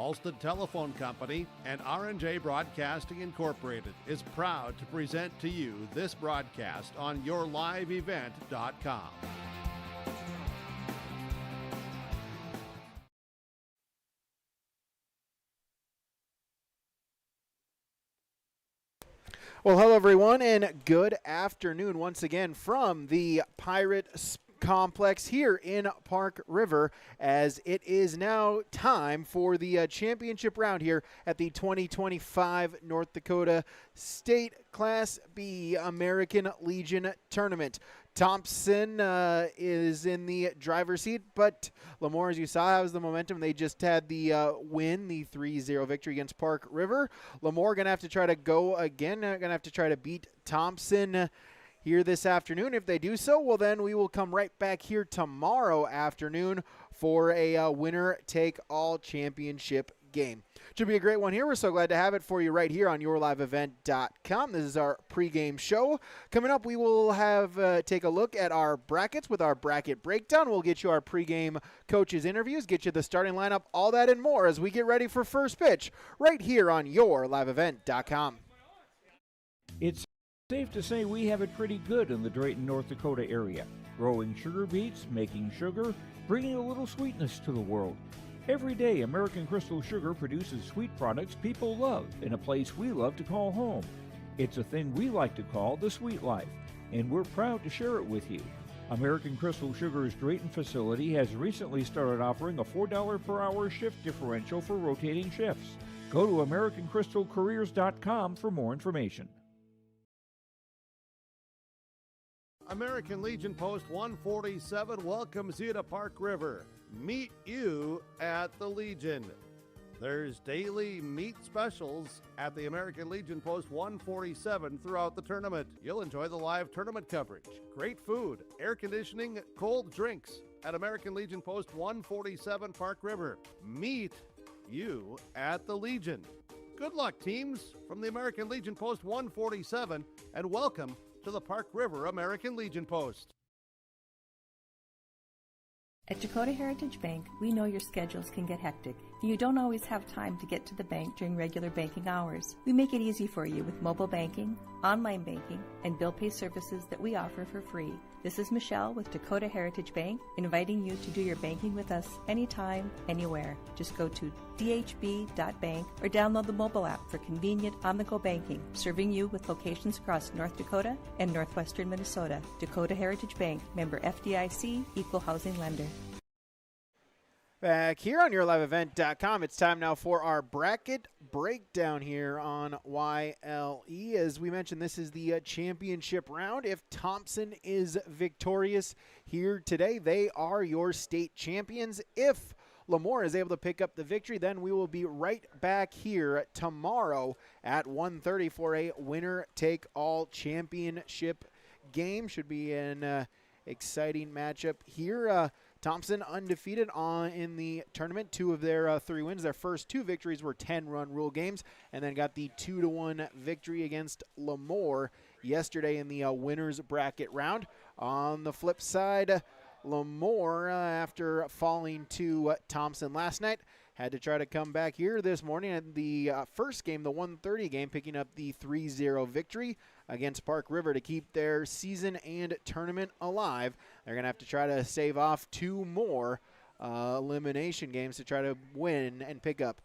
Alston Telephone Company and R&J Broadcasting Incorporated is proud to present to you this broadcast on yourliveevent.com. Well, hello everyone, and good afternoon once again from the Pirate Complex here in Park River, as it is now time for the championship round here at the 2025 North Dakota State Class B American Legion Tournament. Thompson is in the driver's seat, but LaMoure, as you saw, has the momentum. They just had the win, the 3-0 victory against Park River. LaMoure going to have to try to go again, going to have to try to beat Thompson here this afternoon. If they do so, well, then we will come right back here tomorrow afternoon for a winner-take-all championship game. Should be a great one here. We're so glad to have it for you right here on yourliveevent.com. This is our pregame show. Coming up, we will have take a look at our brackets with our bracket breakdown. We'll get you our pregame coaches interviews, get you the starting lineup, all that and more as we get ready for first pitch right here on yourliveevent.com. It's safe to say we have it pretty good in the Drayton, North Dakota area. Growing sugar beets, making sugar, bringing a little sweetness to the world. Every day, American Crystal Sugar produces sweet products people love in a place we love to call home. It's a thing we like to call the sweet life, and we're proud to share it with you. American Crystal Sugar's Drayton facility has recently started offering a $4 per hour shift differential for rotating shifts. Go to AmericanCrystalCareers.com for more information. American Legion Post 147 welcomes you to Park River. Meet you at the Legion. There's daily meat specials at the American Legion Post 147 throughout the tournament. You'll enjoy the live tournament coverage, great food, air conditioning, cold drinks at American Legion Post 147 Park River. Meet you at the Legion. Good luck, teams, from the American Legion Post 147, and welcome to the Park River American Legion Post. At Dakota Heritage Bank, we know your schedules can get hectic, and you don't always have time to get to the bank during regular banking hours. We make it easy for you with mobile banking, online banking, and bill pay services that we offer for free. This is Michelle with Dakota Heritage Bank, inviting you to do your banking with us anytime, anywhere. Just go to dhb.bank or download the mobile app for convenient on-the-go banking, serving you with locations across North Dakota and northwestern Minnesota. Dakota Heritage Bank, member FDIC, equal housing lender. Back here on yourliveevent.com, it's time now for our bracket breakdown here on YLE. As we mentioned, this is the championship round. If Thompson is victorious here today, they are your state champions. If LaMoure is able to pick up the victory, then we will be right back here tomorrow at 1:30 for a winner-take-all championship game. Should be an exciting matchup here. Thompson undefeated in the tournament. 2 of their 3 wins. Their first 2 victories were 10-run rule games, and then got the 2-1 victory against LaMoure yesterday in the winners bracket round. On the flip side, LaMoure, after falling to Thompson last night, had to try to come back here this morning in the first game, the 1:30 game, picking up the 3-0 victory against Park River to keep their season and tournament alive. They're going to have to try to save off 2 more elimination games to try to win and pick up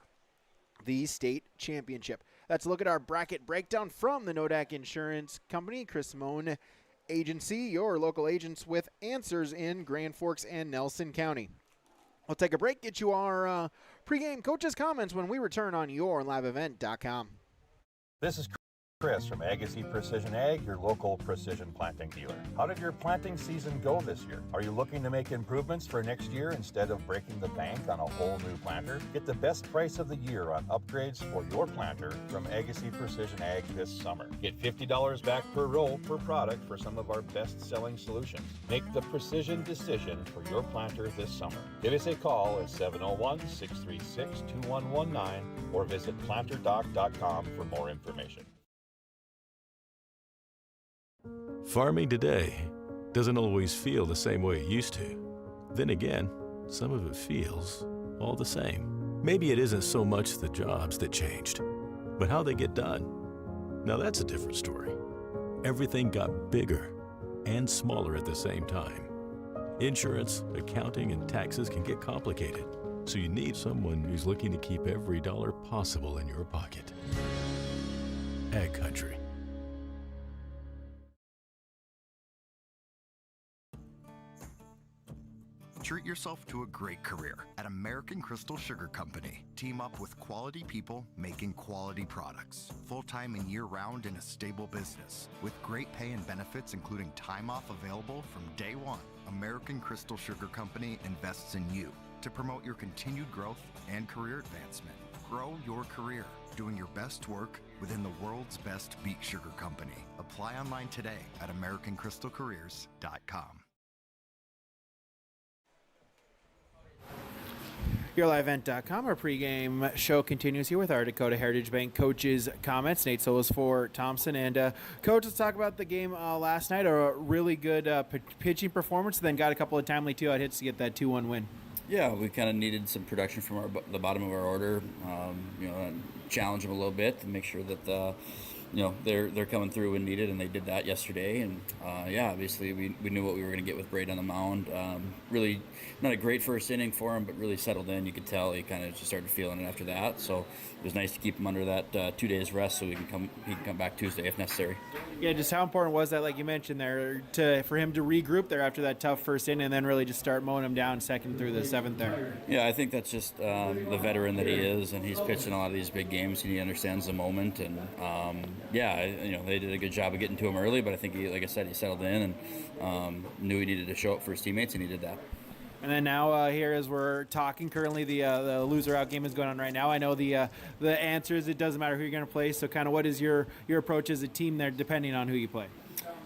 the state championship. Let's look at our bracket breakdown from the Nodak Insurance Company, Chris Simone Agency, your local agents with answers in Grand Forks and Nelson County. We'll take a break, get you our pregame coaches' comments when we return on yourliveevent.com. This is Chris from Agassiz Precision Ag, your local precision planting dealer. How did your planting season go this year? Are you looking to make improvements for next year instead of breaking the bank on a whole new planter? Get the best price of the year on upgrades for your planter from Agassiz Precision Ag this summer. Get $50 back per roll per product for some of our best-selling solutions. Make the precision decision for your planter this summer. Give us a call at 701-636-2119 or visit planterdoc.com for more information. Farming today doesn't always feel the same way it used to. Then again, some of it feels all the same. Maybe it isn't so much the jobs that changed, but how they get done. Now that's a different story. Everything got bigger and smaller at the same time. Insurance, accounting, and taxes can get complicated, so you need someone who's looking to keep every dollar possible in your pocket. Ag Country. Treat yourself to a great career at American Crystal Sugar Company. Team up with quality people making quality products. Full-time and year-round in a stable business. With great pay and benefits including time off available from day one. American Crystal Sugar Company invests in you to promote your continued growth and career advancement. Grow your career doing your best work within the world's best beet sugar company. Apply online today at americancrystalcareers.com. YourLiveEvent.com. Our pregame show continues here with our Dakota Heritage Bank coaches' comments. Nate Solis for Thompson. And, Coach, let's talk about the game last night. A really good pitching performance, then got a couple of timely two-out hits to get that 2-1 win. Yeah, we kind of needed some production from the bottom of our order, and challenge them a little bit to make sure that they're coming through when needed, and they did that yesterday. And obviously we knew what we were going to get with Braid on the mound. Really not a great first inning for him, but really settled in. You could tell he kind of just started feeling it after that. So it was nice to keep him under that 2 days rest, so he can come back Tuesday if necessary. Yeah, just how important was that, like you mentioned there, for him to regroup there after that tough first inning and then really just start mowing him down second through the seventh there? Yeah, I think that's just the veteran that he is, and he's pitched in a lot of these big games, and he understands the moment. And they did a good job of getting to him early, but I think like I said, he settled in and knew he needed to show up for his teammates, and he did that. And then now here, as we're talking, currently the loser-out game is going on right now. I know the answer is it doesn't matter who you're going to play, so kind of what is your approach as a team there, depending on who you play?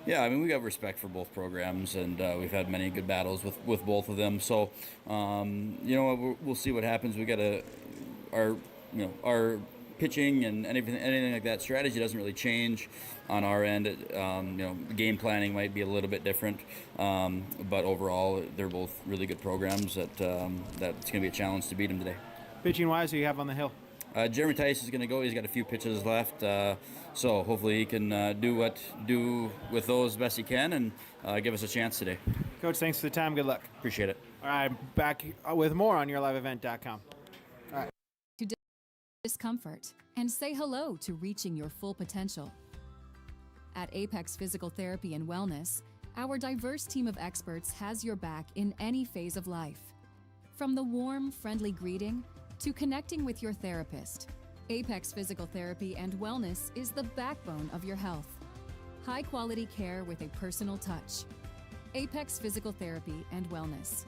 Yeah, I mean, we got respect for both programs, and we've had many good battles with both of them. So, we'll see what happens. We got our pitching and anything like that. Strategy doesn't really change on our end. Game planning might be a little bit different, but overall, they're both really good programs. That's going to be a challenge to beat them today. Pitching wise, who you have on the hill? Jeremy Tice is going to go. He's got a few pitches left, so hopefully he can do with those best he can and give us a chance today. Coach, thanks for the time. Good luck. Appreciate it. All right, back with more on YourLiveEvent.com. All right. Discomfort and say hello to reaching your full potential. At Apex Physical Therapy and Wellness, our diverse team of experts has your back in any phase of life. From the warm, friendly greeting to connecting with your therapist, Apex Physical Therapy and Wellness is the backbone of your health. High-quality care with a personal touch. Apex Physical Therapy and Wellness.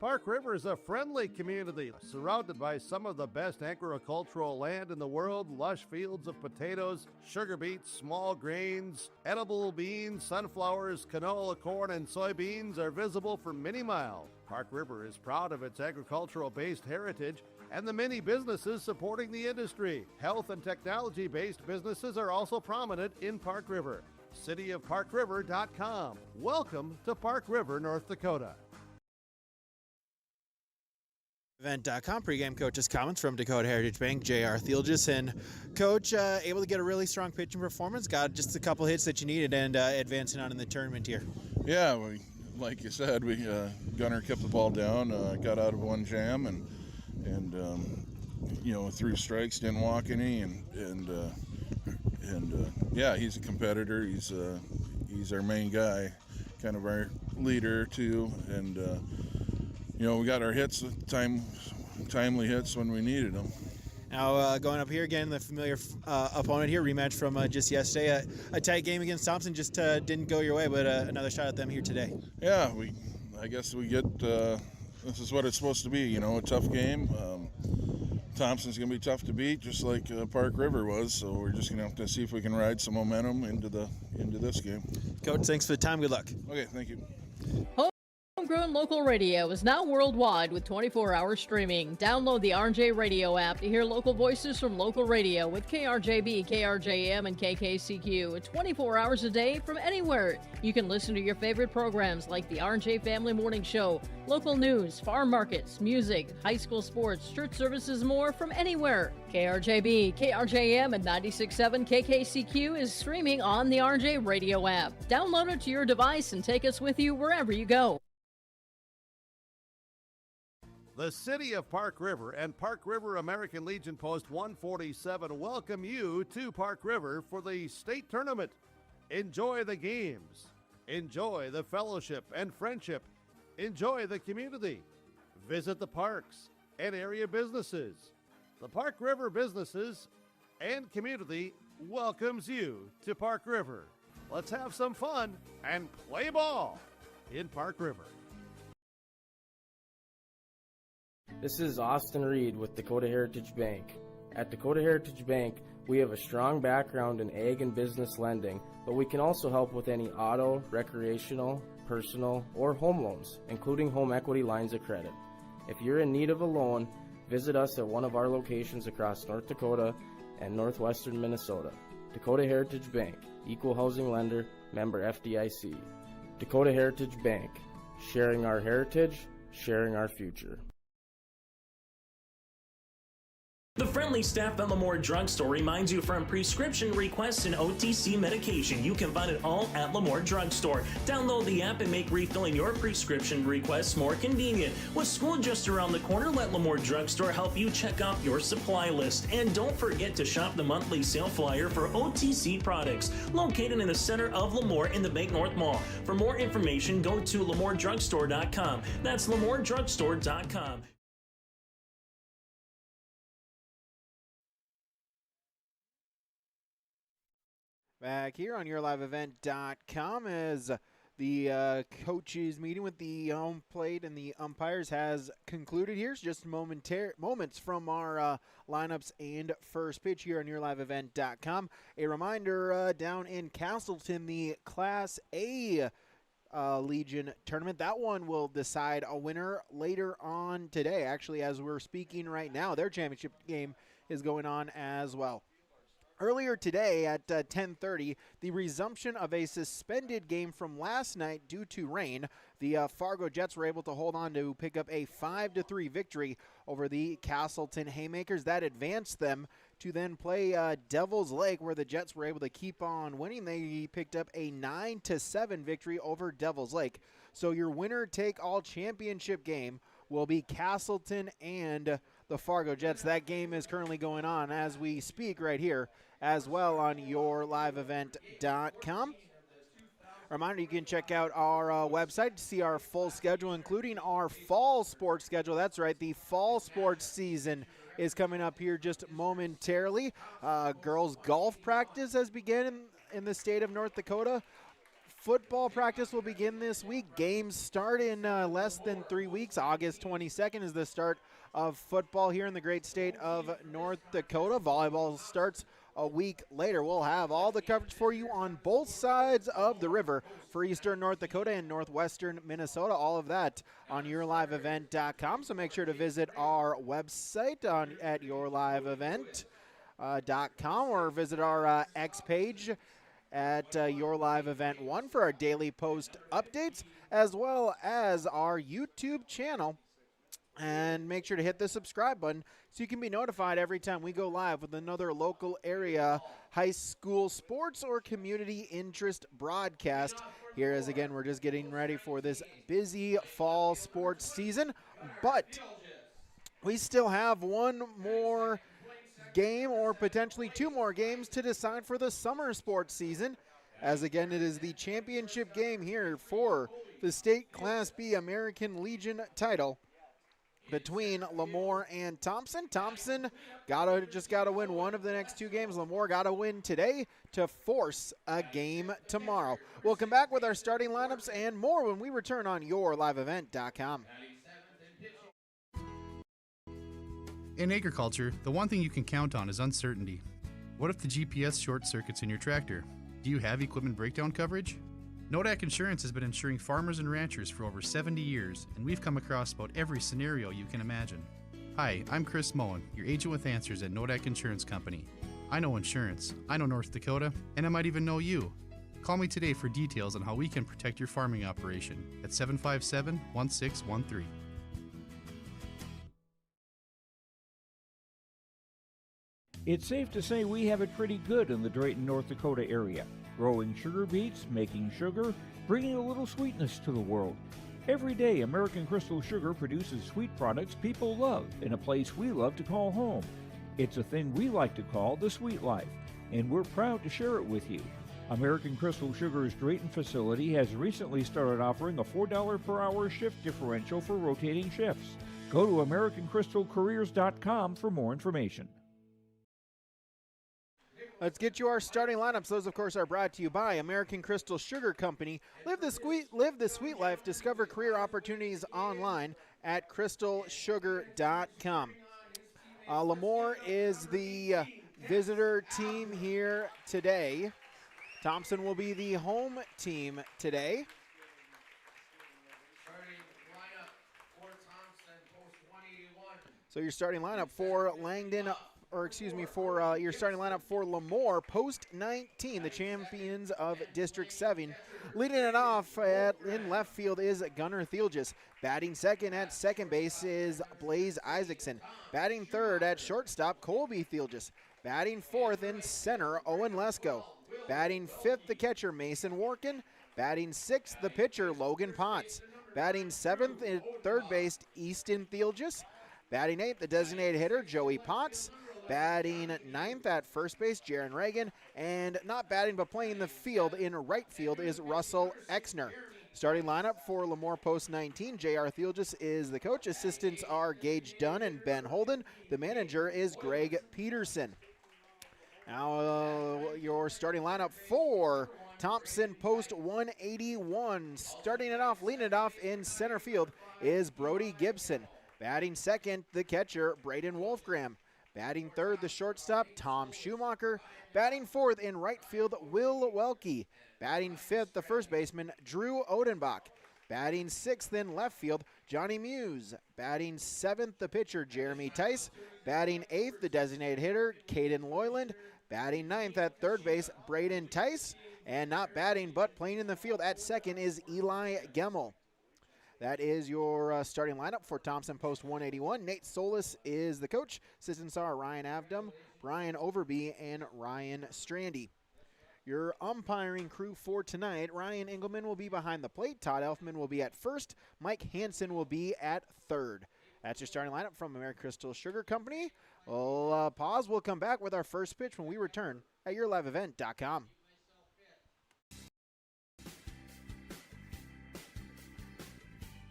Park River is a friendly community surrounded by some of the best agricultural land in the world. Lush fields of potatoes, sugar beets, small grains, edible beans, sunflowers, canola, corn, and soybeans are visible for many miles. Park River is proud of its agricultural-based heritage and the many businesses supporting the industry. Health and technology-based businesses are also prominent in Park River. cityofparkriver.com. Welcome to Park River, North Dakota. Event.com. Pregame coaches' comments from Dakota Heritage Bank, J.R. Thielges. And, Coach, able to get a really strong pitching performance, got just a couple hits that you needed, and advancing on in the tournament here. Yeah, like you said, Gunner kept the ball down, got out of one jam, and threw strikes, didn't walk any, and he's a competitor. He's our main guy, kind of our leader too, and we got our hits, timely hits when we needed them. Now going up here again, the familiar opponent here, rematch from just yesterday. A tight game against Thompson, just didn't go your way, but another shot at them here today. Yeah, I guess we get, this is what it's supposed to be, a tough game. Thompson's going to be tough to beat, just like Park River was, so we're just going to have to see if we can ride some momentum into this game. Coach, thanks for the time. Good luck. Okay, thank you. Homegrown local radio is now worldwide with 24-hour streaming. Download the RJ Radio app to hear local voices from local radio with KRJB, KRJM, and KKCQ 24 hours a day from anywhere. You can listen to your favorite programs like the RJ Family Morning Show, local news, farm markets, music, high school sports, church services, more from anywhere. KRJB, KRJM, and 96.7 KKCQ is streaming on the RJ Radio app. Download it to your device and take us with you wherever you go. The City of Park River and Park River American Legion Post 147 welcome you to Park River for the state tournament. Enjoy the games. Enjoy the fellowship and friendship. Enjoy the community. Visit the parks and area businesses. The Park River businesses and community welcomes you to Park River. Let's have some fun and play ball in Park River. This is Austin Reed with Dakota Heritage Bank. At Dakota Heritage Bank, we have a strong background in ag and business lending, but we can also help with any auto, recreational, personal, or home loans, including home equity lines of credit. If you're in need of a loan, visit us at one of our locations across North Dakota and northwestern Minnesota. Dakota Heritage Bank, equal housing lender, member FDIC. Dakota Heritage Bank, sharing our heritage, sharing our future. The friendly staff at LaMoure Drugstore reminds you from prescription requests and OTC medication. You can find it all at LaMoure Drugstore. Download the app and make refilling your prescription requests more convenient. With school just around the corner, let LaMoure Drugstore help you check off your supply list. And don't forget to shop the monthly sale flyer for OTC products, located in the center of LaMoure in the Bank North Mall. For more information, go to LaMoureDrugstore.com. That's LaMoureDrugstore.com. Back here on YourLiveEvent.com as the coaches meeting with the home plate and the umpires has concluded. Here's just moments from our lineups and first pitch here on YourLiveEvent.com. A reminder, down in Castleton, the Class A Legion tournament. That one will decide a winner later on today. Actually, as we're speaking right now, their championship game is going on as well. Earlier today at 10:30, the resumption of a suspended game from last night due to rain. The Fargo Jets were able to hold on to pick up a 5-3 victory over the Castleton Haymakers. That advanced them to then play Devil's Lake, where the Jets were able to keep on winning. They picked up a 9-7 victory over Devil's Lake. So your winner-take-all championship game will be Castleton and the Fargo Jets. That game is currently going on as we speak right here as well on YourLiveEvent.com. Reminder, you can check out our website to see our full schedule, including our fall sports schedule. That's right, the fall sports season is coming up here just momentarily. Girls golf practice has begun in the state of North Dakota. Football practice will begin this week. Games start in less than 3 weeks. August 22nd is the start of football here in the great state of North Dakota. Volleyball starts a week later. We'll have all the coverage for you on both sides of the river for eastern North Dakota and northwestern Minnesota. All of that on YourLiveEvent.com. So make sure to visit our website at YourLiveEvent.com or visit our X page at YourLiveEvent1 for our daily post updates, as well as our YouTube channel. And make sure to hit the subscribe button so you can be notified every time we go live with another local area high school sports or community interest broadcast. Here, as again, we're just getting ready for this busy fall sports season, but we still have one more game or potentially two more games to decide for the summer sports season, as again it is the championship game here for the state Class B American Legion title between LaMoure and Thompson. Thompson just gotta win one of the next two games. LaMoure gotta win today to force a game tomorrow. We'll come back with our starting lineups and more when we return on YourLiveEvent.com. In agriculture, the one thing you can count on is uncertainty. What if the GPS short circuits in your tractor? Do you have equipment breakdown coverage? Nodak Insurance has been insuring farmers and ranchers for over 70 years, and we've come across about every scenario you can imagine. Hi, I'm Chris Moen, your agent with answers at Nodak Insurance Company. I know insurance, I know North Dakota, and I might even know you. Call me today for details on how we can protect your farming operation at 757-1613. It's safe to say we have it pretty good in the Drayton, North Dakota area. Growing sugar beets, making sugar, bringing a little sweetness to the world. Every day, American Crystal Sugar produces sweet products people love in a place we love to call home. It's a thing we like to call the sweet life, and we're proud to share it with you. American Crystal Sugar's Drayton facility has recently started offering a $4 per hour shift differential for rotating shifts. Go to AmericanCrystalCareers.com for more information. Let's get you our starting lineups. Those, of course, are brought to you by American Crystal Sugar Company. Live the sweet life. Discover career opportunities online at crystalsugar.com. LaMoure is the visitor team here today. Thompson will be the home team today. So your starting lineup for your starting lineup for LaMoure, post 19, the champions of District 7. Leading it off in left field is Gunnar Thielges. Batting second at second base is Blaze Isaacson. Batting third at shortstop, Colby Thielges. Batting fourth in center, Owen Lesko. Batting fifth, the catcher, Mason Workin. Batting sixth, the pitcher, Logan Potts. Batting seventh at third base, Easton Thielges. Batting eighth, the designated hitter, Joey Potts. Batting ninth at first base, Jaron Reagan. And not batting but playing the field in right field is Russell Exner. Starting lineup for LaMoure post 19, J.R. Thielges is the coach. Assistants are Gage Dunn and Ben Holden. The manager is Greg Peterson. Now your starting lineup for Thompson post 181. Leading it off in center field is Brody Gibson. Batting second, the catcher, Braden Wolfgram. Batting third, the shortstop, Tom Schumacher. Batting fourth in right field, Will Welke. Batting fifth, the first baseman, Drew Odenbach. Batting sixth in left field, Johnny Muse. Batting seventh, the pitcher, Jeremy Tice. Batting eighth, the designated hitter, Caden Loyland. Batting ninth at third base, Braden Tice. And not batting but playing in the field at second is Eli Gemmel. That is your starting lineup for Thompson post 181. Nate Solis is the coach. Assistants are Ryan Avdom, Brian Overby, and Ryan Strandy. Your umpiring crew for tonight, Ryan Engelman will be behind the plate. Todd Elfman will be at first. Mike Hansen will be at third. That's your starting lineup from American Crystal Sugar Company. We'll pause. We'll come back with our first pitch when we return at yourliveevent.com.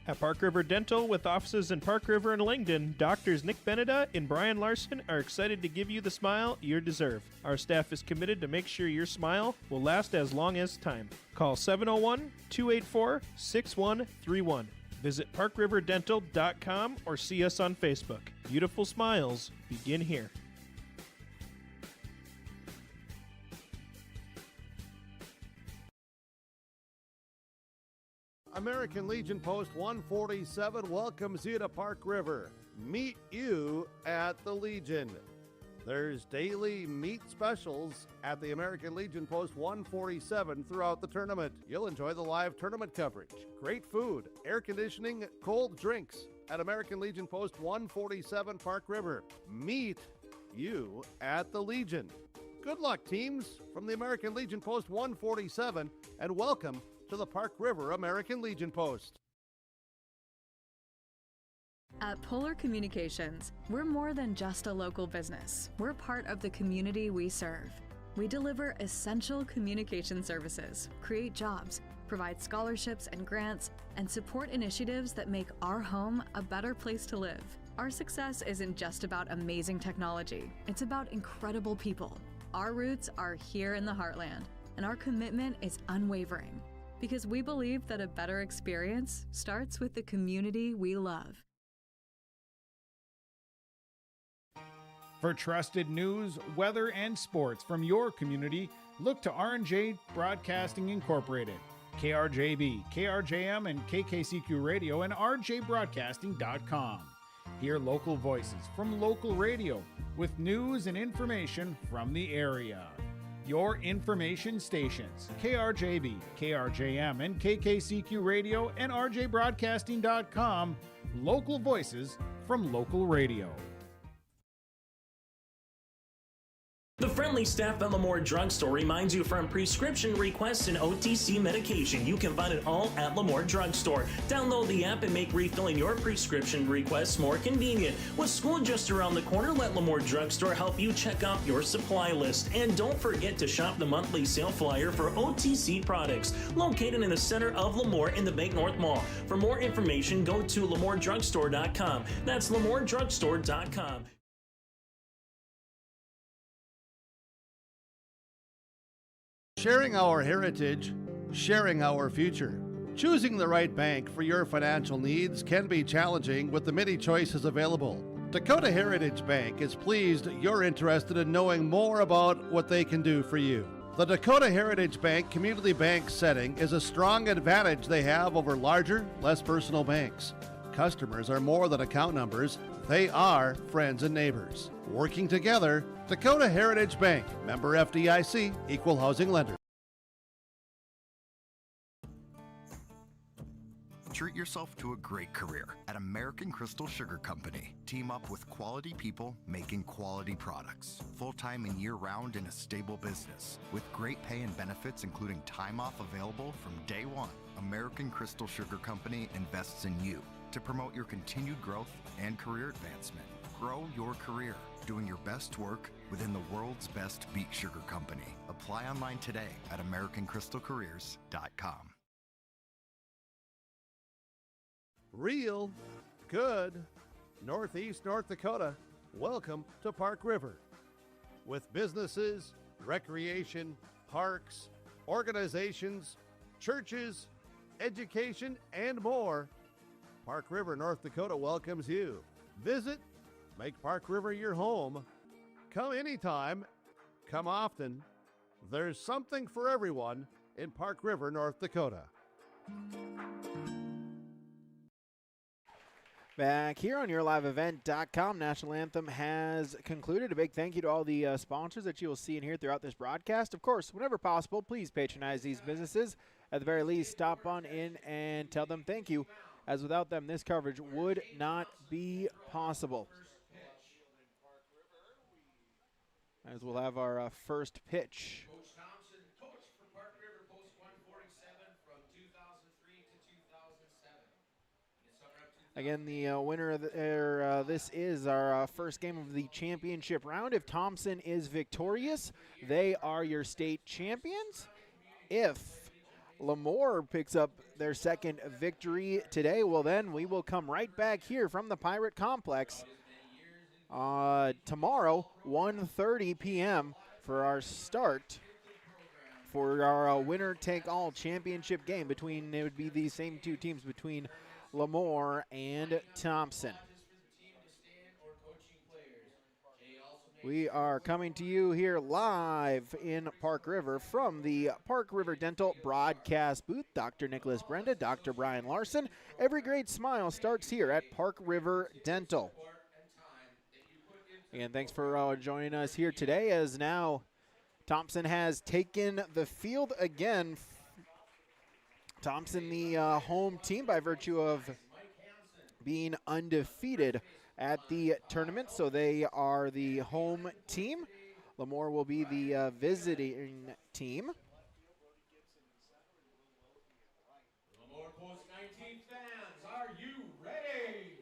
At Park River Dental, with offices in Park River and Langdon, doctors Nick Beneda and Brian Larson are excited to give you the smile you deserve. Our staff is committed to make sure your smile will last as long as time. Call 701-284-6131. Visit parkriverddental.com or see us on Facebook. Beautiful smiles begin here. American Legion Post 147 welcomes you to Park River. Meet you at the Legion. There's daily meat specials at the American Legion Post 147 throughout the tournament. You'll enjoy the live tournament coverage, great food, air conditioning, cold drinks at American Legion Post 147 Park River. Meet you at the Legion. Good luck, teams, from the American Legion Post 147, and welcome to the Park River American Legion Post. At Polar Communications, we're more than just a local business. We're part of the community we serve. We deliver essential communication services, create jobs, provide scholarships and grants, and support initiatives that make our home a better place to live. Our success isn't just about amazing technology. It's about incredible people. Our roots are here in the heartland, and our commitment is unwavering. Because we believe that a better experience starts with the community we love. For trusted news, weather, and sports from your community, look to R&J Broadcasting Incorporated. KRJB, KRJM, and KKCQ Radio, and RJBroadcasting.com. Hear local voices from local radio with news and information from the area. Your information stations, KRJB, KRJM, and KKCQ Radio, and RJBroadcasting.com. Local voices from local radio. The friendly staff at LaMoure Drugstore reminds you from prescription requests and OTC medication. You can find it all at LaMoure Drugstore. Download the app and make refilling your prescription requests more convenient. With school just around the corner, let LaMoure Drugstore help you check out your supply list. And don't forget to shop the monthly sale flyer for OTC products, located in the center of LaMoure in the Bank North Mall. For more information, go to LaMoureDrugstore.com. That's LaMoureDrugstore.com. Sharing our heritage, sharing our future. Choosing the right bank for your financial needs can be challenging with the many choices available. Dakota Heritage Bank is pleased you're interested in knowing more about what they can do for you. The Dakota Heritage Bank community bank setting is a strong advantage they have over larger, less personal banks. Customers are more than account numbers. They are friends and neighbors. Working together, Dakota Heritage Bank, member FDIC, equal housing lender. Treat yourself to a great career at American Crystal Sugar Company. Team up with quality people making quality products. Full-time and year-round in a stable business. With great pay and benefits including time off available from day one. American Crystal Sugar Company invests in you to promote your continued growth and career advancement. Grow your career doing your best work within the world's best beet sugar company. Apply online today at AmericanCrystalCareers.com. Real good Northeast North Dakota. Welcome to Park River. With businesses, recreation, parks, organizations, churches, education, and more, Park River, North Dakota welcomes you. Visit, make Park River your home. Come anytime, come often. There's something for everyone in Park River, North Dakota. Back here on YourLiveEvent.com, National Anthem has concluded. A big thank you to all the sponsors that you will see and hear throughout this broadcast. Of course, whenever possible, please patronize these businesses. At the very least, stop on in and tell them thank you, as without them, this coverage would not be possible. As we'll have our first pitch. Coach Thompson coached for Park River Post 147 from 2003 to 2007. Again, the winner of this is our first game of the championship round. If Thompson is victorious, they are your state champions. If LaMoure picks up their second victory today, well then we will come right back here from the Pirate Complex tomorrow, 1:30 p.m. for our start for our winner-take-all championship game between, it would be the same two teams between LaMoure and Thompson. We are coming to you here live in Park River from the Park River Dental broadcast booth. Dr. Nicholas Brenda, Dr. Brian Larson. Every great smile starts here at Park River Dental. And thanks for joining us here today, as now Thompson has taken the field again. Thompson, the home team, by virtue of being undefeated at the tournament, so they are the home team. LaMoure will be the visiting team. LaMoure Post 19 fans, are you ready?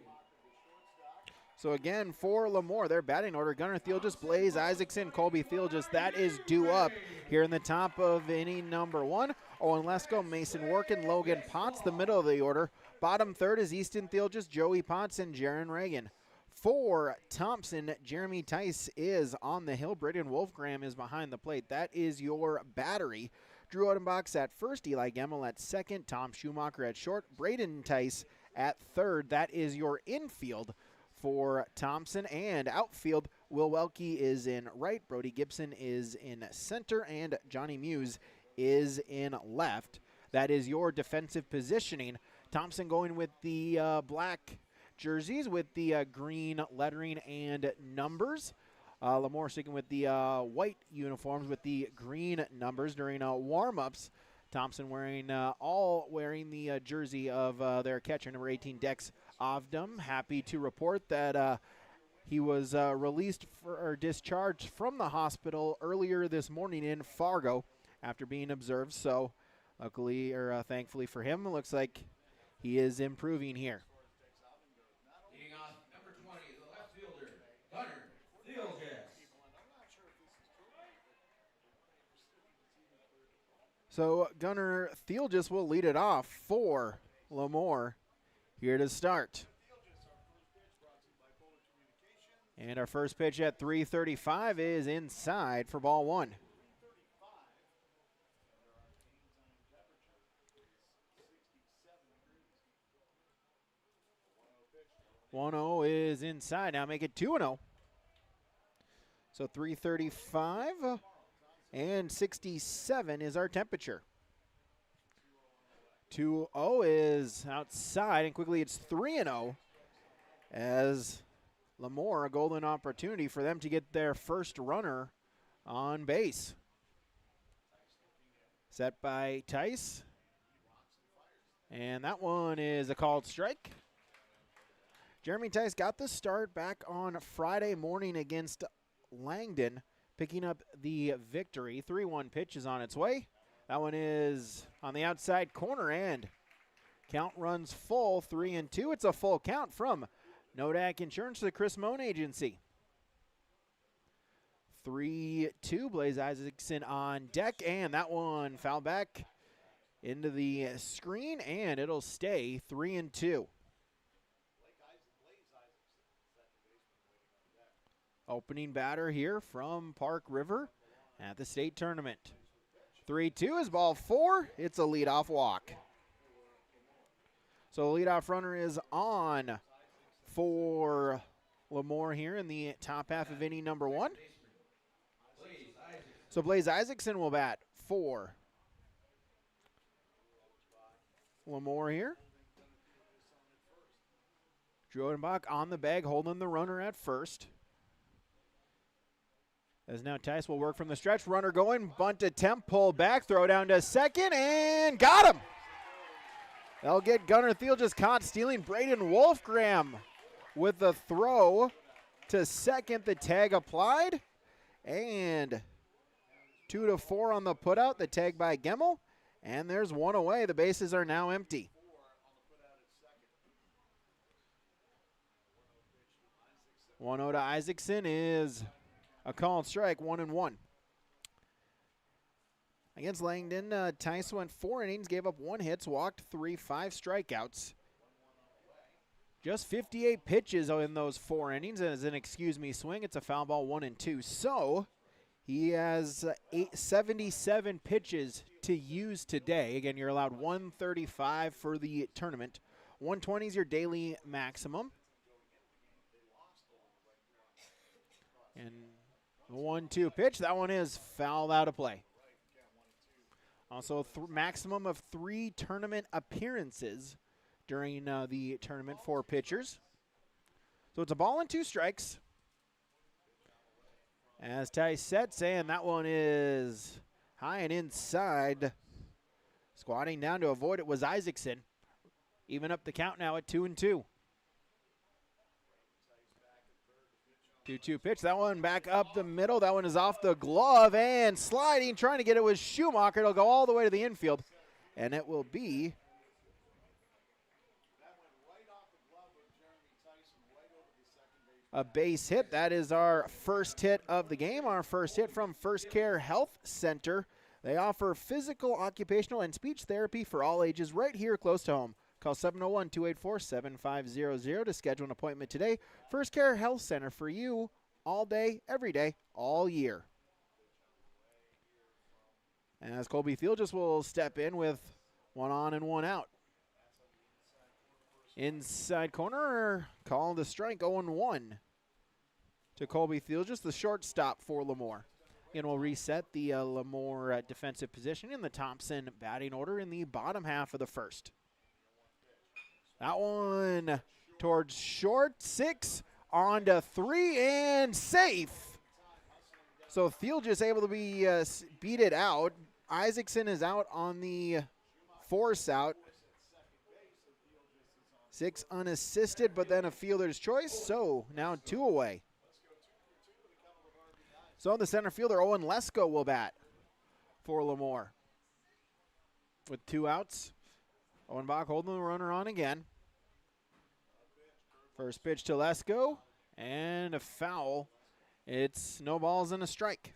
So again, for LaMoure, their batting order: Gunnar Thielges, Blaze Isaacson, Colby Thielges. That is due up here in the top of inning number 1. Owen Lesko, Mason Workin, Logan Potts, the middle of the order. Bottom third is Easton Thielges, Joey Potts, and Jaron Reagan. For Thompson, Jeremy Tice is on the hill. Braden Wolfgram is behind the plate. That is your battery. Drew Odenbach's at first, Eli Gemmel at second, Tom Schumacher at short, Braden Tice at third. That is your infield for Thompson. And outfield, Will Welke is in right, Brody Gibson is in center, and Johnny Muse is in left. That is your defensive positioning. Thompson going with the black jerseys with the green lettering and numbers. LaMoure sticking with the white uniforms with the green numbers during warm-ups. Thompson wearing the jersey of their catcher, number 18, Dex Ovdom. Happy to report that he was released or discharged from the hospital earlier this morning in Fargo after being observed. So luckily, or thankfully for him, it looks like he is improving here. Leading off, number 20, the left fielder, Gunnar Thielges. So Gunnar Thielges will lead it off for LaMoure here to start. And our first pitch at 3:35 is inside for ball one. One-0 is inside. Now make it 2-0. So 3:35 and 67 is our temperature. 2-0 is outside, and quickly it's 3-0 as LaMoure, a golden opportunity for them to get their first runner on base. Set by Tice. And that one is a called strike. Jeremy Tice got the start back on Friday morning against Langdon, picking up the victory. 3-1 pitch is on its way. That one is on the outside corner, and count runs full, 3-2. It's a full count from Nodak Insurance to the Chris Moan Agency. 3-2, Blaze Isaacson on deck, and that one fouled back into the screen, and it'll stay 3-2. Opening batter here from Park River at the state tournament. 3-2 is ball four. It's a leadoff walk. So the leadoff runner is on for LaMoure here in the top half of inning number one. So Blaze Isaacson will bat for LaMoure here. Drodenbach on the bag, holding the runner at first. As now Tice will work from the stretch. Runner going, bunt attempt, pull back, throw down to second, and got him. They'll get Gunnar Thielges caught stealing. Braden Wolfgram with the throw to second. The tag applied, and 2-4 on the putout. The tag by Gemmel, and there's one away. The bases are now empty. One 0 to Isaacson is a called strike, 1-1. Against Langdon, Tice went 4 innings, gave up 1 hit, walked 3, 5 strikeouts. Just 58 pitches in those 4 innings, and as an swing, it's a foul ball, 1-2. So he has 77 pitches to use today. Again, you're allowed 135 for the tournament. 120 is your daily maximum. And the 1-2 pitch, that one is fouled out of play. Also, maximum of 3 tournament appearances during the tournament for pitchers. So it's a ball and 2 strikes. As Tice sets, and that one is high and inside. Squatting down to avoid it was Isaacson. Even up the count now at 2-2. 2-2 pitch. That one back up the middle. That one is off the glove and sliding, trying to get it with Schumacher. It'll go all the way to the infield, and it will be a base hit. That is our first hit of the game, our first hit from First Care Health Center. They offer physical, occupational, and speech therapy for all ages right here close to home. Call 701-284-7500 to schedule an appointment today. First Care Health Center for you all day, every day, all year. As Colby Thielges will step in with 1 on and 1 out. Inside corner, call the strike, 0-1 to Colby Thielges, the shortstop for LaMoure. And we'll reset the LaMoure defensive position in the Thompson batting order in the bottom half of the first. That one towards short, 6 on to 3 and safe. So Thiel just able to be beat it out. Isaacson is out on the force out. 6 unassisted, but then a fielder's choice. So now 2 away. So the center fielder, Owen Lesko, will bat for LaMoure. With 2 outs, Owen Bach holding the runner on again. First pitch to Lesko, and a foul. It's no balls and a strike.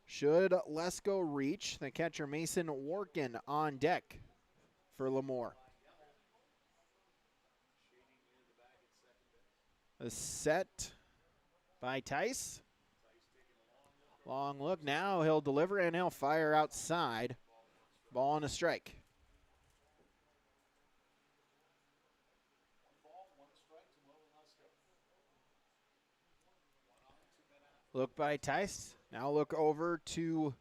Should Lesko reach, the catcher Mason Workin on deck for LaMoure. A set by Tice. Long look, now he'll deliver and he'll fire outside. Ball and a strike. Look by Tice. Now look over to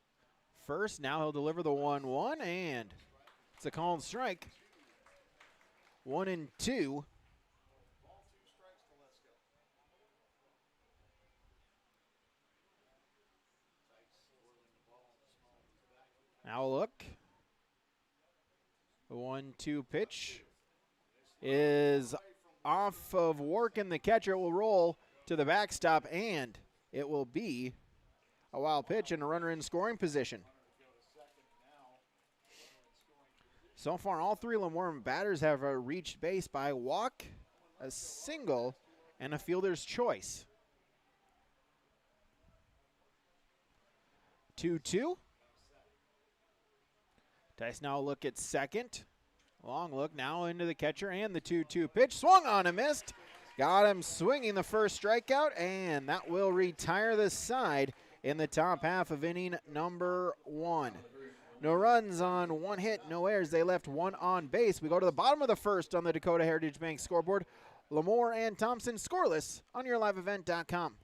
first. Now he'll deliver the 1-1, and it's a called strike. 1-2. Now look. The 1-2 pitch is off of Workin. The catcher will roll to the backstop, and it will be a wild pitch and a runner in scoring position. So far, all 3 LaMoure batters have reached base by a walk, a single, and a fielder's choice. 2-2. Tice now look at second. Long look now into the catcher and the 2-2 pitch. Swung on and missed. Got him swinging the first strikeout, and that will retire the side in the top half of inning number 1. No runs on 1 hit, no errors. They left 1 on base. We go to the bottom of the first on the Dakota Heritage Bank scoreboard. LaMoure and Thompson scoreless on yourliveevent.com.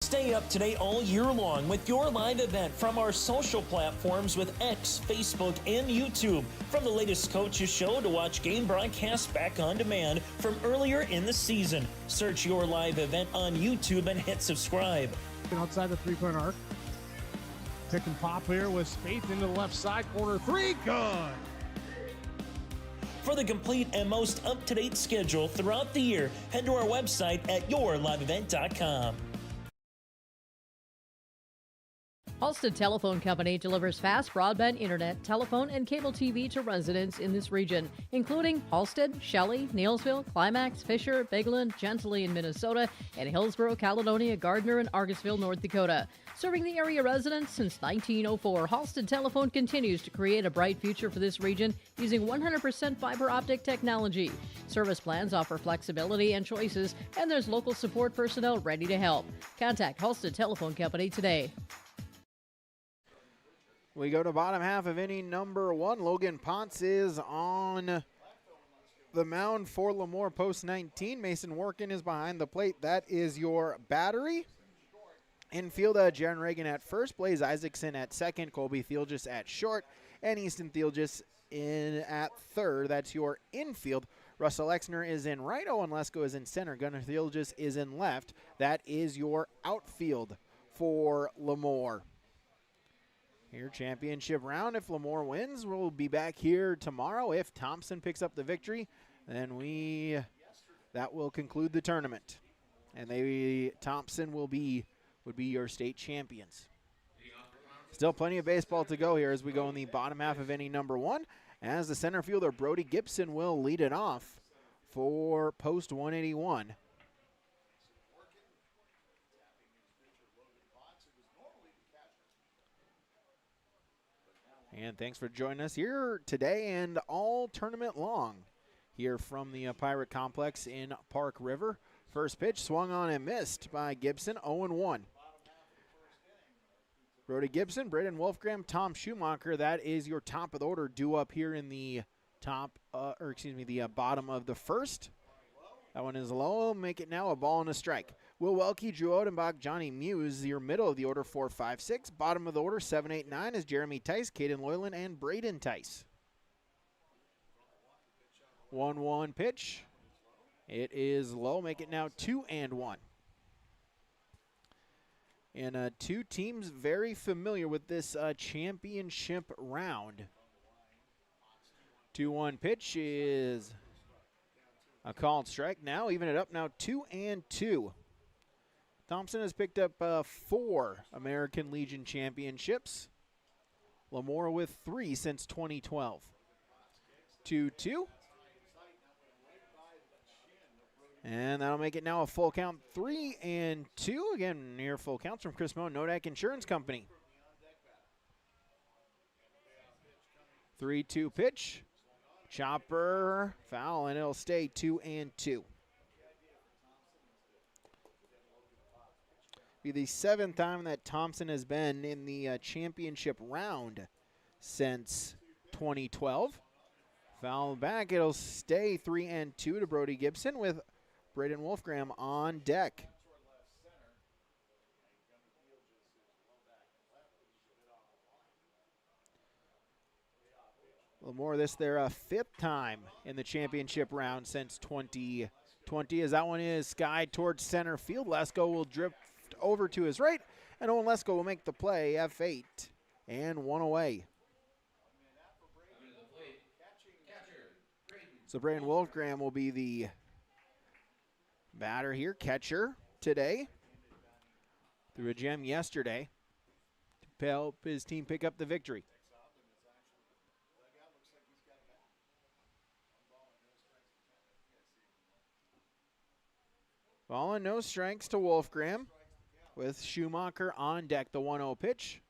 Stay up to date all year long with your live event from our social platforms with X, Facebook, and YouTube. From the latest coaches show to watch game broadcasts back on demand from earlier in the season. Search your live event on YouTube and hit subscribe. Outside the 3-point arc. Pick and pop here with Spaeth into the left side corner. 3, good. For the complete and most up-to-date schedule throughout the year, head to our website at yourliveevent.com. Halstead Telephone Company delivers fast broadband internet, telephone, and cable TV to residents in this region, including Halstead, Shelley, Neilsville, Climax, Fisher, Bigland, Gentilly in Minnesota, and Hillsborough, Caledonia, Gardner, and Argosville, North Dakota. Serving the area residents since 1904, Halstead Telephone continues to create a bright future for this region using 100% fiber optic technology. Service plans offer flexibility and choices, and there's local support personnel ready to help. Contact Halstead Telephone Company today. We go to bottom half of inning number 1. Logan Ponce is on the mound for LaMoure post 19. Mason Workin is behind the plate. That is your battery. Infield, Jaron Reagan at first, Blaze Isaacson at second, Colby Thielgis at short, and Easton Thielgis in at third. That's your infield. Russell Exner is in right. Owen Lesko is in center. Gunnar Thielgis is in left. That is your outfield for LaMoure. Here, championship round. If LaMoure wins, we'll be back here tomorrow. If Thompson picks up the victory, then that will conclude the tournament, and Thompson would be your state champions. Still plenty of baseball to go here as we go in the bottom half of inning number 1. As the center fielder Brody Gibson will lead it off for post 181. And thanks for joining us here today and all tournament long here from the Pirate Complex in Park River. First pitch swung on and missed by Gibson, 0-1. Brody Gibson, Braden Wolfgram, Tom Schumacher, that is your top of the order due up here in the bottom of the first. That one is low. Make it now a ball and a strike. Will Welke, Drew Odenbach, Johnny Muse, your middle of the order, 4, 5, 6. Bottom of the order, 7, 8, 9 is Jeremy Tice, Caden Loyland, and Braden Tice. 1-1 pitch. It is low. Make it now 2-1. And two teams very familiar with this championship round. 2-1 pitch is a called strike. Now even it up now 2-2. Thompson has picked up 4 American Legion championships. LaMoure with 3 since 2012. 2-2. And that'll make it now a full count, 3-2. Again, near full counts from Chris Moe, Nodak Insurance Company. 3-2 pitch. Chopper, foul, and it'll stay 2-2. Be the 7th time that Thompson has been in the championship round since 2012. Foul back, it'll stay 3-2 to Brody Gibson with Braden Wolfgram on deck. LaMoure, this their 5th time in the championship round since 2020, as that one is skied towards center field. Lesko will drift over to his right, and Owen Lesko will make the play, F8, and 1 away. So Braden Wolfgram will be the batter here, catcher today. Threw a gem yesterday to help his team pick up the victory. Ball and no strikes to Wolfgram with Schumacher on deck. The 1-0 pitch.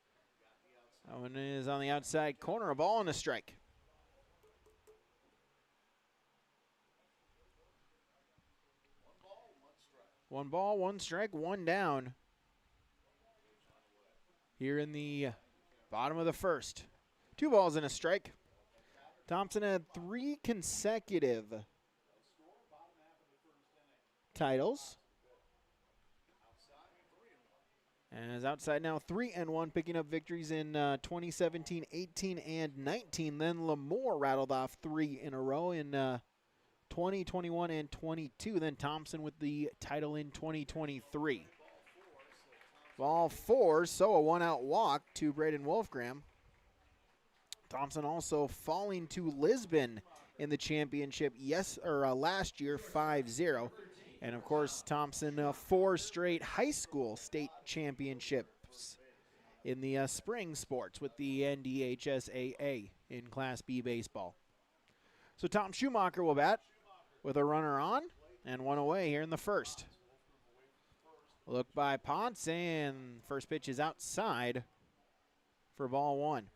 That one is on the outside corner. A ball and a strike. One ball, 1 strike, 1 down. Here in the bottom of the first. 2 balls and a strike. Thompson had 3 consecutive titles. And is outside now 3-1, picking up victories in 2017, 18, and 19. Then LaMoure rattled off 3 in a row in 20, 21, and 22. Then Thompson with the title in 2023. Ball 4, so a 1-out walk to Braden Wolfgram. Thompson also falling to Lisbon in the championship last year, 5-0. And, of course, Thompson 4 straight high school state championships in the spring sports with the NDHSAA in Class B baseball. So Tom Schumacher will bat with a runner on and 1 away here in the first. Look by Ponce, and first pitch is outside for ball 1.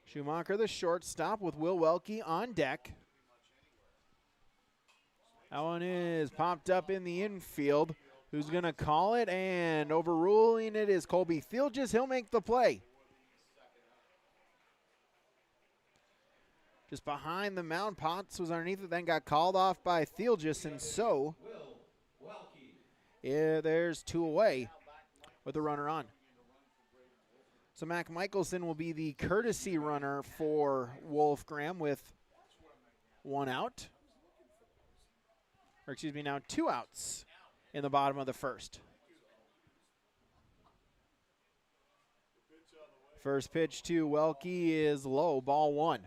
Schumacher, the shortstop, with Will Welke on deck. That one is popped up in the infield. Who's going to call it? And overruling it is Colby Thielges. He'll make the play. Just behind the mound, Potts was underneath it, then got called off by Thielges, and so there's 2 away with the runner on. So Mac Michelson will be the courtesy runner for Wolfgram with 1 out. Or excuse me, now 2 outs in the bottom of the first. First pitch to Welke is low, ball 1.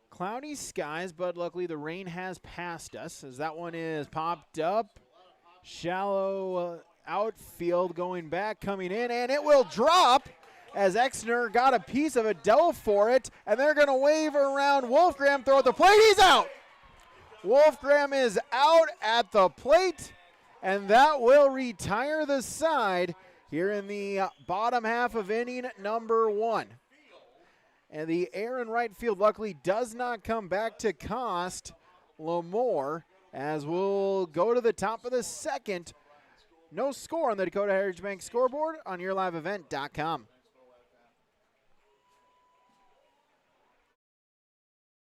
Cloudy skies, but luckily the rain has passed us as that one is popped up. Shallow outfield going back, coming in, and it will drop as Exner got a piece of a dove for it, and they're going to wave around Wolfgram, throw at the plate. He's out. Wolfgram is out at the plate, and that will retire the side here in the bottom half of inning number 1. And the air in right field luckily does not come back to cost LaMoure, as we'll go to the top of the second. No score on the Dakota Heritage Bank scoreboard on YourLiveEvent.com.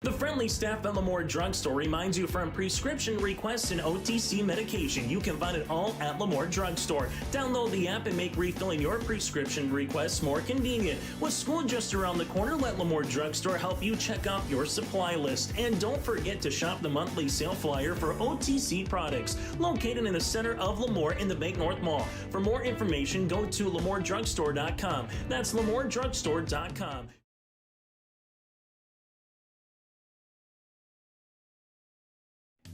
The friendly staff at LaMoure Drugstore reminds you from prescription requests and OTC medication, you can find it all at LaMoure Drugstore. Download the app and make refilling your prescription requests more convenient. With school just around the corner, let LaMoure Drugstore help you check out your supply list. And don't forget to shop the monthly sale flyer for OTC products, located in the center of LaMoure in the Bank North Mall. For more information, go to LaMoureDrugstore.com. That's LaMoureDrugstore.com.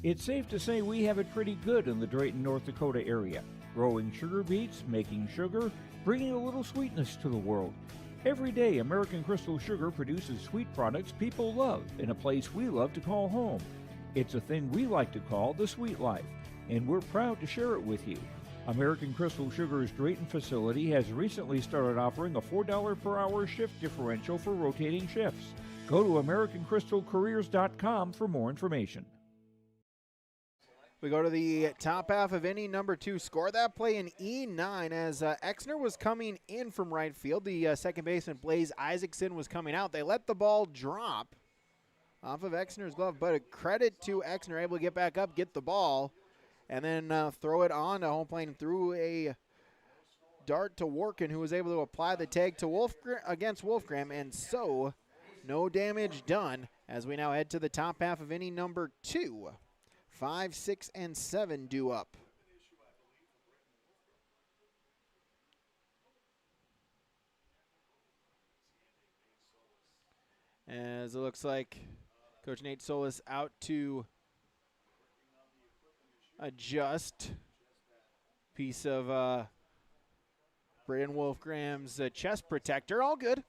It's safe to say we have it pretty good in the Drayton, North Dakota area. Growing sugar beets, making sugar, bringing a little sweetness to the world. Every day, American Crystal Sugar produces sweet products people love in a place we love to call home. It's a thing we like to call the sweet life, and we're proud to share it with you. American Crystal Sugar's Drayton facility has recently started offering a $4 per hour shift differential for rotating shifts. Go to AmericanCrystalCareers.com for more information. We go to the top half of inning number 2. Score that play in E9 as Exner was coming in from right field. The second baseman, Blaze Isaacson, was coming out. They let the ball drop off of Exner's glove, but a credit to Exner, able to get back up, get the ball, and then throw it on to home plate and threw a dart to Workin, who was able to apply the tag to against Wolfgram, and so no damage done as we now head to the top half of inning number 2. 5, 6, and 7 due up. As it looks like Coach Nate Solis out to adjust piece of Braden Wolfgram's chest protector. All good.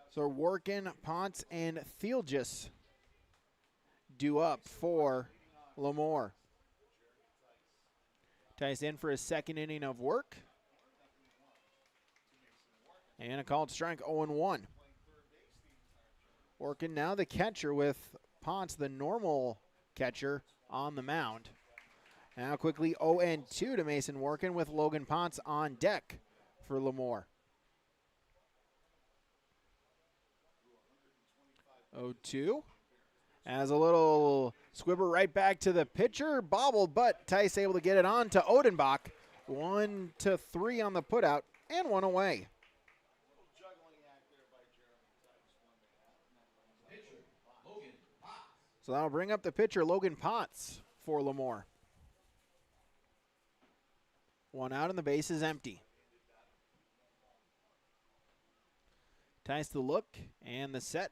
So Workin, Ponce, and Thielgis due up for LaMoure. Tice in for his second inning of work. And a called strike, 0-1. Workin now the catcher with Ponce, the normal catcher, on the mound. Now quickly 0-2 to Mason Workin with Logan Ponce on deck for LaMoure. 0-2. As a little squibber right back to the pitcher, bobbled, but Tice able to get it on to Odenbach. 1-3 on the putout, and 1 away. So that'll bring up the pitcher, Logan Potts, for LaMoure. 1 out and the base is empty. Tice the look and the set.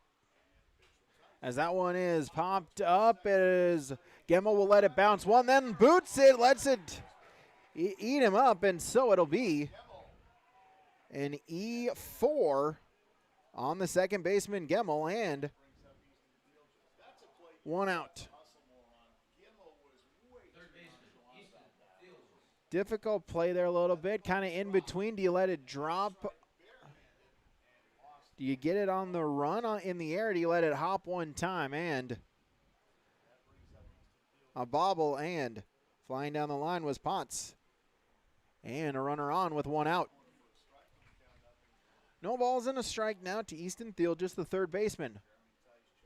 As that one is popped up, Gemmel will let it bounce one, then boots it, lets it eat him up, and so it'll be an E4 on the second baseman, Gemmel, and 1 out. Difficult play there a little bit, kind of in between. Do you let it drop? Do you get it on the run in the air? Do you let it hop one time? And a bobble, and flying down the line was Potts. And a runner on with 1 out. No balls and a strike now to Easton Thielgis, the third baseman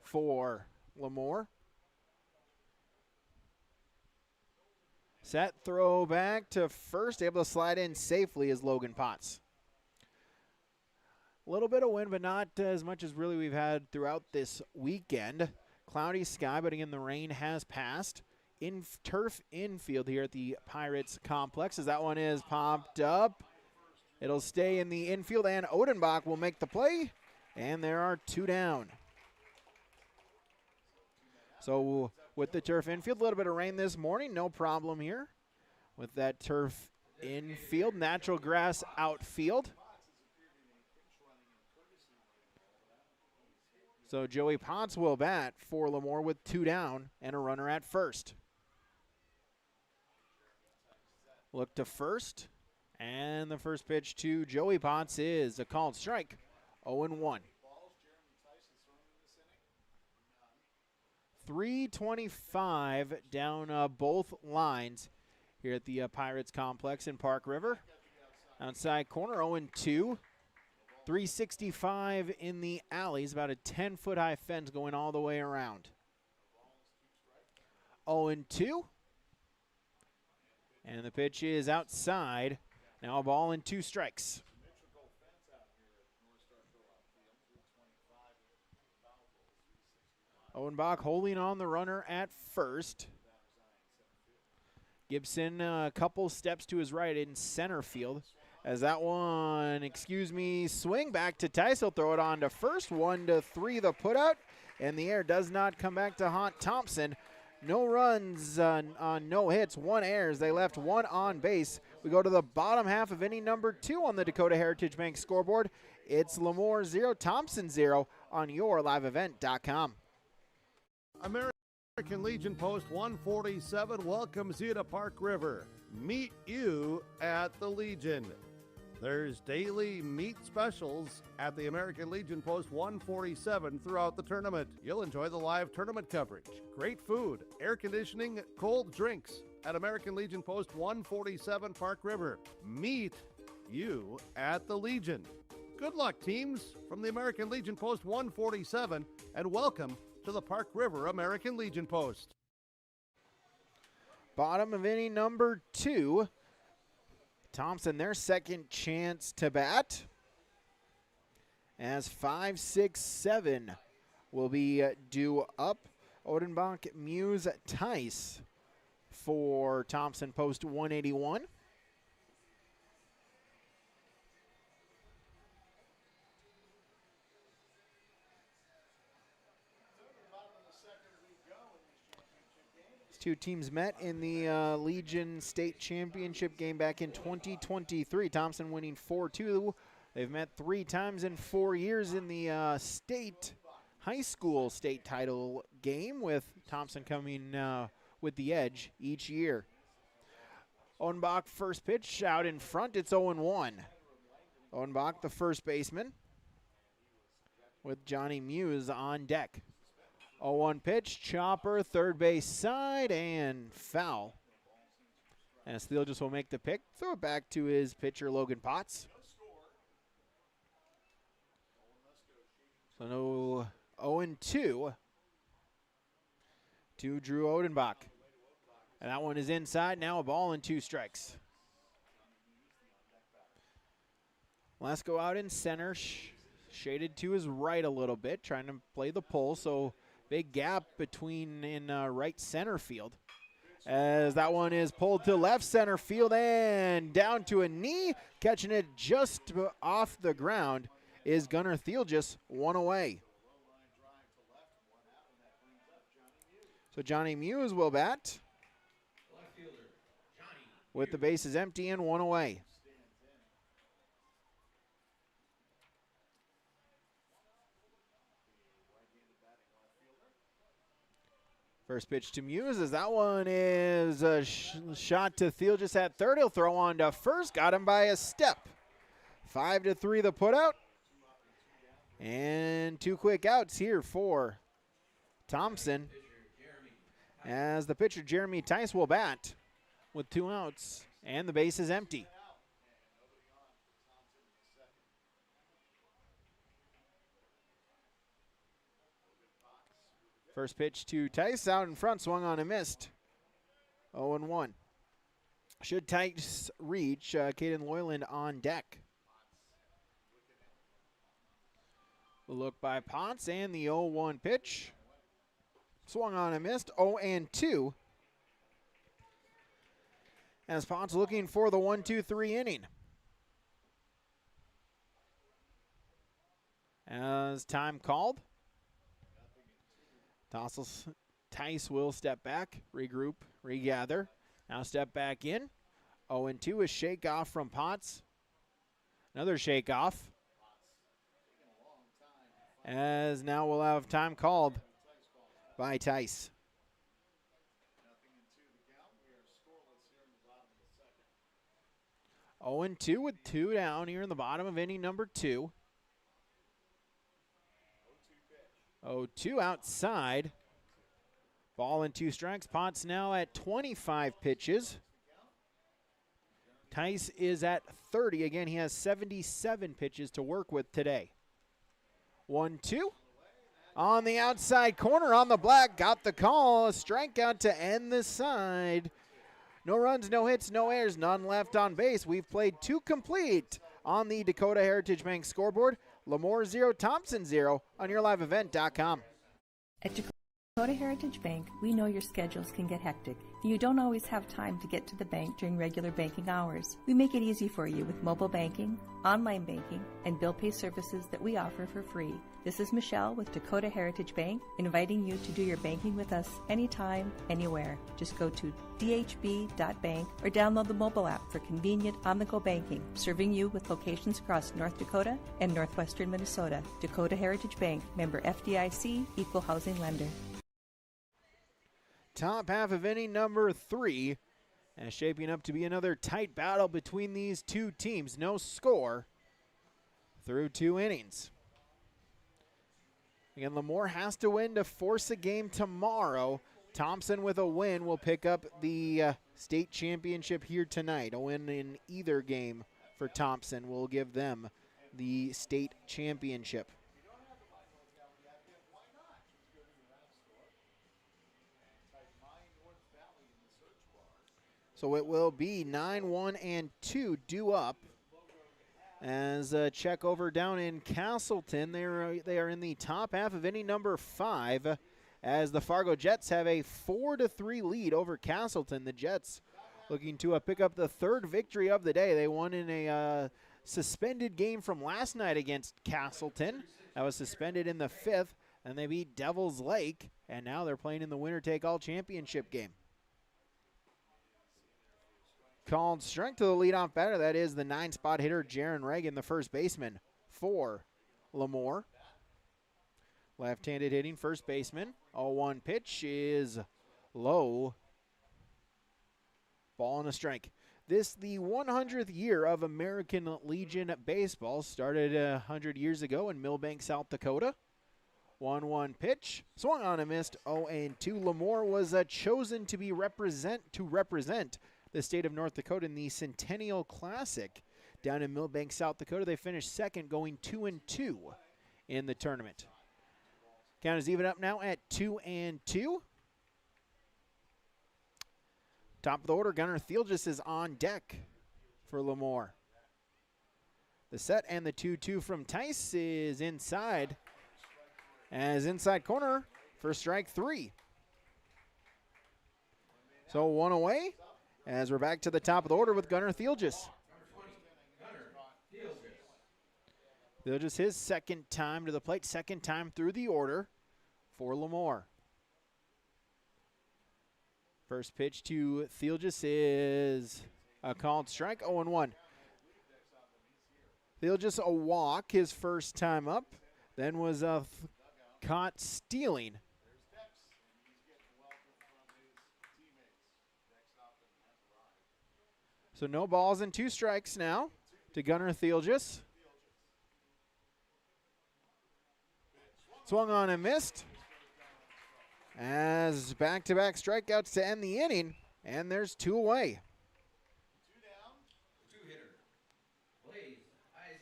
for LaMoure. Set throw back to first, able to slide in safely is Logan Potts. A little bit of wind, but not as much as really we've had throughout this weekend. Cloudy sky, but again, the rain has passed. Turf infield here at the Pirates complex as that one is popped up. It'll stay in the infield, and Odenbach will make the play, and there are 2 down. So with the turf infield, a little bit of rain this morning, no problem here with that turf infield. Natural grass outfield. So Joey Potts will bat for LaMoure with 2 down and a runner at first. Look to first, and the first pitch to Joey Potts is a called strike, 0-1. 3:25 down both lines here at the Pirates complex in Park River. Outside corner, 0-2. 365 in the alleys, about a 10-foot high fence going all the way around. 0-2. And the pitch is outside. Now a ball and 2 strikes. Owenbach holding on the runner at first. Gibson a couple steps to his right in center field. As that one, swing back to Tice. He'll throw it on to first. 1-3 the putout. And the air does not come back to haunt Thompson. No runs on no hits, 1 errors. They left 1 on base. We go to the bottom half of inning number 2 on the Dakota Heritage Bank scoreboard. It's LaMoure 0, Thompson 0 on yourliveevent.com. American Legion Post 147 welcomes you to Park River. Meet you at the Legion. There's daily meat specials at the American Legion Post 147 throughout the tournament. You'll enjoy the live tournament coverage, great food, air conditioning, cold drinks at American Legion Post 147 Park River. Meet you at the Legion. Good luck, teams, from the American Legion Post 147, and welcome to the Park River American Legion Post. Bottom of inning number 2. Thompson, their second chance to bat. As 5, 6, 7 will be due up. Odenbach, Muse, Tice for Thompson, post 181. Two teams met in the Legion State Championship game back in 2023. Thompson winning 4-2. They've met 3 times in 4 years in the state high school state title game, with Thompson coming with the edge each year. Odenbach first pitch out in front. It's 0-1. Odenbach, the first baseman, with Johnny Muse on deck. 0-1 pitch, chopper, third base side, and foul. And Steele just will make the pick, throw it back to his pitcher, Logan Potts. So no 0-2 to Drew Odenbach. And that one is inside, now a ball and 2 strikes. Let's go out in center, shaded to his right a little bit, trying to play the pull, so big gap between in right center field. As that one is pulled to left center field and down to a knee. Catching it just off the ground is Gunnar Thiel, just 1 away. So Johnny Muse will bat with the bases empty and 1 away. First pitch to Muse, as that one is a shot to Thiel just at third. He'll throw on to first. Got him by a step. 5-3 the putout. And 2 quick outs here for Thompson, as the pitcher Jeremy Tice will bat with 2 outs and the base is empty. First pitch to Tice, out in front, swung on and missed. 0-1. Should Tice reach, Caden Loyland on deck. The look by Potts and the 0-1 pitch. Swung on and missed, 0-2. As Potts looking for the 1-2-3 inning. As time called. Tice will step back, regroup, regather. Now step back in. 0-2, a shake off from Potts. Another shake off. As now we'll have time called by Tice. 0-2 with 2 down here in the bottom of inning number 2. 0-2 outside. Ball and 2 strikes. Potts now at 25 pitches. Tice is at 30. Again, he has 77 pitches to work with today. 1-2. On the outside corner on the black. Got the call. A strikeout to end the side. No runs, no hits, no errors, none left on base. We've played 2 complete on the Dakota Heritage Bank scoreboard. LaMoure 0, Thompson 0 on yourliveevent.com. At Dakota Heritage Bank, we know your schedules can get hectic. You don't always have time to get to the bank during regular banking hours. We make it easy for you with mobile banking, online banking, and bill pay services that we offer for free. This is Michelle with Dakota Heritage Bank, inviting you to do your banking with us anytime, anywhere. Just go to dhb.bank or download the mobile app for convenient on-the-go banking, serving you with locations across North Dakota and northwestern Minnesota. Dakota Heritage Bank, member FDIC, equal housing lender. Top half of inning number 3, and shaping up to be another tight battle between these two teams. No score through 2 innings. Again, LaMoure has to win to force a game tomorrow. Thompson with a win will pick up the state championship here tonight. A win in either game for Thompson will give them the state championship. So it will be 9-1-2 due up. As check over down in Castleton, they are in the top half of inning number 5, as the Fargo Jets have a 4-3 lead over Castleton. The Jets looking to pick up the 3rd victory of the day. They won in a suspended game from last night against Castleton. That was suspended in the 5th, and they beat Devils Lake, and now they're playing in the winner-take-all championship game. Called strike to the leadoff batter. That is the 9-spot hitter, Jaron Reagan, the first baseman for LaMoure. Left-handed hitting first baseman. 0-1 pitch is low. Ball and a strike. This, the 100th year of American Legion Baseball, started 100 years ago in Millbank, South Dakota. 1-1 pitch. Swung on and missed. 0-2. LaMoure was chosen to represent the state of North Dakota in the Centennial Classic down in Millbank, South Dakota. They finished second, going 2-2 in the tournament. Count is even up now at 2-2. Top of the order, Gunnar Thielges is on deck for LaMoure. The set and the 2-2 from Tice is inside. As inside corner for strike 3. So 1 away. As we're back to the top of the order with Gunnar Thielges. Thielges his second time to the plate, second time through the order for LaMoure. First pitch to Thielges is a called strike, 0-1. Thielges a walk his first time up, then was caught stealing. So no balls and 2 strikes now to Gunnar Thielges. Swung on and missed. As back-to-back strikeouts to end the inning, and there's 2 away.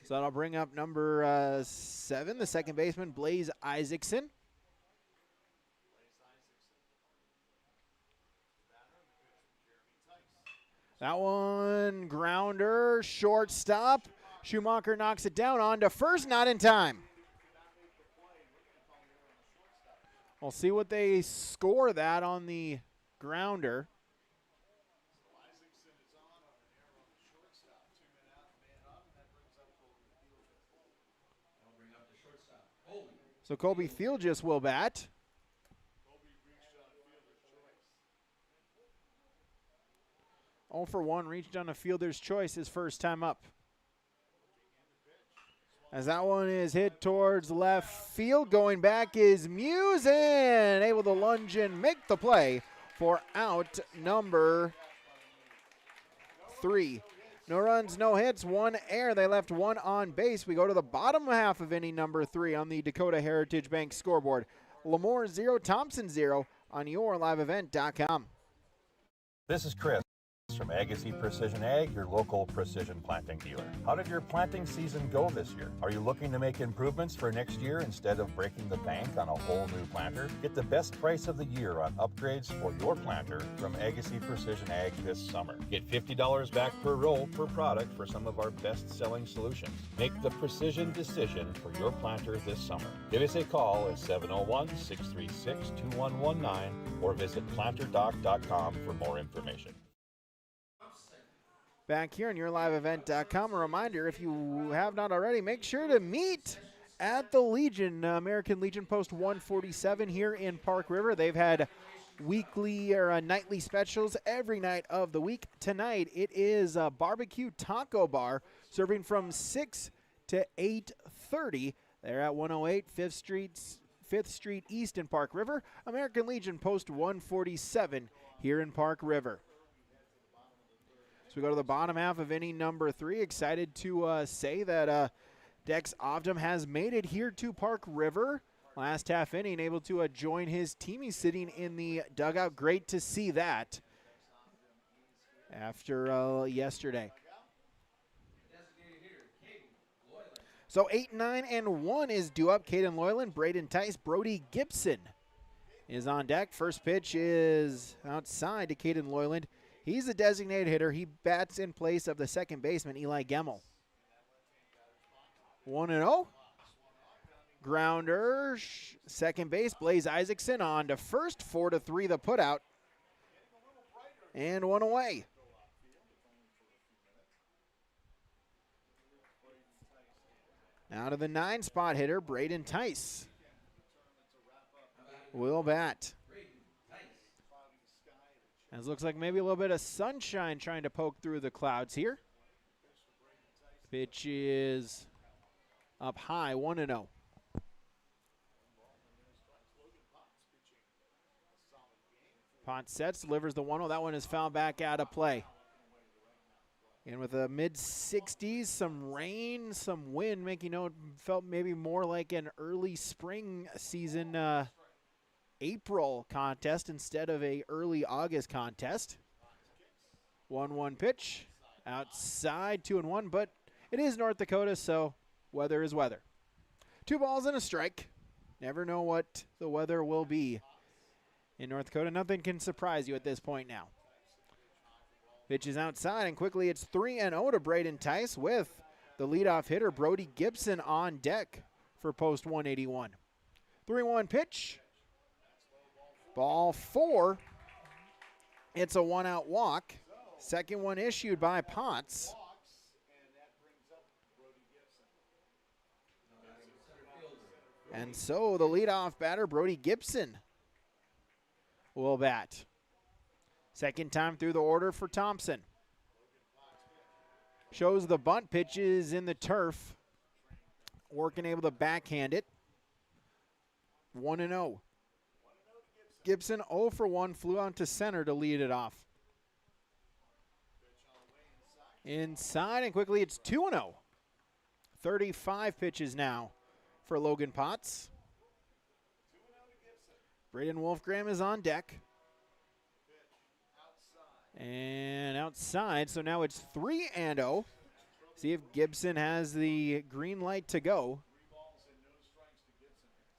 So that'll bring up number 7, the second baseman, Blaze Isaacson. That one, grounder, shortstop. Schumacher knocks it down on to first, not in time. We'll see what they score that on the grounder. So Colby Thielges will bat. Oh for 1, reached on a fielder's choice his first time up. As that one is hit towards left field, going back is Musin, able to lunge and make the play for out number 3. No runs, no hits, 1 error. They left 1 on base. We go to the bottom half of inning number 3 on the Dakota Heritage Bank scoreboard. LaMoure 0, Thompson 0 on yourliveevent.com. This is Chris. From Agassiz Precision Ag, your local precision planting dealer. How did your planting season go this year? Are you looking to make improvements for next year instead of breaking the bank on a whole new planter? Get the best price of the year on upgrades for your planter from Agassiz Precision Ag this summer. Get $50 back per roll per product for some of our best-selling solutions. Make the precision decision for your planter this summer. Give us a call at 701-636-2119 or visit planterdoc.com for more information. Back here on YourLiveEvent.com. A reminder, if you have not already, make sure to meet at the Legion, American Legion Post 147 here in Park River. They've had weekly or nightly specials every night of the week. Tonight it is a barbecue taco bar serving from 6 to 8:30. They're at 108 5th Street East in Park River. American Legion Post 147 here in Park River. So we go to the bottom half of inning number 3. Excited to say that Dex Ovdom has made it here to Park River. Last half inning, able to join his team. He's sitting in the dugout. Great to see that after yesterday. So 8, 9, and 1 is due up. Caden Loyland, Braden Tice, Brody Gibson is on deck. First pitch is outside to Caden Loyland. He's a designated hitter. He bats in place of the second baseman, Eli Gemmel. 1-0. Grounder, second base, Blaze Isaacson on to first. 4-3 the putout. And 1 away. Now to the 9-spot hitter, Braden Tice. Will bat. As looks like maybe a little bit of sunshine trying to poke through the clouds here. Pitch is up high, 1-0. Pont sets, delivers the 1-0. That one is fouled back out of play. And with a mid-60s, some rain, some wind, making it felt maybe more like an early spring season April contest instead of a early August contest. 1-1 pitch, outside, 2-1, but it is North Dakota, so weather is weather. 2 balls and a strike. Never know what the weather will be in North Dakota. Nothing can surprise you at this point now. Pitch is outside, and quickly it's 3-0 to Braden Tice with the leadoff hitter, Brody Gibson, on deck for post 181. 3-1 pitch. Ball 4. It's a 1-out walk. Second one issued by Potts. And so the leadoff batter, Brody Gibson, will bat. Second time through the order for Thompson. Shows the bunt, pitches in the turf. Working able to backhand it. 1-0. Gibson 0 for 1, flew on to center to lead it off. Inside, and quickly it's 2-0. 35 pitches now for Logan Potts. Braden Wolfgram is on deck. And outside, so now it's 3-0. See if Gibson has the green light to go.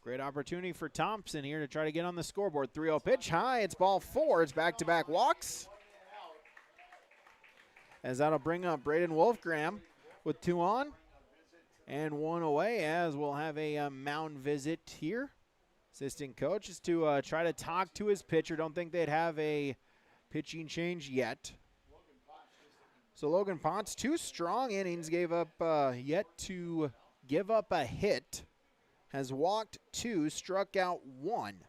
Great opportunity for Thompson here to try to get on the scoreboard. 3-0 pitch, high, it's ball 4. It's back-to-back walks. As that'll bring up Braden Wolfgram with 2 on and 1 away, as we'll have a mound visit here. Assistant coach is to try to talk to his pitcher. Don't think they'd have a pitching change yet. So Logan Potts, 2 strong innings, gave up yet to give up a hit. Has walked 2, struck out 1.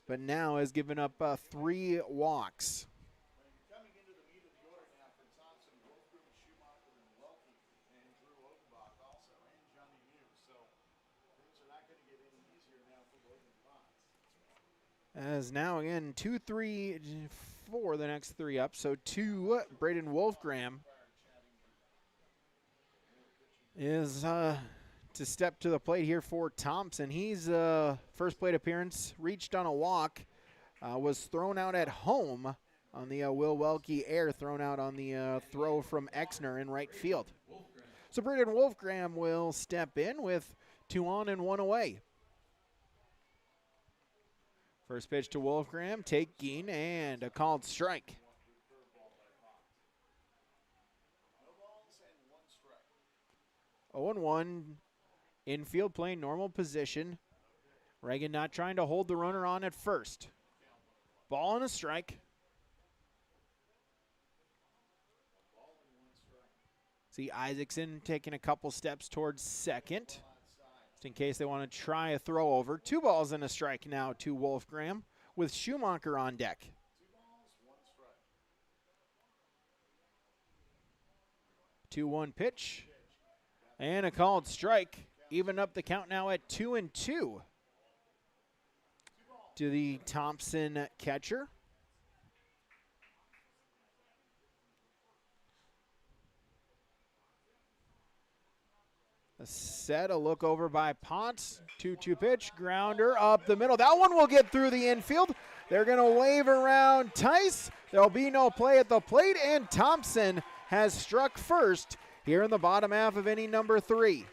But now has given up 3 walks. As now again 2, 3, 4 the next 3 up. So 2, Braden Wolfgram is to step to the plate here for Thompson. He's first plate appearance, reached on a walk, was thrown out at home on the Will Welke air, thrown out on the throw from Exner in right field. So Braden Wolfgram will step in with 2 on and 1 away. First pitch to Wolfgram, taking, and a called strike. Oh and 1, infield playing normal position. Reagan not trying to hold the runner on at first. Ball and a strike. See Isaacson taking a couple steps towards second, just in case they want to try a throw over. 2 balls and a strike now to Wolfgram with Schumacher on deck. 2-1 pitch and a called strike. Even up the count now at 2-2 to the Thompson catcher. A look over by Ponce. 2-2 pitch, grounder up the middle. That one will get through the infield. They're going to wave around Tice. There'll be no play at the plate, and Thompson has struck first here in the bottom half of inning number 3.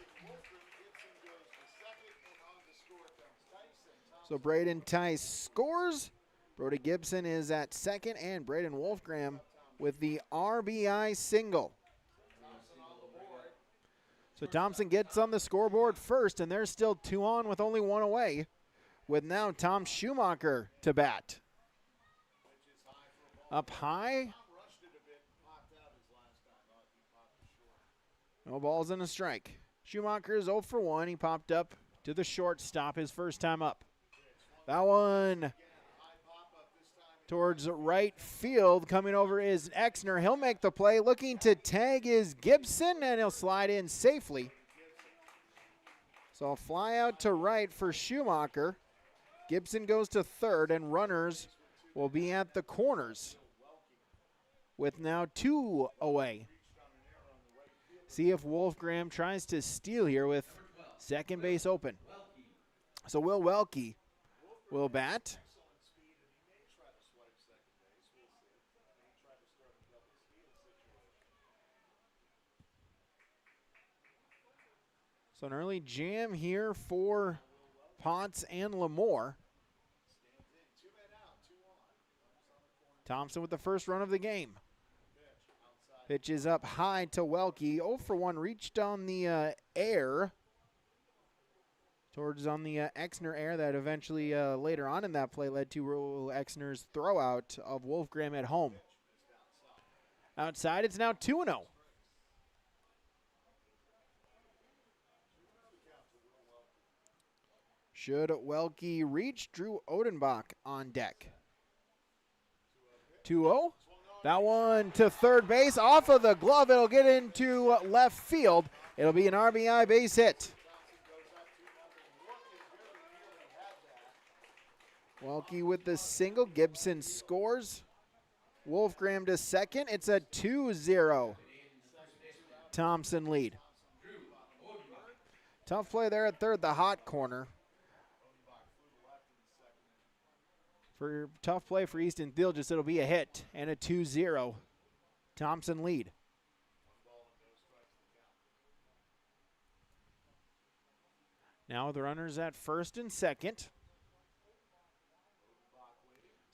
So Braden Tice scores. Brody Gibson is at second, and Braden Wolfgram with the RBI single. So Thompson gets on the scoreboard first, and they're still 2 on with only 1 away, with now Tom Schumacher to bat. Up high. No balls and a strike. Schumacher is 0 for 1. He popped up to the shortstop his first time up. That one towards right field. Coming over is Exner. He'll make the play. Looking to tag is Gibson, and he'll slide in safely. So a fly out to right for Schumacher. Gibson goes to third, and runners will be at the corners with now 2 away. See if Wolfgram tries to steal here with second base open. So Will Welke will bat. So an early jam here for Potts and LaMoure. Thompson with the first run of the game. Pitch is up high to Welke. 0 for 1, reached on the air. Towards on the Exner air that eventually later on in that play led to Exner's throwout of Wolfgram at home. Outside, it's now 2-0. Should Welke reach, Drew Odenbach on deck. 2-0. That one to third base. Off of the glove, it'll get into left field. It'll be an RBI base hit. Welke with the single. Gibson scores. Wolfgram to second. It's a 2-0 Thompson lead. Tough play there at third, the hot corner. For tough play for Easton Thiel, just it'll be a hit and a 2-0 Thompson lead. Now the runners at first and second.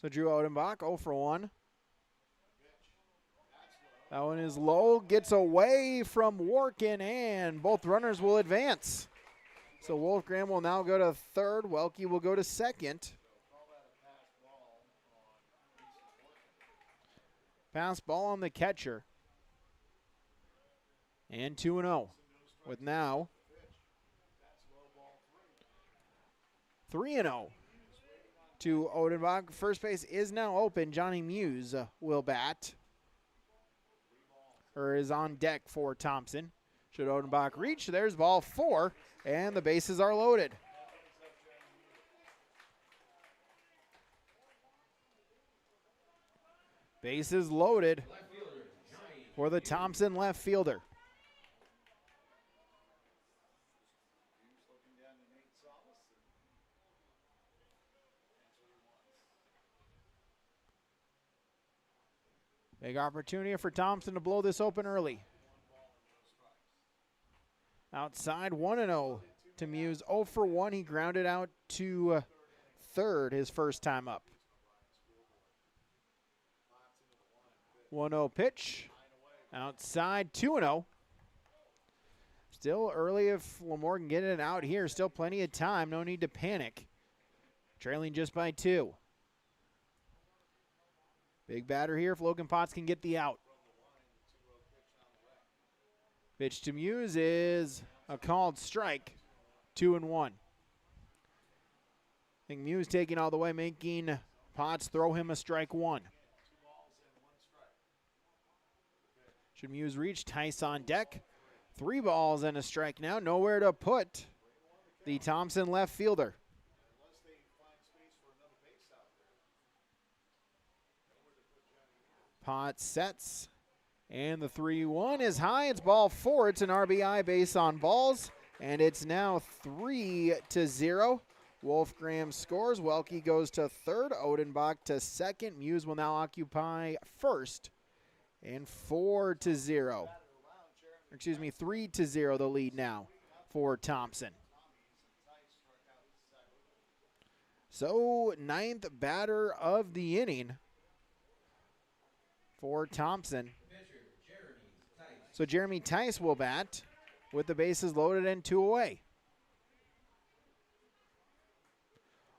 So Drew Odenbach 0 for 1. That one is low, gets away from Workin, and both runners will advance. So Wolfgram will now go to third. Welke will go to second. Pass ball on the catcher. And 2-0 with now 3-0 to Odenbach. First base is now open. Johnny Muse will bat, or is on deck for Thompson. Should Odenbach reach, there's ball 4, and the bases are loaded. Bases loaded for the Thompson left fielder. Big opportunity for Thompson to blow this open early. Outside 1-0 to Muse. 0 for 1. He grounded out to third his first time up. 1-0 pitch. Outside 2-0. Still early if LaMoure can get it out here. Still plenty of time. No need to panic. Trailing just by 2. Big batter here if Logan Potts can get the out. Pitch to Muse is a called strike. 2-1. I think Muse taking all the way, making Potts throw him a strike 1. Should Muse reach? Tice on deck. 3 balls and a strike now. Nowhere to put the Thompson left fielder. Potts sets. And the 3-1 is high. It's ball 4. It's an RBI base on balls. And it's now 3-0. Wolfgram scores. Welke goes to third. Odenbach to second. Muse will now occupy first. And 4-0. Excuse me, 3-0 the lead now for Thompson. So 9th batter of the inning for Thompson. So Jeremy Tice will bat with the bases loaded and 2 away.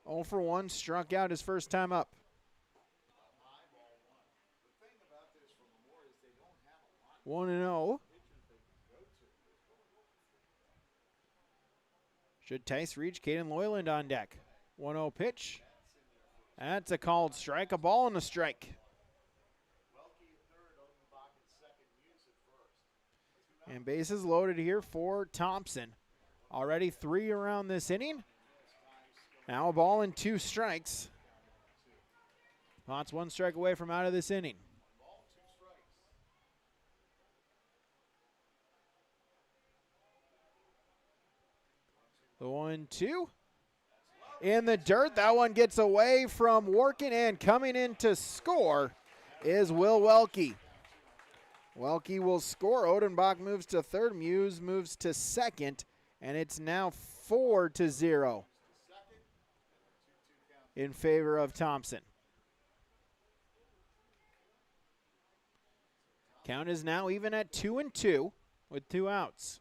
0 for 1, struck out his first time up. One and 0. Should Tice reach? Caden Loyland on deck. 1-0 pitch. That's a called strike. A ball and a strike. And bases loaded here for Thompson. Already 3 around this inning. Now a ball and 2 strikes. Potts 1 strike away from out of this inning. The 1-2. In the dirt. That one gets away from Workin, and coming in to score is Will Welke. Welke will score. Odenbach moves to third. Muse moves to second. And it's now 4-0 in favor of Thompson. Count is now even at 2-2 with 2 outs.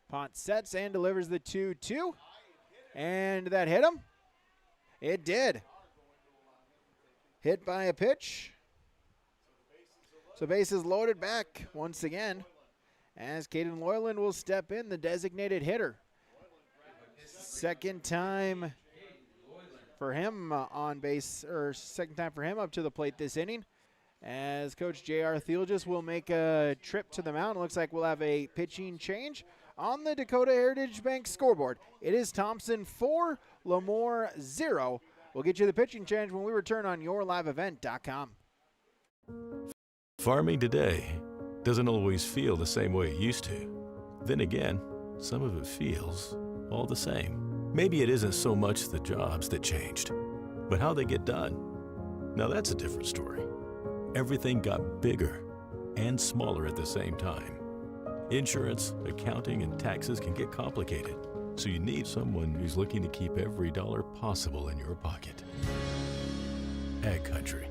Potts sets and delivers the 2-2. And that hit him? It did. Hit by a pitch. So bases loaded back once again as Caden Loyland will step in, the designated hitter. Second time for him on base, or second time for him up to the plate this inning, as Coach J.R. Thielges will make a trip to the mound. Looks like we'll have a pitching change on the Dakota Heritage Bank scoreboard. It is Thompson 4, LaMoure 0. We'll get you the pitching change when we return on yourliveevent.com. Farming today doesn't always feel the same way it used to. Then again, some of it feels all the same. Maybe it isn't so much the jobs that changed, but how they get done. Now that's a different story. Everything got bigger and smaller at the same time. Insurance, accounting, and taxes can get complicated, so you need someone who's looking to keep every dollar possible in your pocket. Ag Country.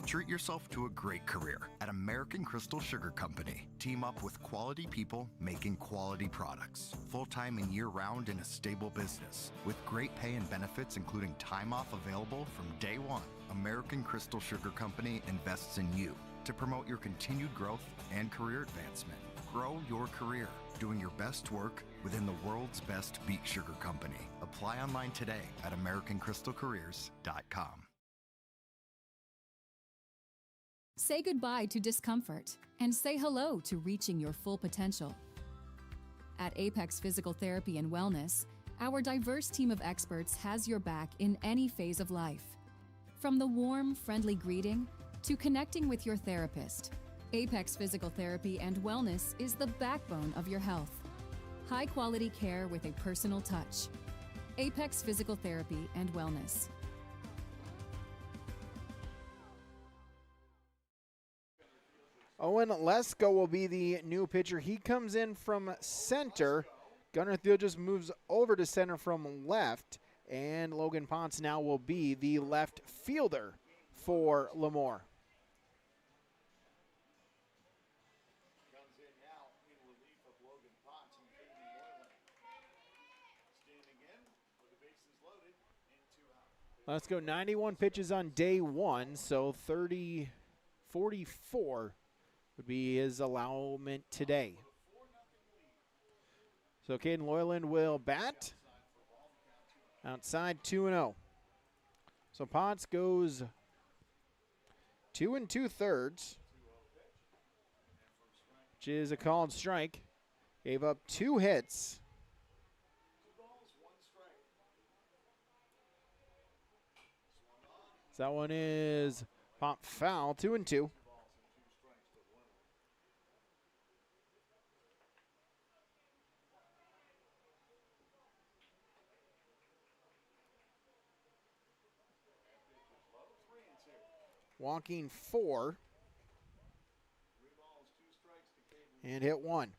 Treat yourself to a great career at American Crystal Sugar Company. Team up with quality people making quality products. Full-time and year-round in a stable business. With great pay and benefits including time off available from day one. American Crystal Sugar Company invests in you to promote your continued growth and career advancement. Grow your career doing your best work within the world's best beet sugar company. Apply online today at AmericanCrystalCareers.com. Say goodbye to discomfort and say hello to reaching your full potential. At Apex Physical Therapy and Wellness, our diverse team of experts has your back in any phase of life. From the warm, friendly greeting to connecting with your therapist, Apex Physical Therapy and Wellness is the backbone of your health. High-quality care with a personal touch. Apex Physical Therapy and Wellness. Owen Lesko will be the new pitcher. He comes in from center. Gunnar Thiel just moves over to center from left. And Logan Ponce now will be the left fielder for LaMoure. Let's go 91 pitches on day one, so 44 would be his allowance today. So Caden Loyland will bat. Outside 2-0. So Potts goes 2 2/3, which is a called strike. Gave up 2 hits. So that one is pop foul, 2-2. Walking 4. And hit 1.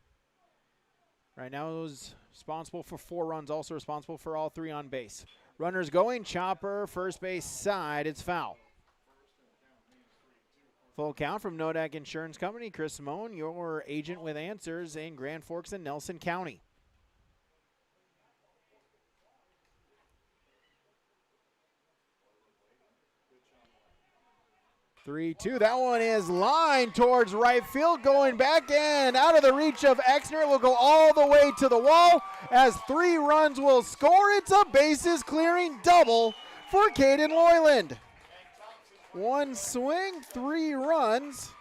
Right now is responsible for 4 runs, also responsible for all 3 on base. Runners going, chopper, first base side, it's foul. Full count from Nodak Insurance Company. Chris Simone, your agent with answers in Grand Forks and Nelson County. 3-2. That one is lined towards right field, going back and out of the reach of Exner. It will go all the way to the wall as 3 runs will score. It's a bases clearing double for Caden Loyland. 1 swing, 3 runs.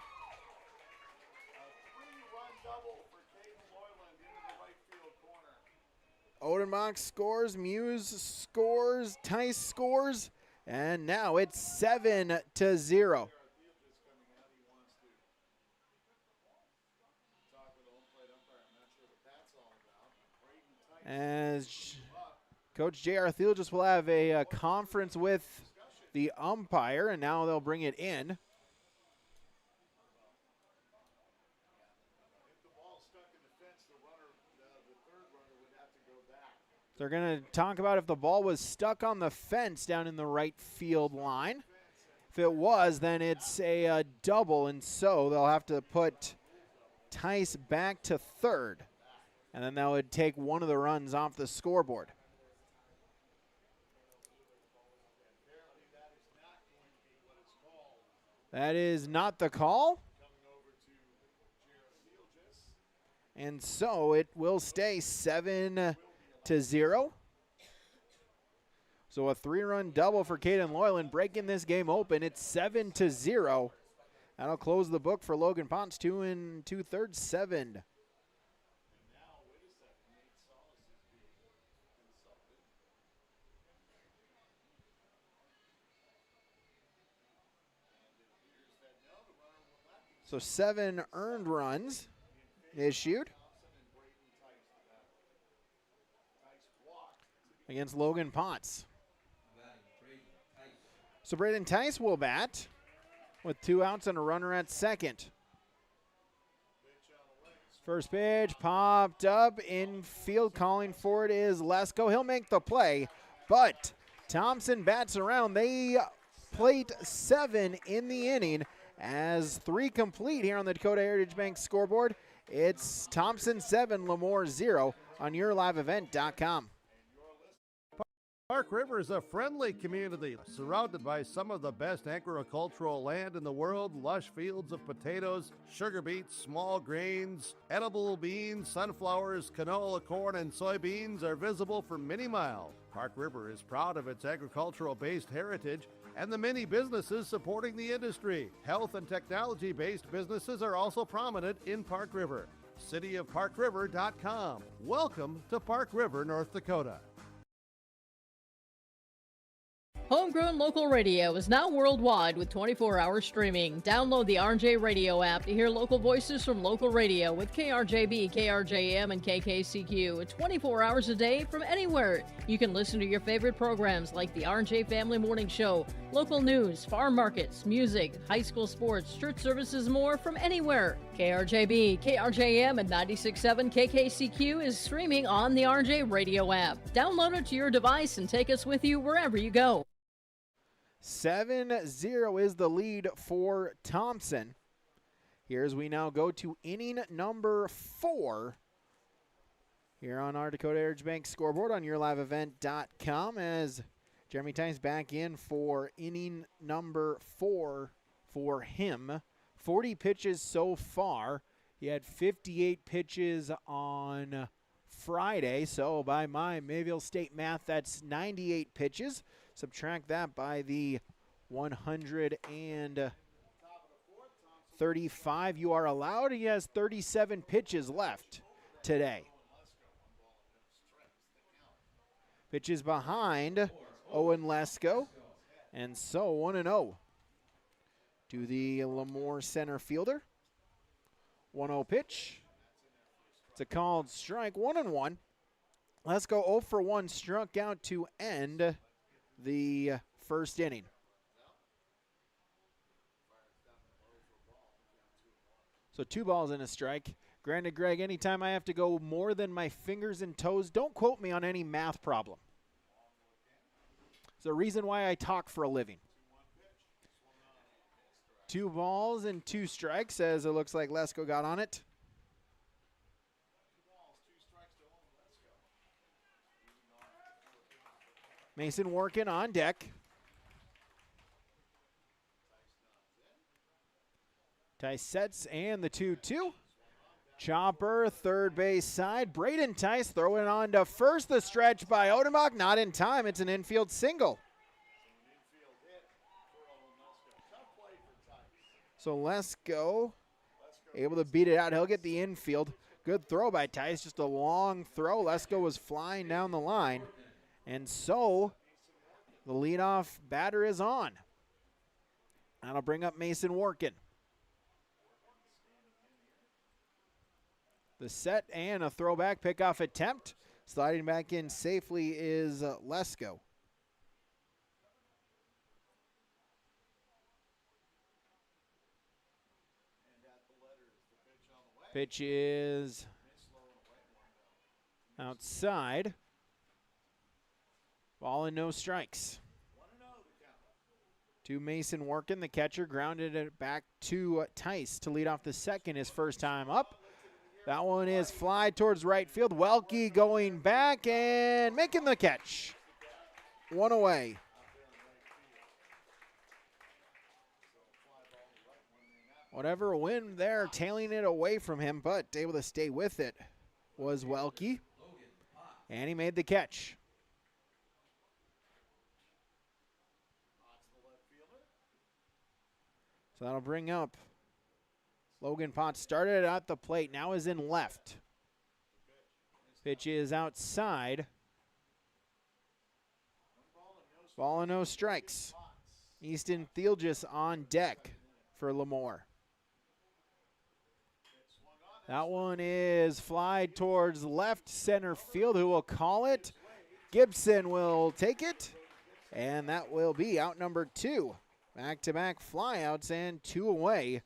Odenbach scores, Muse scores, Tice scores, and now it's 7-0. As Coach J.R. Thiel just will have a conference with the umpire, and now they'll bring it in. They're going to talk about if the ball was stuck on the fence down in the right field line. If it was, then it's a double, and so they'll have to put Tice back to third. And then that would take one of the runs off the scoreboard. That is not the call. And so it will stay 7-0. So a 3-run double for Caden Loyland, breaking this game open. It's 7-0. That'll close the book for Logan Ponce, 2 2/3, 7. So 7 earned runs issued against Logan Ponce. So Braden Tice will bat with 2 outs and a runner at second. First pitch popped up, infield calling for it is Lesko. He'll make the play, but Thompson bats around. They plate 7 in the inning as 3 complete here on the Dakota Heritage Bank scoreboard. It's Thompson 7, LaMoure 0 on YourLiveEvent.com. Park River is a friendly community surrounded by some of the best agricultural land in the world. Lush fields of potatoes, sugar beets, small grains, edible beans, sunflowers, canola, corn, and soybeans are visible for many miles. Park River is proud of its agricultural-based heritage and the many businesses supporting the industry. Health and technology-based businesses are also prominent in Park River. cityofparkriver.com. Welcome to Park River, North Dakota. Home Homegrown local radio is now worldwide with 24-hour streaming. Download the RJ Radio app to hear local voices from local radio with KRJB, KRJM, and KKCQ. 24 hours a day from anywhere. You can listen to your favorite programs like the RJ Family Morning Show, local news, farm markets, music, high school sports, church services, more from anywhere. KRJB, KRJM, and 96.7 KKCQ is streaming on the RJ Radio app. Download it to your device and take us with you wherever you go. 7-0 is the lead for Thompson. Here as we now go to inning number 4 here on our Dakota Heritage Bank scoreboard on yourliveevent.com as Jeremy Tice back in for inning number 4 for him. 40 pitches so far. He had 58 pitches on Friday, so by my Mayville State math, that's 98 pitches. Subtract that by the 135 you are allowed. He has 37 pitches left today. Pitches behind Owen Lesko, and so 1-0 to the LaMoure center fielder. 1-0 pitch. It's a called strike, 1-1. Let's go 0 for 1, struck out to end the first inning. So 2 balls and a strike. Granted, Greg, anytime I have to go more than my fingers and toes, don't quote me on any math problem. It's the reason why I talk for a living. 2 balls and 2 strikes as it looks like Lesko got on it. Mason working on deck. Tice sets and the 2-2. Chopper, third base side. Braden Tice throwing it on to first. The stretch by Odenbach, not in time. It's an infield single. So Lesko able to beat it out. He'll get the infield. Good throw by Tice, just a long throw. Lesko was flying down the line. And so the leadoff batter is on. That'll bring up Mason Workin. The set and a throwback pickoff attempt. Sliding back in safely is Lesko. Pitch is outside. Ball and no strikes. To Mason Workin, the catcher grounded it back to Tice to lead off the second, his first time up. That one is fly towards right field. Welke going back and making the catch. 1 away. Whatever wind there, tailing it away from him, but able to stay with it was Welke. And he made the catch. So that'll bring up Logan Potts. Started at the plate, now is in left. Pitch is outside. Ball and no strikes. Easton Thielgis on deck for LaMoure. That one is fly towards left center field. Who will call it? Gibson will take it. And that will be out number 2. Back-to-back flyouts and 2 away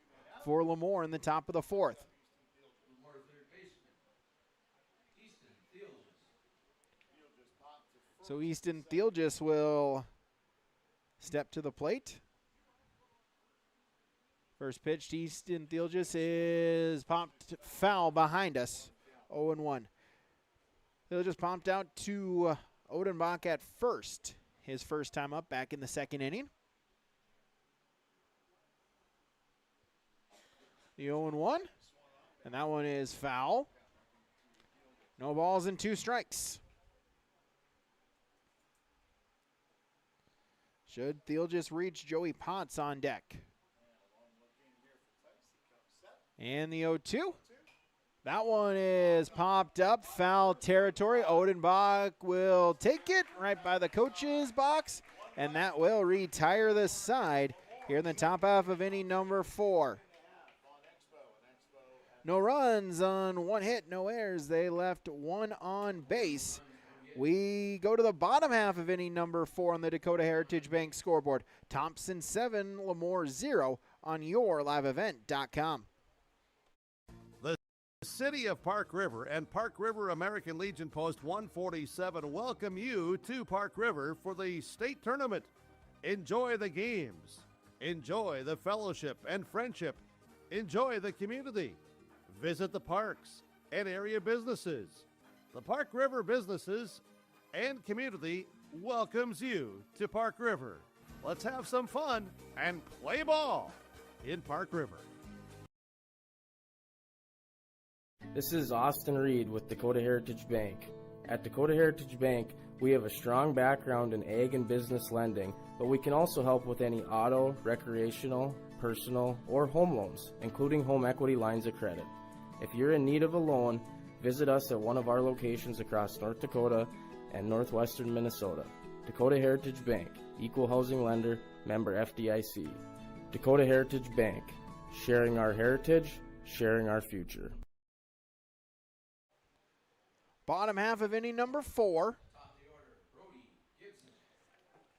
for LaMoure in the top of the 4th. So Easton Thielgis will step to the plate. First pitch to Easton Thielgis is popped foul behind us. 0-1. Thielgis popped out to Odenbach at first. His first time up back in the second inning. The 0-1, and that one is foul. No balls and 2 strikes. Should Thielgis reach Joey Potts on deck. And the 0-2. That one is popped up, foul territory. Odenbach will take it right by the coach's box, and that will retire the side here in the top half of inning number 4. No runs on 1 hit, no errors. They left 1 on base. We go to the bottom half of inning number 4 on the Dakota Heritage Bank scoreboard. Thompson 7, LaMoure 0 on yourliveevent.com. The City of Park River and Park River American Legion Post 147 welcome you to Park River for the state tournament. Enjoy the games. Enjoy the fellowship and friendship. Enjoy the community. Visit the parks and area businesses. The Park River businesses and community welcomes you to Park River. Let's have some fun and play ball in Park River. This is Austin Reed with Dakota Heritage Bank. At Dakota Heritage Bank, we have a strong background in ag and business lending, but we can also help with any auto, recreational, personal, or home loans, including home equity lines of credit. If you're in need of a loan, visit us at one of our locations across North Dakota and northwestern Minnesota. Dakota Heritage Bank, equal housing lender, member FDIC. Dakota Heritage Bank, sharing our heritage, sharing our future. Bottom half of inning number 4.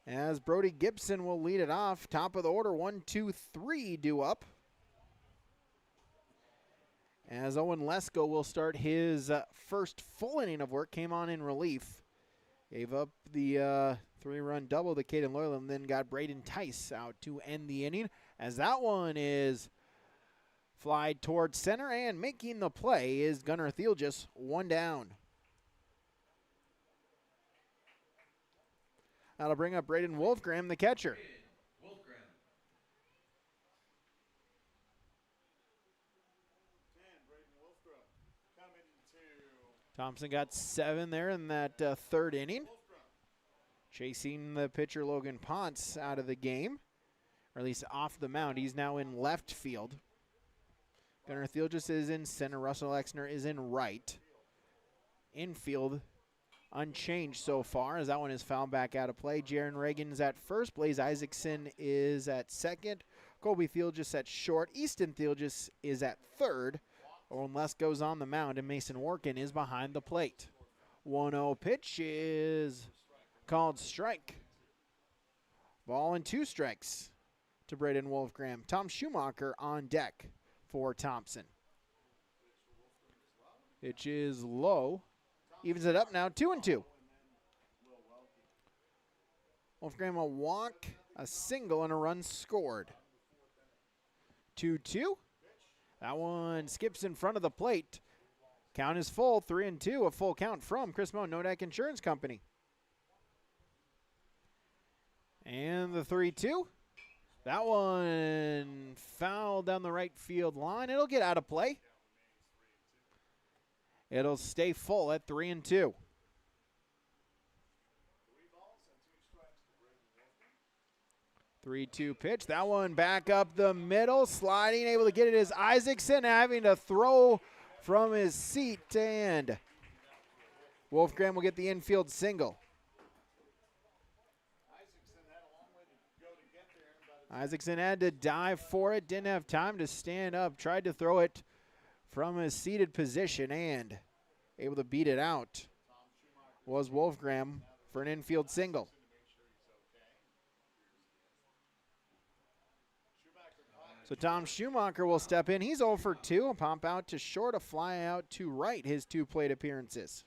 As Brody Gibson will lead it off. Top of the order, 1, 2, 3 due up. As Owen Lesko will start his first full inning of work. Came on in relief. Gave up the 3-run double to Caden Loyal, and then got Braden Tice out to end the inning. As that one is flied towards center, and making the play is Gunnar Thielges, 1 down. That'll bring up Braden Wolfgram, the catcher. Thompson got 7 there in that 3rd inning. Chasing the pitcher Logan Ponce out of the game, or at least off the mound. He's now in left field. Gunnar Thielges is in center. Russell Exner is in right. Infield unchanged so far, as that one is fouled back out of play. Jaron Reagan's at first. Blaze Isaacson is at second. Colby Thielges at short. Easton Thielges is at third. Owen Lesko's on the mound, and Mason Workin is behind the plate. 1-0 pitch is called strike. Ball and 2 strikes to Braden Wolfgram. Tom Schumacher on deck for Thompson. Pitch is low. Evens it up now, 2-2. Wolfgram a walk, a single, and a run scored. 2-2. That one skips in front of the plate. Count is full, 3-2, a full count from Chris Moe, Nodak Insurance Company. And the 3-2. That one fouled down the right field line. It'll get out of play. It'll stay full at 3-2. Three-two pitch. That one back up the middle. Sliding, able to get it is Isaacson, having to throw from his seat. And Wolfgram will get the infield single. Isaacson had to dive for it. Didn't have time to stand up. Tried to throw it from his seated position, and able to beat it out was Wolfgram for an infield single. So Tom Schumacher will step in. He's 0 for 2. A pump out to short, a fly out to right, his 2 plate appearances.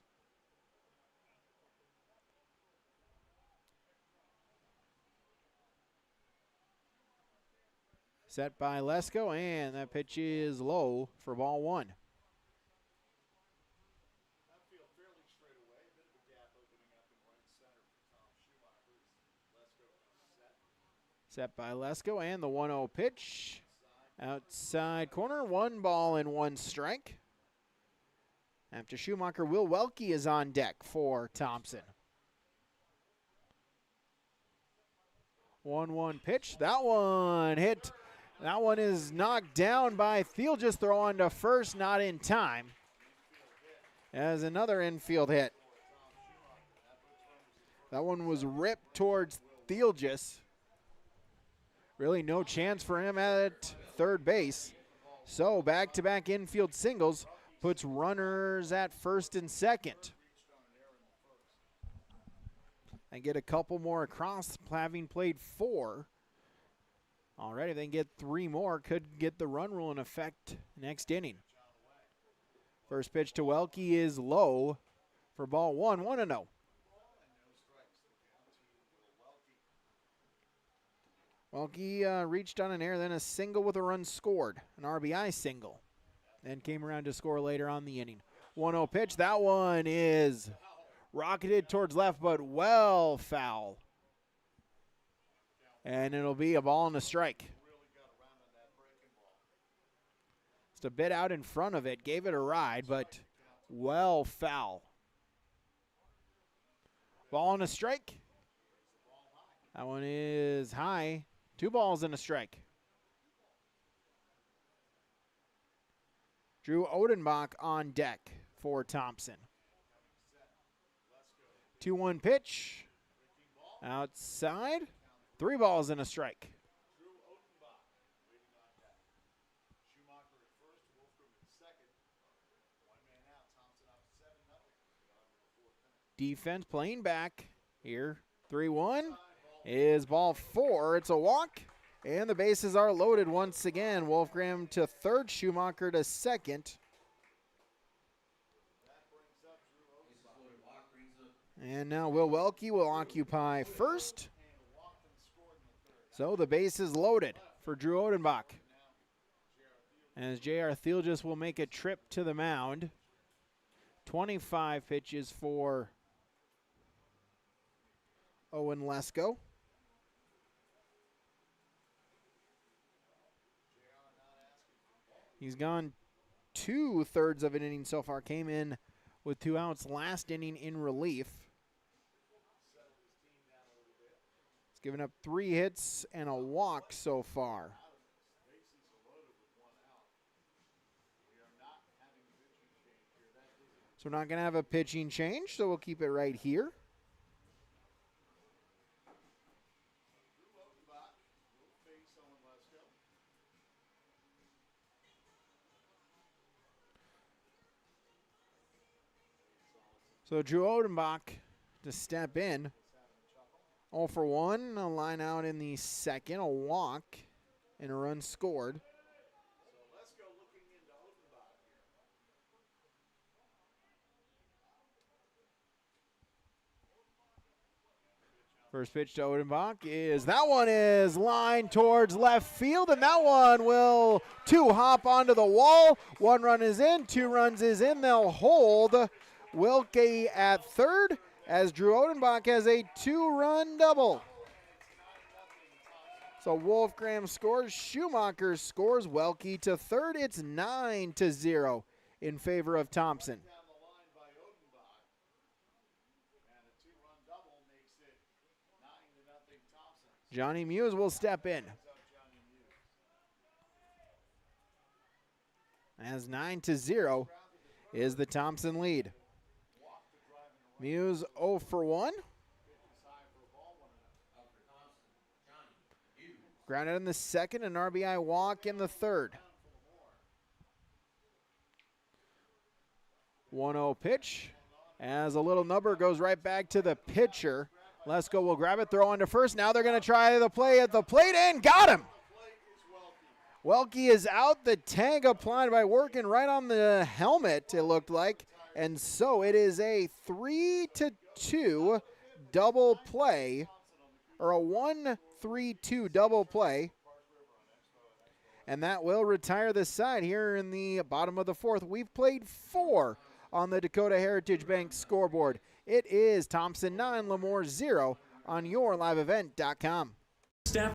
Set by Lesko, and that pitch is low for ball 1. Set by Lesko, and the 1-0 pitch. Outside corner, 1 ball and 1 strike. After Schumacher, Will Welke is on deck for Thompson. 1-1 pitch. That one hit. That one is knocked down by Thielges. Throw on to first, not in time. As another infield hit. That one was ripped towards Theelgis. Really no chance for him at third base. So back-to-back infield singles puts runners at first and second. And get a couple more across, having played 4. Already, if they can get 3 more, could get the run rule in effect next inning. First pitch to Welke is low for ball 1, 1-0. Welke reached on an error, then a single with a run scored, an RBI single. Then came around to score later on the inning. 1-0 pitch, that one is rocketed towards left, but well foul. And it'll be a ball and a strike. Just a bit out in front of it, gave it a ride, but well foul. Ball and a strike. That one is high. 2 balls and a strike. Drew Odenbach on deck for Thompson. 2-1 pitch. Outside. 3 balls and a strike. Defense playing back here. 3-1 is ball 4. It's a walk, and the bases are loaded once again. Wolfgram to third, Schumacher to second. And now Will Welke will occupy first. So the base is loaded for Drew Odenbach. As J.R. Theelgis will make a trip to the mound. 25 pitches for Owen Lesko. He's gone 2/3 of an inning so far. Came in with 2 outs last inning in relief. He's given up 3 hits and a walk so far. So we're not going to have a pitching change, so we'll keep it right here. So Drew Odenbach to step in. 0 for 1, a line out in the second, a walk, and a run scored. First pitch to Odenbach is, that one is lined towards left field, and that one will 2-hop onto the wall. 1 run is in, 2 runs is in. They'll hold Wilke at third as Drew Odenbach has a 2-run double. So Wolfgram scores, Schumacher scores, Welke to third. It's 9-0 in favor of Thompson. Johnny Muse will step in. As 9-0 is the Thompson lead. Muse 0 for 1. Grounded in the second, an RBI walk in the third. 1-0 pitch. As a little number goes right back to the pitcher. Lesko will grab it, throw on to first. Now they're going to try the play at the plate, and got him. Welke is out. The tag applied by working right on the helmet, it looked like. And so it is a 3-2 double play, or a 1-3-2 double play. And that will retire the side here in the bottom of the 4th. We've played 4 on the Dakota Heritage Bank scoreboard. It is Thompson 9, LaMoure 0 on yourliveevent.com. Staff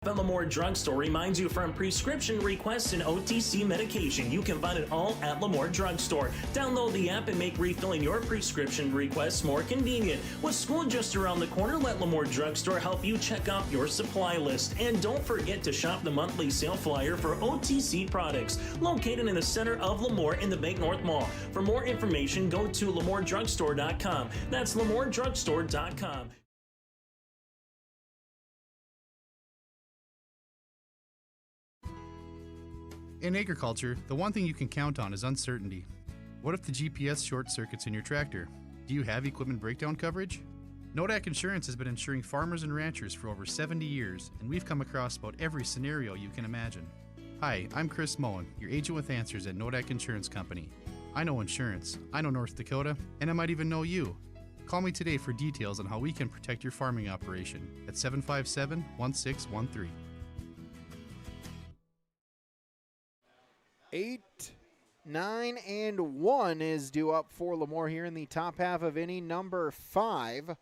at LaMoure Drugstore reminds you from prescription requests and OTC medication. You can find it all at LaMoure Drugstore. Download the app and make refilling your prescription requests more convenient. With school just around the corner, let LaMoure Drugstore help you check out your supply list. And don't forget to shop the monthly sale flyer for OTC products, located in the center of LaMoure in the Bank North Mall. For more information, go to LaMoureDrugstore.com. That's LaMoureDrugstore.com. In agriculture, the one thing you can count on is uncertainty. What if the GPS short circuits in your tractor? Do you have equipment breakdown coverage? Nodak Insurance has been insuring farmers and ranchers for over 70 years, and we've come across about every scenario you can imagine. Hi, I'm Chris Moen, your agent with answers at Nodak Insurance Company. I know insurance, I know North Dakota, and I might even know you. Call me today for details on how we can protect your farming operation at 757-1613. 8, 9, and 1 is due up for LaMoure here in the top half of inning number 5.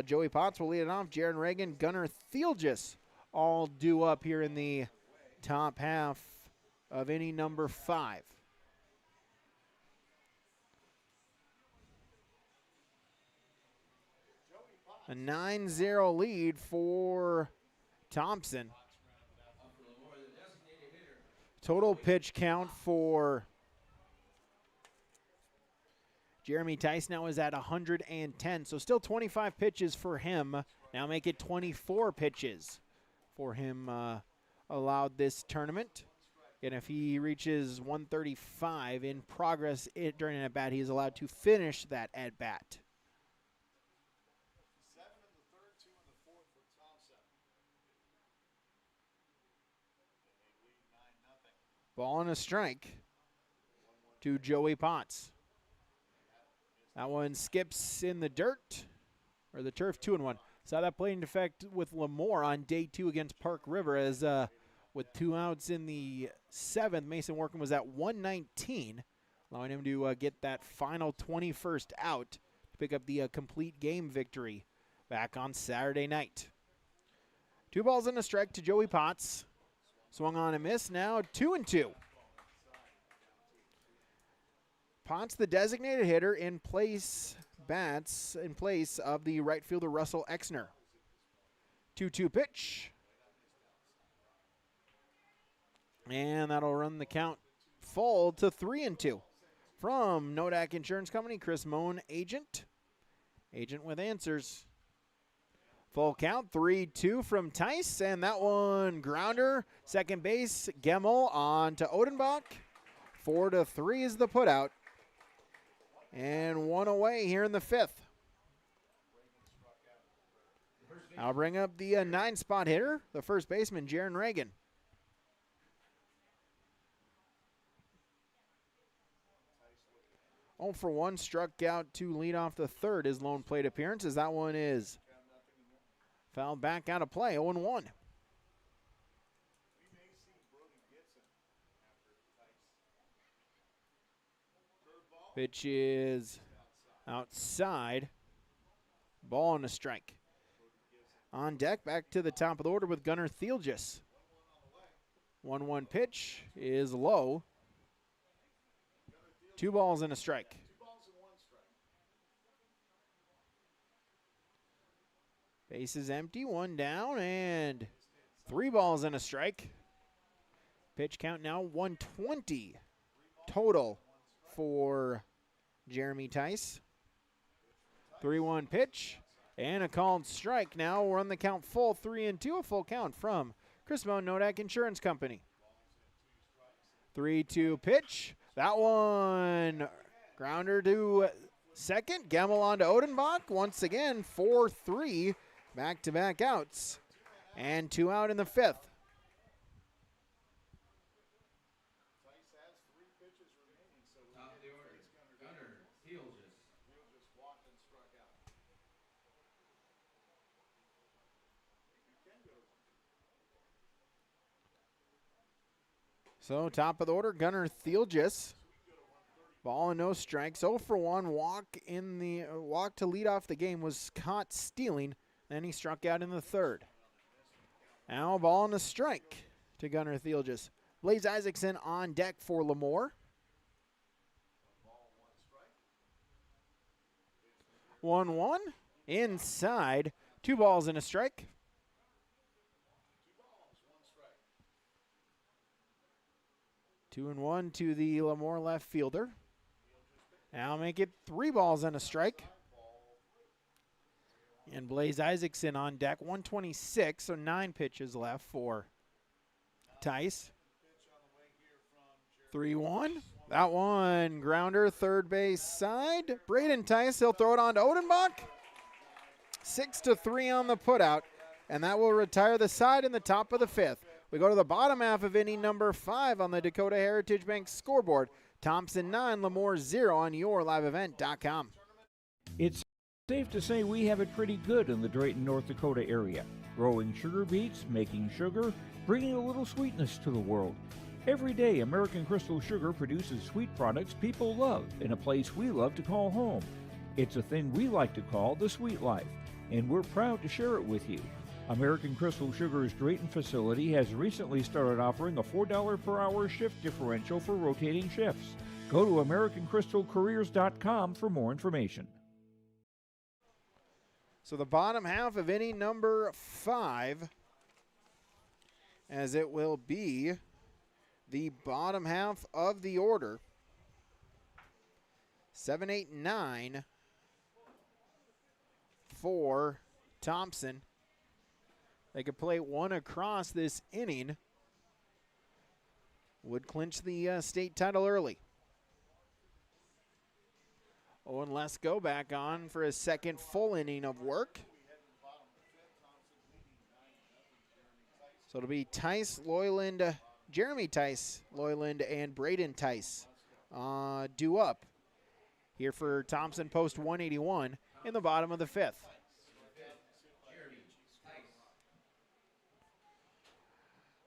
Joey Potts will lead it off. Jaron Reagan, Gunnar Thielgis all due up here in the top half of inning number 5. A 9-0 lead for Thompson. Total pitch count for Jeremy Tice now is at 110, so still 25 pitches for him. Now make it 24 pitches for him allowed this tournament. And if he reaches 135 in progress during an at-bat, he is allowed to finish that at-bat. Ball and a strike to Joey Potts. That one skips in the dirt, or the turf, 2-1. Saw that play in effect with LaMoure on day 2 against Park River as with 2 outs in the 7th, Mason Workham was at 119, allowing him to get that final 21st out to pick up the complete game victory back on Saturday night. 2 balls and a strike to Joey Potts. Swung on and missed, now 2-2. Potts, the designated hitter, in place of the right fielder Russell Exner. 2-2 pitch. And that'll run the count full to 3-2. From Nodak Insurance Company, Chris Moen, agent. Agent with answers. Full count, 3-2 from Tice, and that one grounder. Second base, Gemmel on to Odenbach. 4-3 is the putout. And 1 away here in the 5th. I'll bring up the 9-spot hitter, the first baseman, Jaron Reagan. Oh for 1, struck out to lead off the 3rd, his lone plate appearance, as that one is fouled back out of play, 0-1. Pitch is outside. Ball and a strike. On deck, back to the top of the order with Gunnar Thielgis. 1-1 pitch is low. 2 balls and a strike. Base is empty, 1 down, and 3 balls and a strike. Pitch count now 120 total for Jeremy Tice. 3-1 pitch and a called strike. Now we're on the count full, 3-2, a full count from Chris Moen, Nodak Insurance Company. 3-2 pitch. That one grounder to second. Gemmel on to Odenbach. Once again, 4-3. Back-to-back outs. And 2 out in the 5th. So top of the order, Gunnar Thielgis. Ball and no strikes. 0 for 1. Walk to lead off the game, was caught stealing. Then he struck out in the 3rd. Now ball and a strike to Gunnar Thielgis. Blaze Isaacson on deck for LaMoure. 1-1 inside. 2 balls and a strike. 2-1 to the LaMoure left fielder. Now make it 3 balls and a strike. And Blaze Isaacson on deck, 126, so 9 pitches left for Tice. 3-1. That one, grounder, third base side. Braden Tice, he'll throw it on to Odenbach. 6-3 on the putout, and that will retire the side in the top of the fifth. We go to the bottom half of inning number 5 on the Dakota Heritage Bank scoreboard. Thompson 9, LaMoure 0 on yourliveevent.com. It's safe to say we have it pretty good in the Drayton, North Dakota area. Growing sugar beets, making sugar, bringing a little sweetness to the world. Every day, American Crystal Sugar produces sweet products people love in a place we love to call home. It's a thing we like to call the sweet life, and we're proud to share it with you. American Crystal Sugar's Drayton facility has recently started offering a $4 per hour shift differential for rotating shifts. Go to AmericanCrystalCareers.com for more information. So the bottom half of inning number 5, as it will be the bottom half of the order. 7, 8, 9 for Thompson. They could play one across this inning. Would clinch the state title early. Owen Lesko back on for his second full inning of work. So it'll be Tice, Loyland, Jeremy Tice, Loyland, and Braden Tice due up here for Thompson post 181 in the bottom of the 5th.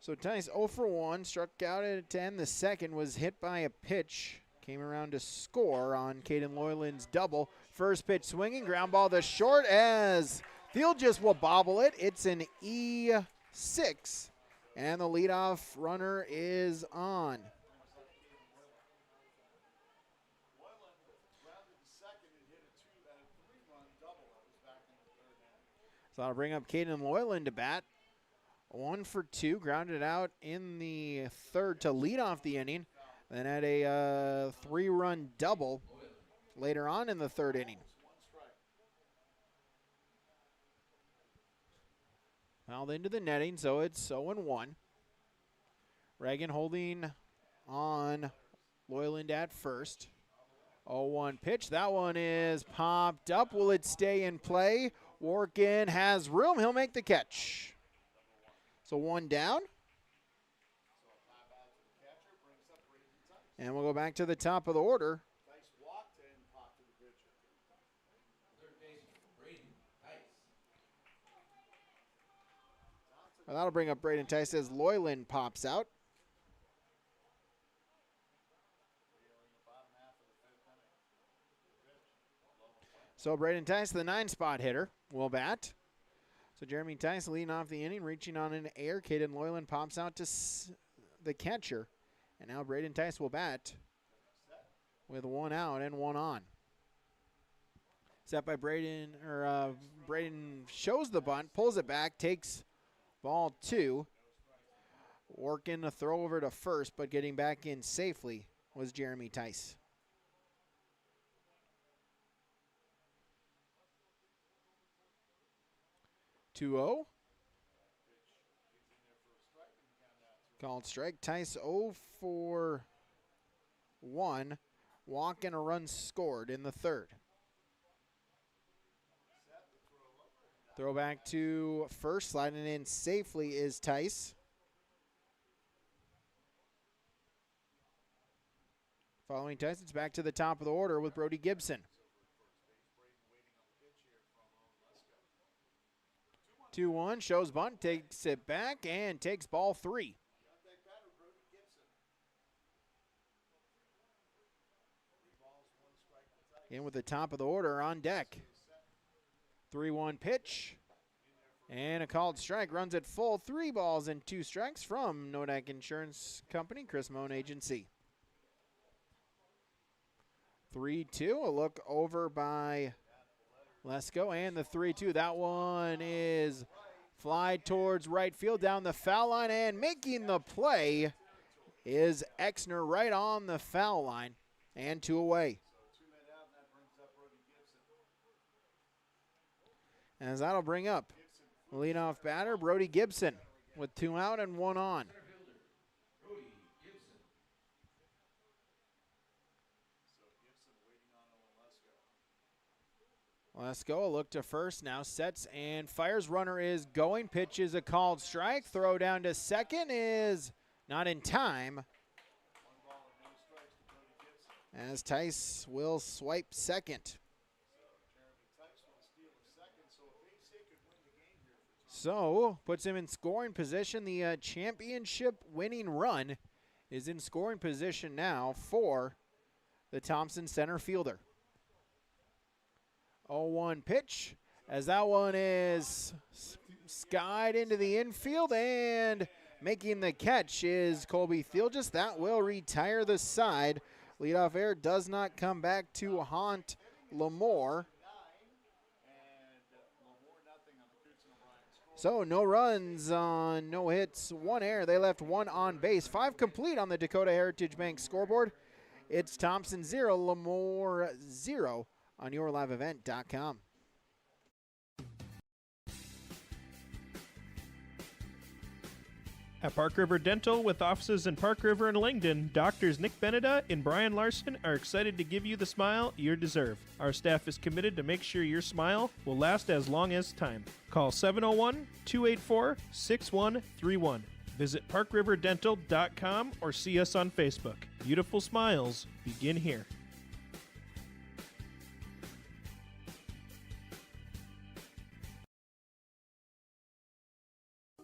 So Tice 0 for 1, struck out at 10. The second was hit by a pitch. Came around to score on Caden Loyland's double. First pitch swinging, ground ball to short as Field just will bobble it. It's an E6, and the leadoff runner is on. So I'll bring up Caden Loyland to bat. 1 for 2, grounded out in the third to lead off the inning. Then had a 3-run double later on in the third inning. Fouled into the netting, so it's 0-1. Reagan holding on Loyland at first. 0-1 pitch. That one is popped up. Will it stay in play? Workin has room. He'll make the catch. So 1 down. And we'll go back to the top of the order. Well, that'll bring up Braden Tice as Loyland pops out. So Braden Tice, the 9-spot hitter, will bat. So Jeremy Tice leading off the inning, reaching on an air. Caden Loyland pops out to the catcher. And now Braden Tice will bat with 1 out and 1 on. Set by Braden, Braden shows the bunt, pulls it back, takes ball 2. Working a throw over to first, but getting back in safely was Jeremy Tice. 2-0. Called strike. Tice 0 for 1. Walk and a run scored in the third. Throw back to first. Sliding in safely is Tice. Following Tice, it's back to the top of the order with Brody Gibson. 2-1, shows bunt, takes it back, and takes ball 3. In with the top of the order on deck. 3-1 pitch. And a called strike. Runs it full. 3 balls and 2 strikes from Nodak Insurance Company, Chris Moan Agency. 3-2. A look over by Lesko. And the 3-2. That one is fly towards right field down the foul line. And making the play is Exner right on the foul line. And 2 away. As that'll bring up leadoff batter Brody Gibson with 2 out and 1 on. Let's go. A look to first. Now sets and fires. Runner is going. Pitch is a called strike. Throw down to second is not in time. As Tice will swipe second. So puts him in scoring position. The championship winning run is in scoring position now for the Thompson center fielder. 0-1 pitch as that one is skied into the infield, and making the catch is Colby Thielges. That will retire the side. Leadoff air does not come back to haunt LaMoure. So no runs on no hits, 1 error. They left 1 on base. 5 complete on the Dakota Heritage Bank scoreboard. It's Thompson 0, LaMoure 0 on yourliveevent.com. At Park River Dental, with offices in Park River and Langdon, doctors Nick Beneda and Brian Larson are excited to give you the smile you deserve. Our staff is committed to make sure your smile will last as long as time. Call 701-284-6131. Visit parkrriverdental.com or see us on Facebook. Beautiful smiles begin here.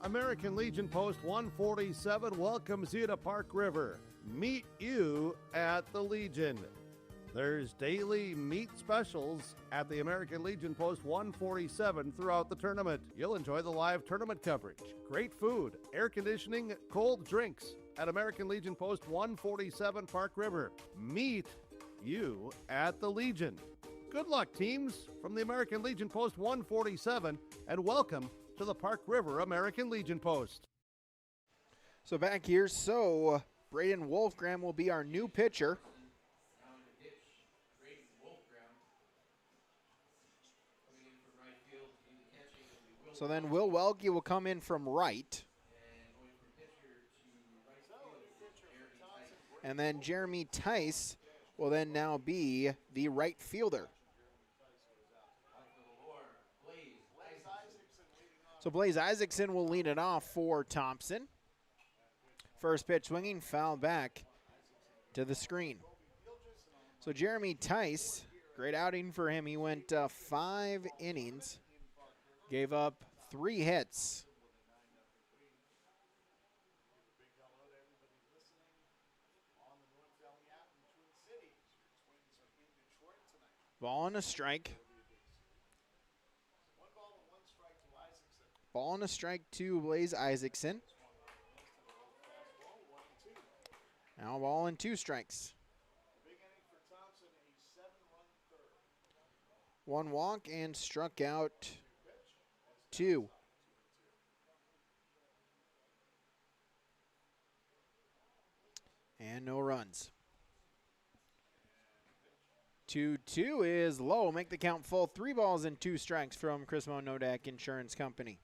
American Legion Post 147 welcomes you to Park River. Meet you at the Legion. There's daily meat specials at the American Legion Post 147 throughout the tournament. You'll enjoy the live tournament coverage, great food, air conditioning, cold drinks at American Legion Post 147 Park River. Meet you at the Legion. Good luck, teams, from the American Legion Post 147, and welcome to the Park River American Legion Post. So back here, Braden Wolfgram will be our new pitcher. So then Will Welke will come in from right. And then Jeremy Tice will then now be the right fielder. So Blaze Isaacson will lead it off for Thompson. First pitch swinging, foul back to the screen. So Jeremy Tice, great outing for him. He went 5 innings, gave up 3 hits. Ball and a strike. Ball and a strike to Blaze Isaacson. Now ball and 2 strikes. 1 walk and struck out 2. And no runs. 2-2 is low. Make the count full. 3 balls and 2 strikes from Chris Nodak Insurance Company.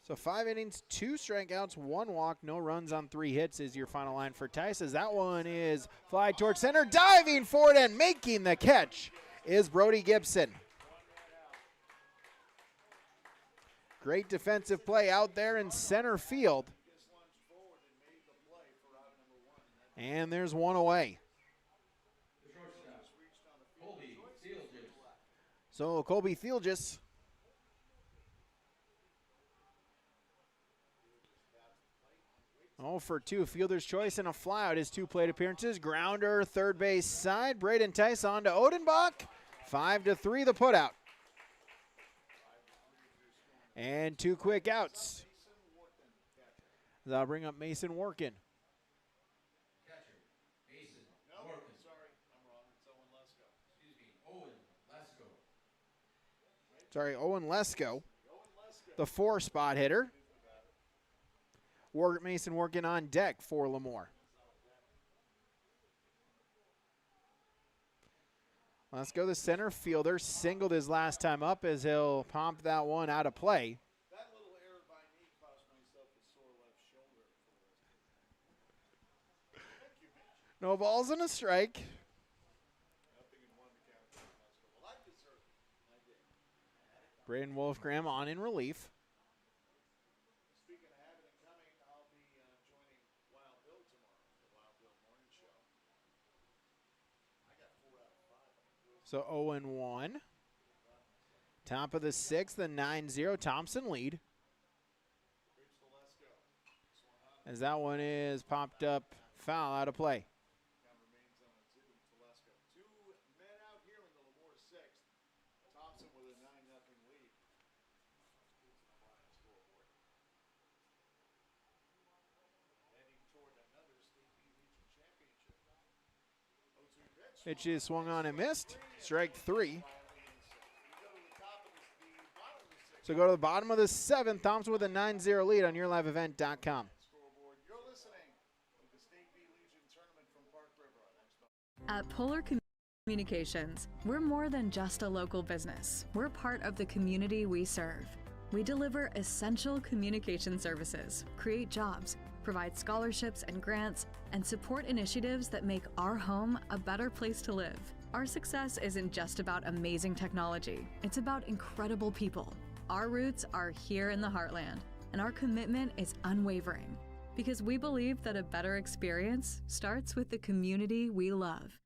So 5 innings, 2 strikeouts, 1 walk, no runs on 3 hits is your final line for Tice. As that one is fly towards center, diving for it and making the catch is Brody Gibson. Great defensive play out there in center field. And there's 1 away. So Colby Thielges. For 2, fielder's choice and a flyout. His 2 plate appearances. Grounder, third base side. Braden Tice on to Odenbach. 5-3 the putout. And 2 quick outs. I'll bring up Mason Workin. Owen Lesko, the 4 spot hitter. Mason working on deck for LaMoure. Let's go the center fielder. Singled his last time up as he'll pump that one out of play. That little error by me cost myself a sore left shoulder. No balls and a strike. Braden Wolfgram on in relief. Speaking of having it coming, I'll be joining Wild Bill tomorrow, the Wild Bill Morning Show. I got 4 out of 5. So 0-1. Top of the 6th, the 9-0 Thompson lead. As that one is popped up, foul out of play. Remains on 2 men out here in the LaMoure 6th. Thompson with a 9-0 lead. Heading toward another State B Region Championship. 0-2 pitch. Pitch is swung on and missed. Strike 3. So go to the bottom of the 7th. Thompson with a 9-0 lead on YourLiveEvent.com. You're listening to the State B Legion Tournament from Park River. At Polar Communications, we're more than just a local business. We're part of the community we serve. We deliver essential communication services, create jobs, provide scholarships and grants, and support initiatives that make our home a better place to live. Our success isn't just about amazing technology. It's about incredible people. Our roots are here in the heartland, and our commitment is unwavering because we believe that a better experience starts with the community we love.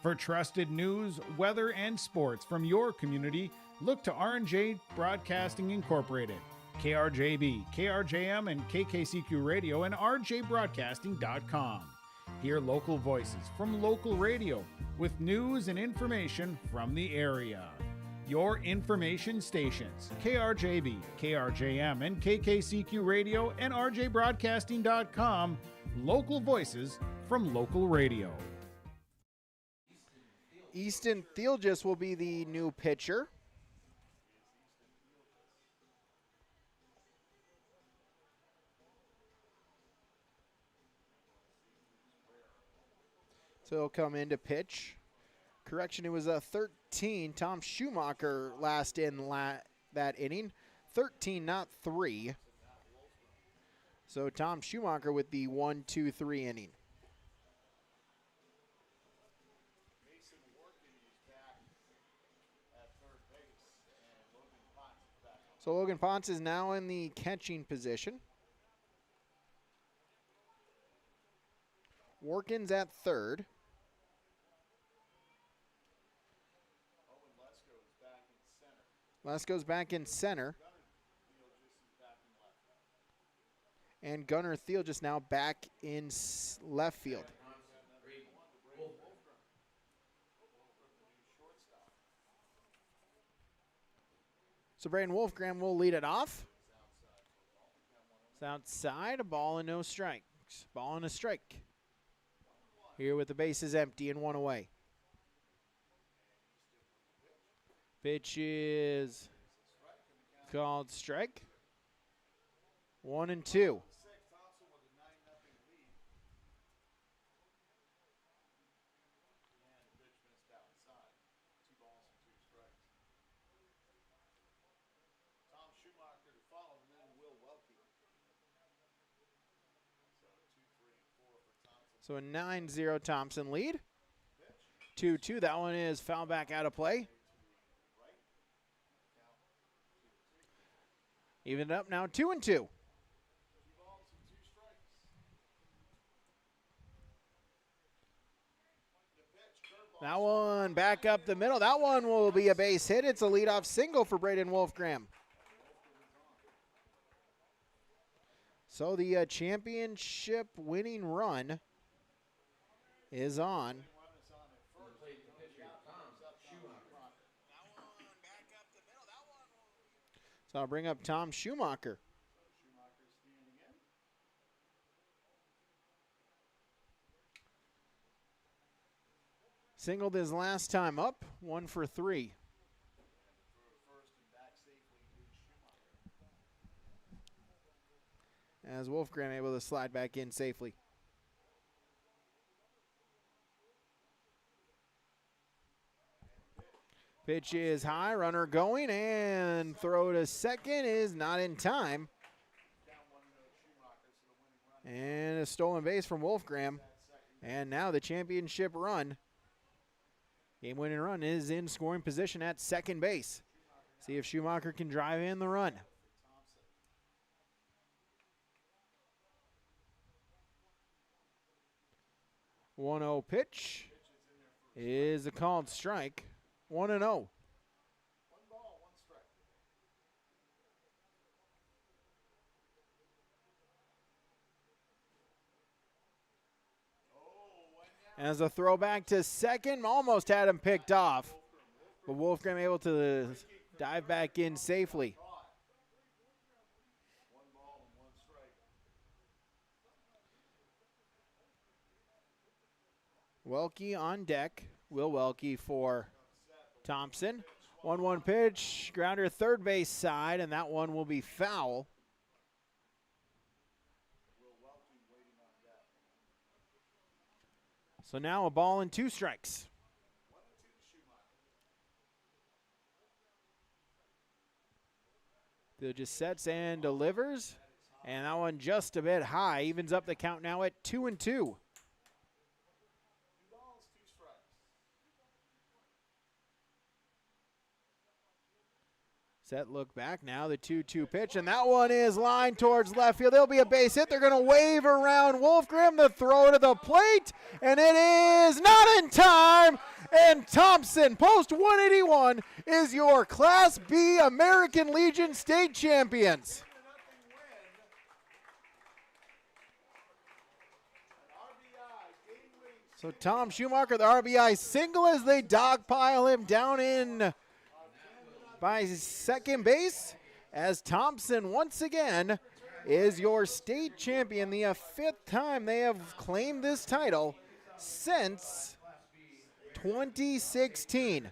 For trusted news, weather, and sports from your community, look to R&J Broadcasting Incorporated, KRJB, KRJM, and KKCQ Radio, and rjbroadcasting.com. Hear local voices from local radio with news and information from the area. Your information stations, KRJB, KRJM, and KKCQ Radio, and rjbroadcasting.com. Local voices from local radio. Easton Thielgis will be the new pitcher. So he'll come in to pitch. Correction, it was a 13. Tom Schumacher last in that inning. 13, not 3. So Tom Schumacher with the 1-2-3 inning. So Logan Ponce is now in the catching position. Warkins at third. Lesko's back in center. And Gunnar Thiel just now back in left field. So Braden Wolfgram will lead it off. It's outside, a ball and no strikes. Ball and a strike. Here with the bases empty and 1 away. Pitch is called strike. 1-2. So a 9-0 Thompson lead. 2-2. That one is foul back out of play. Even up now, 2-2. That one back up the middle. That one will be a base hit. It's a leadoff single for Braden Wolfgram. So the championship winning run is on. So I'll bring up Tom Schumacher. Singled his last time up, 1 for 3. As Wolfgram able to slide back in safely. Pitch is high, runner going, and throw to second is not in time. And a stolen base from Wolfgram. And now the championship run Game-winning run is in scoring position at second base. See if Schumacher can drive in the run. One 0 pitch is a called strike. 1-0. As a throwback to second, almost had him picked off. But Wolfgram able to dive back in safely. Welke on deck. Will Welke for Thompson. 1-1 pitch, grounder third base side, and that one will be foul. So now a ball and 2 strikes. Bill just sets and delivers. And that one just a bit high. Evens up the count now at 2-2. Set look back now, the 2-2 pitch, and that one is lined towards left field. There'll be a base hit. They're going to wave around Wolfgram, the throw to the plate, and it is not in time. And Thompson, post 181, is your Class B American Legion state champions. So Tom Schumacher, the RBI single as they dogpile him down in by second base, as Thompson once again is your state champion, the 5th time they have claimed this title since 2016.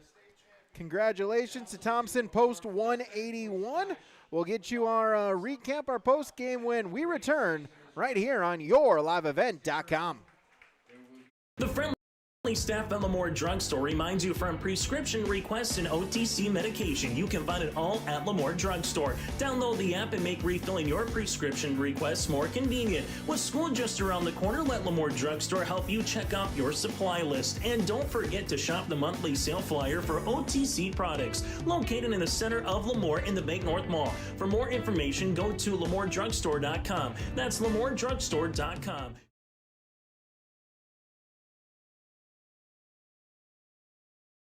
Congratulations to Thompson, post 181. We'll get you our recap, our post-game when we return right here on YourLiveEvent.com. The friendly staff at LaMoure Drugstore reminds you from prescription requests and OTC medication. You can find it all at LaMoure Drugstore. Download the app and make refilling your prescription requests more convenient. With school just around the corner, let LaMoure Drugstore help you check off your supply list. And don't forget to shop the monthly sale flyer for OTC products, located in the center of LaMoure in the Bank North Mall. For more information, go to LaMoureDrugstore.com. That's LaMoureDrugstore.com.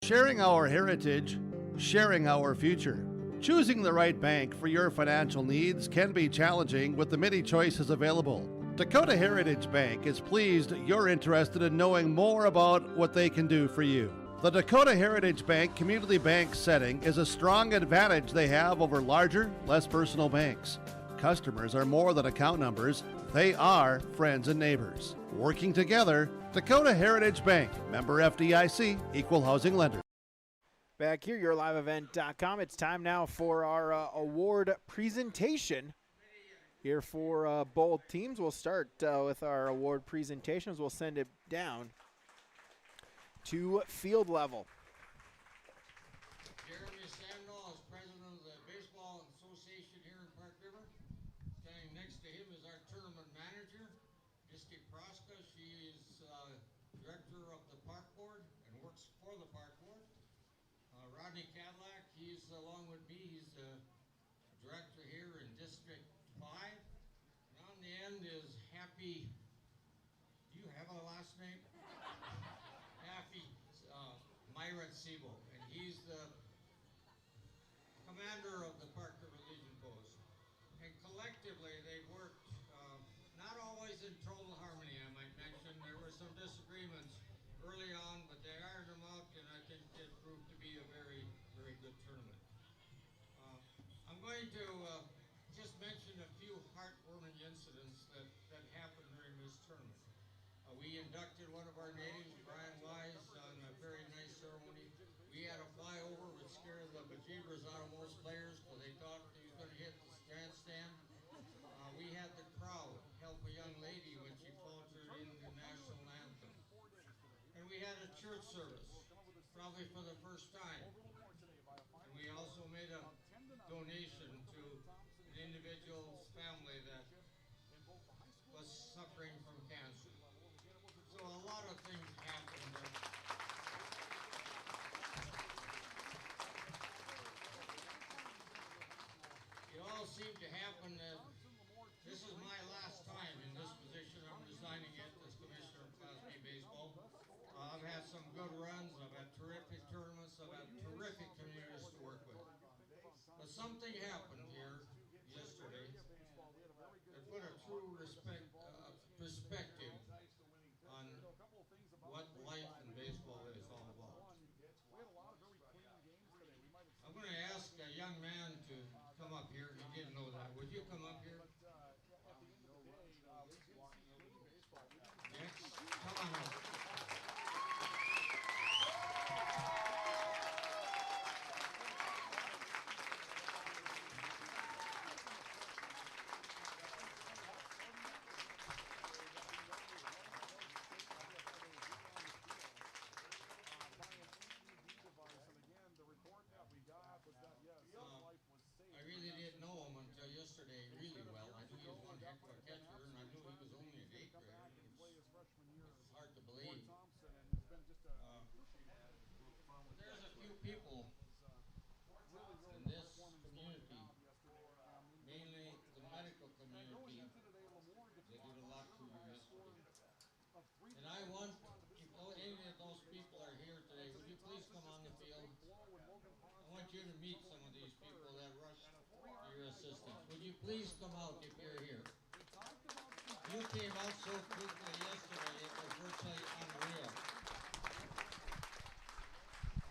Sharing our heritage, sharing our future. Choosing the right bank for your financial needs can be challenging with the many choices available. Dakota Heritage Bank is pleased you're interested in knowing more about what they can do for you. The Dakota Heritage Bank community bank setting is a strong advantage they have over larger, less personal banks. Customers are more than account numbers, they are friends and neighbors. Working together, Dakota Heritage Bank, member FDIC, equal housing lender. Back here, YourLiveEvent.com. It's time now for our award presentation here for both teams. We'll start with our award presentations. We'll send it down to field level. And he's the commander of the Park River Legion Post. And collectively, they've worked not always in total harmony, I might mention. There were some disagreements early on, but they ironed them out, and I think it proved to be a very, very good tournament. I'm going to just mention a few heartwarming incidents that happened during this tournament. We inducted one of our natives, Brian Wise, on a very nice ceremony. We had a flyover which scared the bejeebers out of most players because they thought he was going to hit the grandstand. We had the crowd help a young lady when she faltered in the national anthem. And we had a church service, probably for the first time. And we also made a donation to an individual's family that was suffering from cancer. So a lot of things happened. some good runs. I've had terrific tournaments. I've had terrific communities to work with. But something happened here yesterday that put a true perspective on what life in baseball is all about. I'm going to ask a young man to come up here. He didn't know that. Would you come up here? Next, come on up. I really didn't know him until yesterday really well. I knew he was one heck of a catcher, and I knew he was only an 8th grader. It's hard to believe. There's a few people in this community, mainly the medical community, that did a lot for you yesterday. And I want, if any of those people are here today, would you please come on the field? I want you to meet some of these people that rushed to your assistance. Would you please come out if you're here? You came out so quickly yesterday, it was virtually unreal.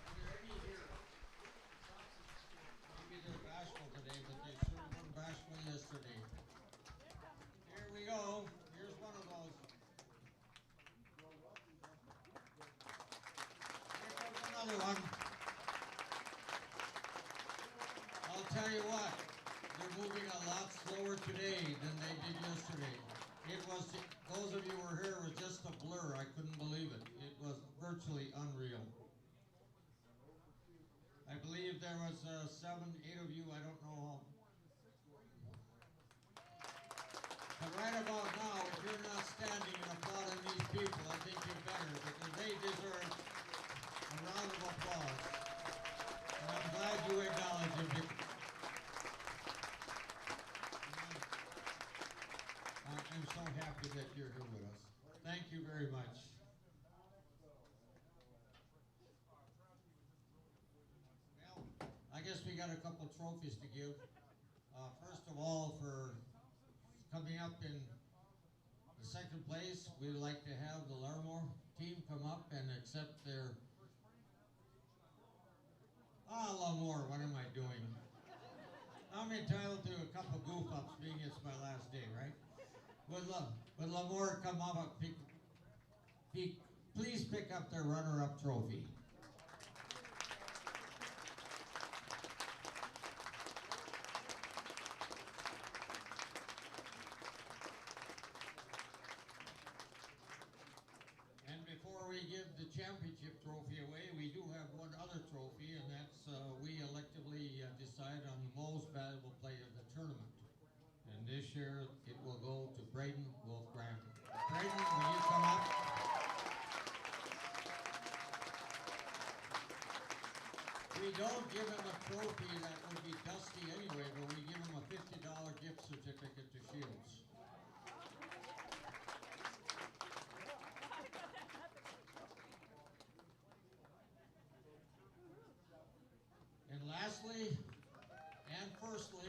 Are there any here? Maybe they're bashful today, but they sure weren't bashful yesterday. Here we go. Here's one of those. Here comes another one. I'll tell you what, they're moving a lot slower today than they did yesterday. It was, those of you who were here, it was just a blur. I couldn't believe it. It was virtually unreal. I believe there was 7, 8 of you, I don't know how. But right about now, if you're not standing and applauding these people, I think you better, because they deserve a round of applause. And I'm glad you acknowledge them. I'm so happy that you're here with us. Thank you very much. Well, I guess we got a couple trophies to give. First of all, for coming up in the 2nd place, we would like to have the LaMoure team come up and accept their... LaMoure, what am I doing? I'm entitled to a couple goof-ups, being it's my last day, right? Would LaMoure come up, please pick up their runner-up trophy. And before we give the championship trophy away, we do have one other trophy, and that's we electively decide on the most valuable player of the tournament. And this year, it will go to Braden Wolfgram. Braden, will you come up? We don't give him a trophy that would be dusty anyway, but we give him a $50 gift certificate to Shields. And lastly, and firstly,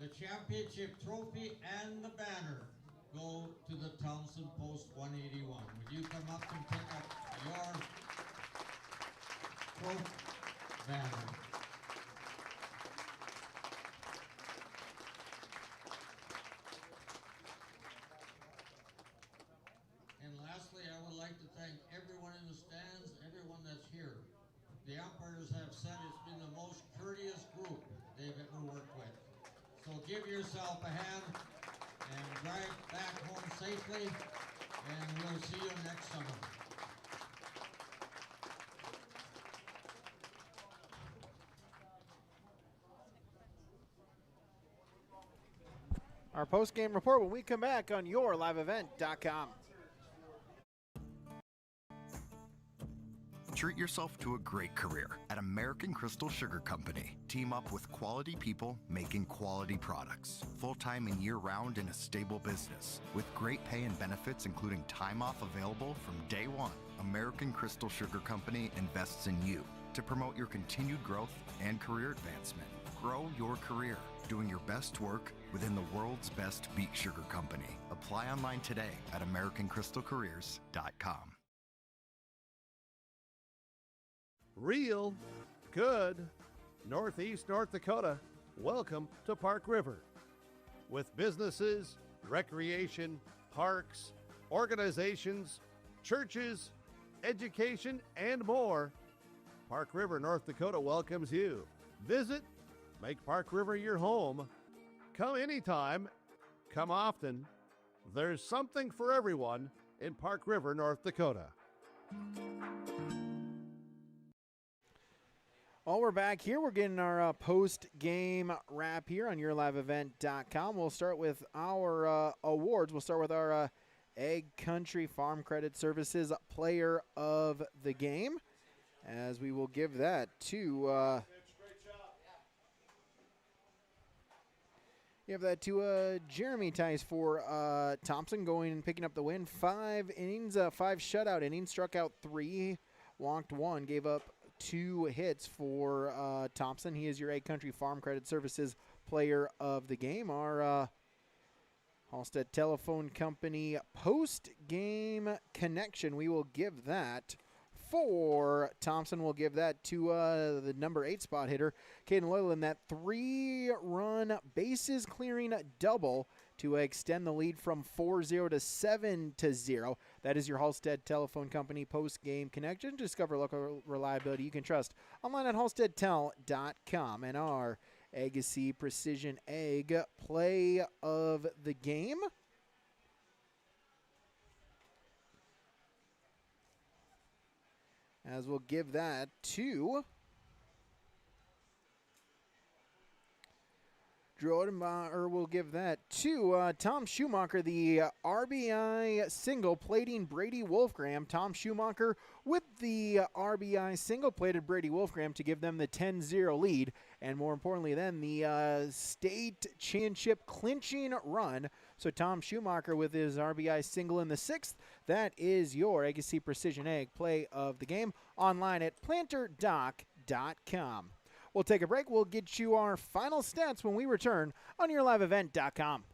the championship trophy and the banner go to the Thompson Post 181. Would you come up and pick up your trophy banner? And lastly, I would like to thank everyone in the stands, everyone that's here. The umpires have said it's been the most courteous group they've ever worked with. So give yourself a hand and drive back home safely, and we'll see you next summer. Our post-game report when we come back on YourLiveEvent.com. Treat yourself to a great career at American Crystal Sugar Company. Team up with quality people making quality products. Full-time and year-round in a stable business. With great pay and benefits including time off available from day one. American Crystal Sugar Company invests in you to promote your continued growth and career advancement. Grow your career doing your best work within the world's best beet sugar company. Apply online today at AmericanCrystalCareers.com. Real good Northeast North Dakota. Welcome to Park River. With businesses, recreation, parks, organizations, churches, education, and more, Park River, North Dakota welcomes you. Visit, make Park River your home. Come anytime, come often. There's something for everyone in Park River, North Dakota. Well, we're back here. We're getting our post-game wrap here on YourLiveEvent.com. We'll start with our awards. We'll start with our Ag Country Farm Credit Services Player of the Game, as we will give that to Jeremy Tice for Thompson, going and picking up the win. 5 innings, 5 shutout innings, struck out 3, walked 1, gave up 2 hits for Thompson. He is your Ag Country Farm Credit Services Player of the Game. Our Halstead Telephone Company post-game connection, we will give that for Thompson. We'll give that to the number 8 spot hitter, Caden Loyland, that 3-run bases clearing double to extend the lead from 4-0 to 7-0. That is your Halstead Telephone Company post-game connection. Discover local reliability you can trust online at halsteadtel.com. And our Agassi Precision Ag Play of the Game, as we'll give that to we'll give that to Tom Schumacher, the RBI single plating Brady Wolfgram. Tom Schumacher with the RBI single plated Brady Wolfgram to give them the 10-0 lead, and more importantly then the state championship clinching run. So Tom Schumacher with his RBI single in the 6th. That is your Agassi Precision Ag Play of the Game, online at planterdoc.com. We'll take a break. We'll get you our final stats when we return on YourLiveEvent.com.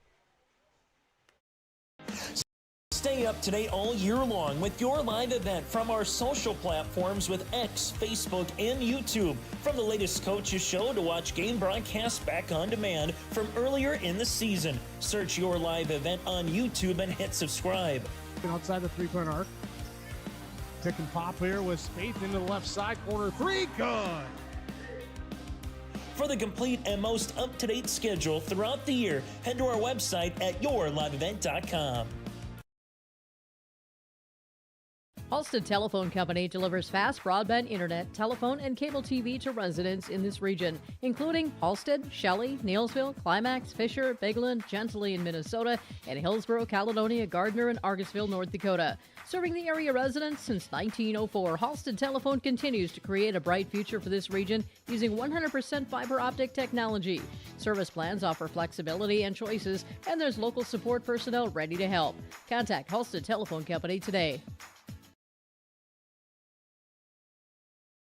Stay up to date all year long with your live event from our social platforms with X, Facebook, and YouTube. From the latest coaches show to watch game broadcasts back on demand from earlier in the season. Search Your Live Event on YouTube and hit subscribe. Outside the three-point arc. Pick and pop here with Spaeth into the left side corner. 3, good. For the complete and most up-to-date schedule throughout the year, head to our website at yourliveevent.com. Halstead Telephone Company delivers fast broadband internet, telephone, and cable TV to residents in this region, including Halstead, Shelley, Neilsville, Climax, Fisher, Bigland, Gentilly in Minnesota, and Hillsborough, Caledonia, Gardner, and Argosville, North Dakota. Serving the area residents since 1904, Halstead Telephone continues to create a bright future for this region using 100% fiber optic technology. Service plans offer flexibility and choices, and there's local support personnel ready to help. Contact Halstead Telephone Company today.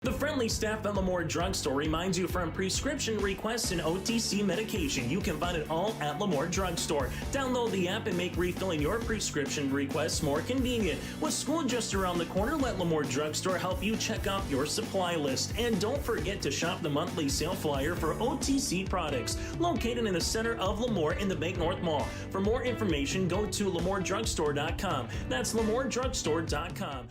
The friendly staff at LaMoure Drugstore reminds you from prescription requests and OTC medication. You can find it all at LaMoure Drugstore. Download the app and make refilling your prescription requests more convenient. With school just around the corner, let LaMoure Drugstore help you check out your supply list. And don't forget to shop the monthly sale flyer for OTC products, located in the center of LaMoure in the Bank North Mall. For more information, go to LaMoureDrugstore.com. That's LaMoureDrugstore.com.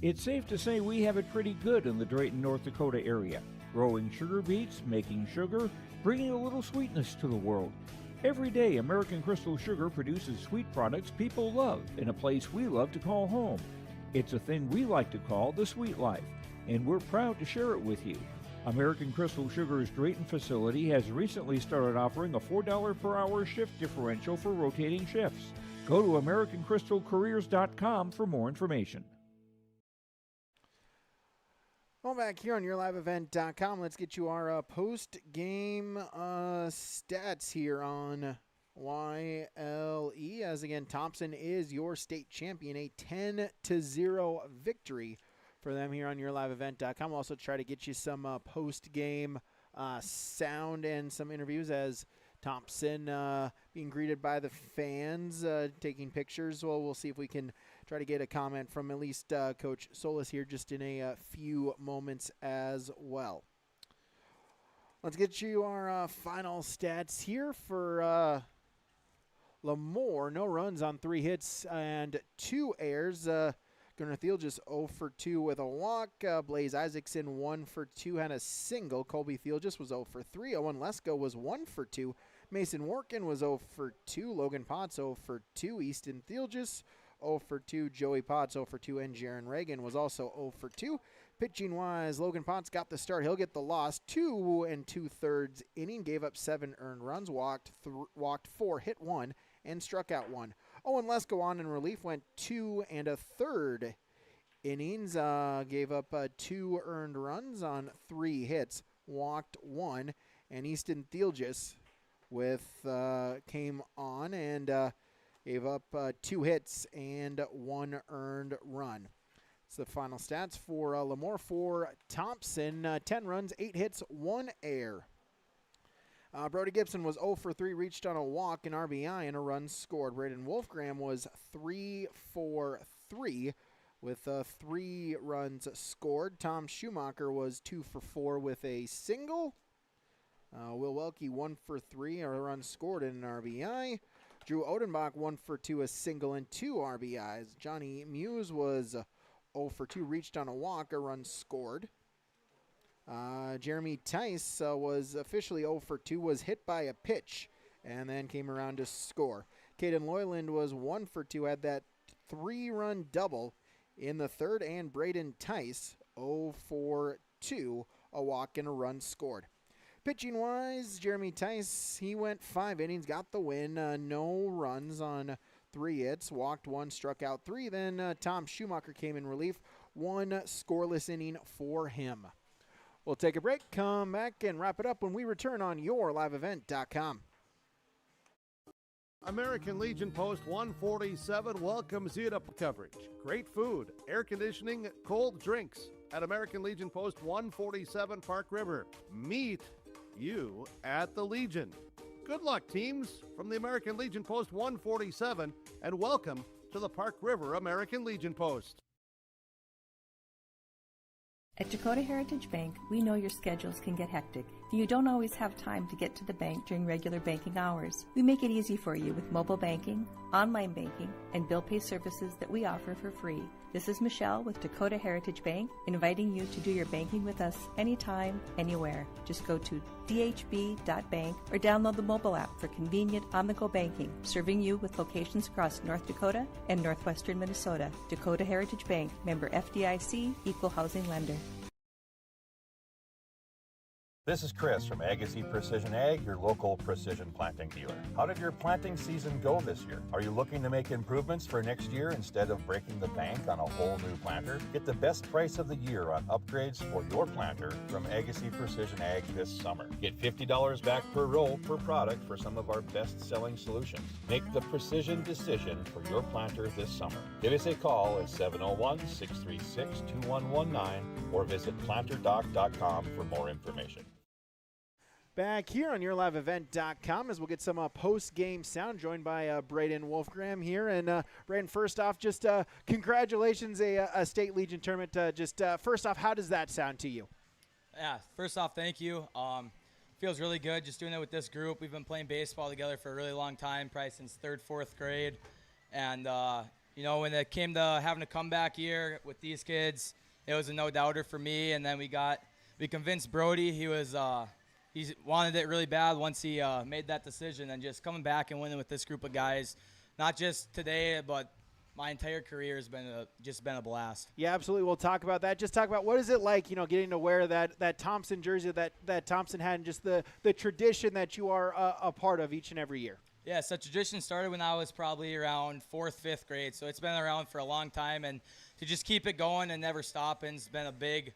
It's safe to say we have it pretty good in the Drayton, North Dakota area. Growing sugar beets, making sugar, bringing a little sweetness to the world. Every day, American Crystal Sugar produces sweet products people love in a place we love to call home. It's a thing we like to call the sweet life, and we're proud to share it with you. American Crystal Sugar's Drayton facility has recently started offering a $4 per hour shift differential for rotating shifts. Go to AmericanCrystalCareers.com for more information. Well, back here on YourLiveEvent.com, let's get you our post-game stats here on YLE, as again, Thompson is your state champion, a 10-0 victory for them here on YourLiveEvent.com. We'll also try to get you some post-game sound and some interviews as Thompson being greeted by the fans, taking pictures. Well, we'll see if we can try to get a comment from at least Coach Solis here just in a few moments as well. Let's get you our final stats here for LaMoure. No runs on 3 hits and 2 errors. Gunnar Thiel just 0 for 2 with a walk. Blaze Isaacson 1 for 2 had a single. Colby Thiel just was 0 for 3. Owen Lesko was 1 for 2. Mason Workin was 0 for 2. Logan Potts 0 for 2. Easton Thiel just 0 for 2. Joey Potts 0 for 2. And Jaron Reagan was also 0 for 2. Pitching-wise, Logan Potts got the start. He'll get the loss. 2 2/3 inning. Gave up 7 earned runs. Walked 4, hit 1, and struck out 1. Owen Lesko on in relief went 2 1/3 innings. Gave up 2 earned runs on 3 hits. Walked 1. And Easton Thielgis came on and gave up 2 hits and 1 earned run. So the final stats for LaMoure. For Thompson, 10 runs, 8 hits, 1 error. Brody Gibson was 0 for 3, reached on a walk, an RBI, and a run scored. Braden Wolfgram was 3 for 3 with 3 runs scored. Tom Schumacher was 2 for 4 with a single. Will Welke 1 for 3, a run scored and an RBI. Drew Odenbach 1 for 2, a single and 2 RBIs. Johnny Muse was 0 for 2, reached on a walk, a run scored. Jeremy Tice was officially 0 for 2, was hit by a pitch, and then came around to score. Caden Loyland was 1 for 2, had that 3-run double in the third, and Braden Tice 0 for 2, a walk and a run scored. Pitching-wise, Jeremy Tice, he went 5 innings, got the win, no runs on 3 hits, walked 1, struck out 3. Then Tom Schumacher came in relief, 1 scoreless inning for him. We'll take a break, come back, and wrap it up when we return on YourLiveEvent.com. American Legion Post 147 welcomes you to coverage. Great food, air conditioning, cold drinks at American Legion Post 147 Park River. Meet you at the Legion. Good luck, teams, from the American Legion Post 147, and welcome to the Park River American Legion Post. At Dakota Heritage Bank, we know your schedules can get hectic. You don't always have time to get to the bank during regular banking hours. We make it easy for you with mobile banking, online banking, and bill pay services that we offer for free. This is Michelle with Dakota Heritage Bank, inviting you to do your banking with us anytime, anywhere. Just go to dhb.bank or download the mobile app for convenient on-the-go banking, serving you with locations across North Dakota and northwestern Minnesota. Dakota Heritage Bank, member FDIC, equal housing lender. This is Chris from Agassiz Precision Ag, your local precision planting dealer. How did your planting season go this year? Are you looking to make improvements for next year instead of breaking the bank on a whole new planter? Get the best price of the year on upgrades for your planter from Agassiz Precision Ag this summer. Get $50 back per roll per product for some of our best-selling solutions. Make the precision decision for your planter this summer. Give us a call at 701-636-2119 or visit planterdoc.com for more information. Back here on YourLiveEvent.com as we'll get some post-game sound, joined by Braden Wolfgram here. And Braden, first off, just congratulations, a State Legion tournament. First off, how does that sound to you? Yeah, first off, thank you. Feels really good just doing it with this group. We've been playing baseball together for a really long time, probably since 3rd, 4th grade. And, when it came to having a comeback year with these kids, it was a no-doubter for me. And then we convinced Brody. He wanted it really bad once he made that decision, and just coming back and winning with this group of guys, not just today, but my entire career has been a blast. Yeah, absolutely. We'll talk about that. Just talk about what is it like, getting to wear that Thompson jersey that Thompson had, and just the tradition that you are a part of each and every year. Yeah, so tradition started when I was probably around 4th, 5th grade, so it's been around for a long time, and to just keep it going and never stopping has been a big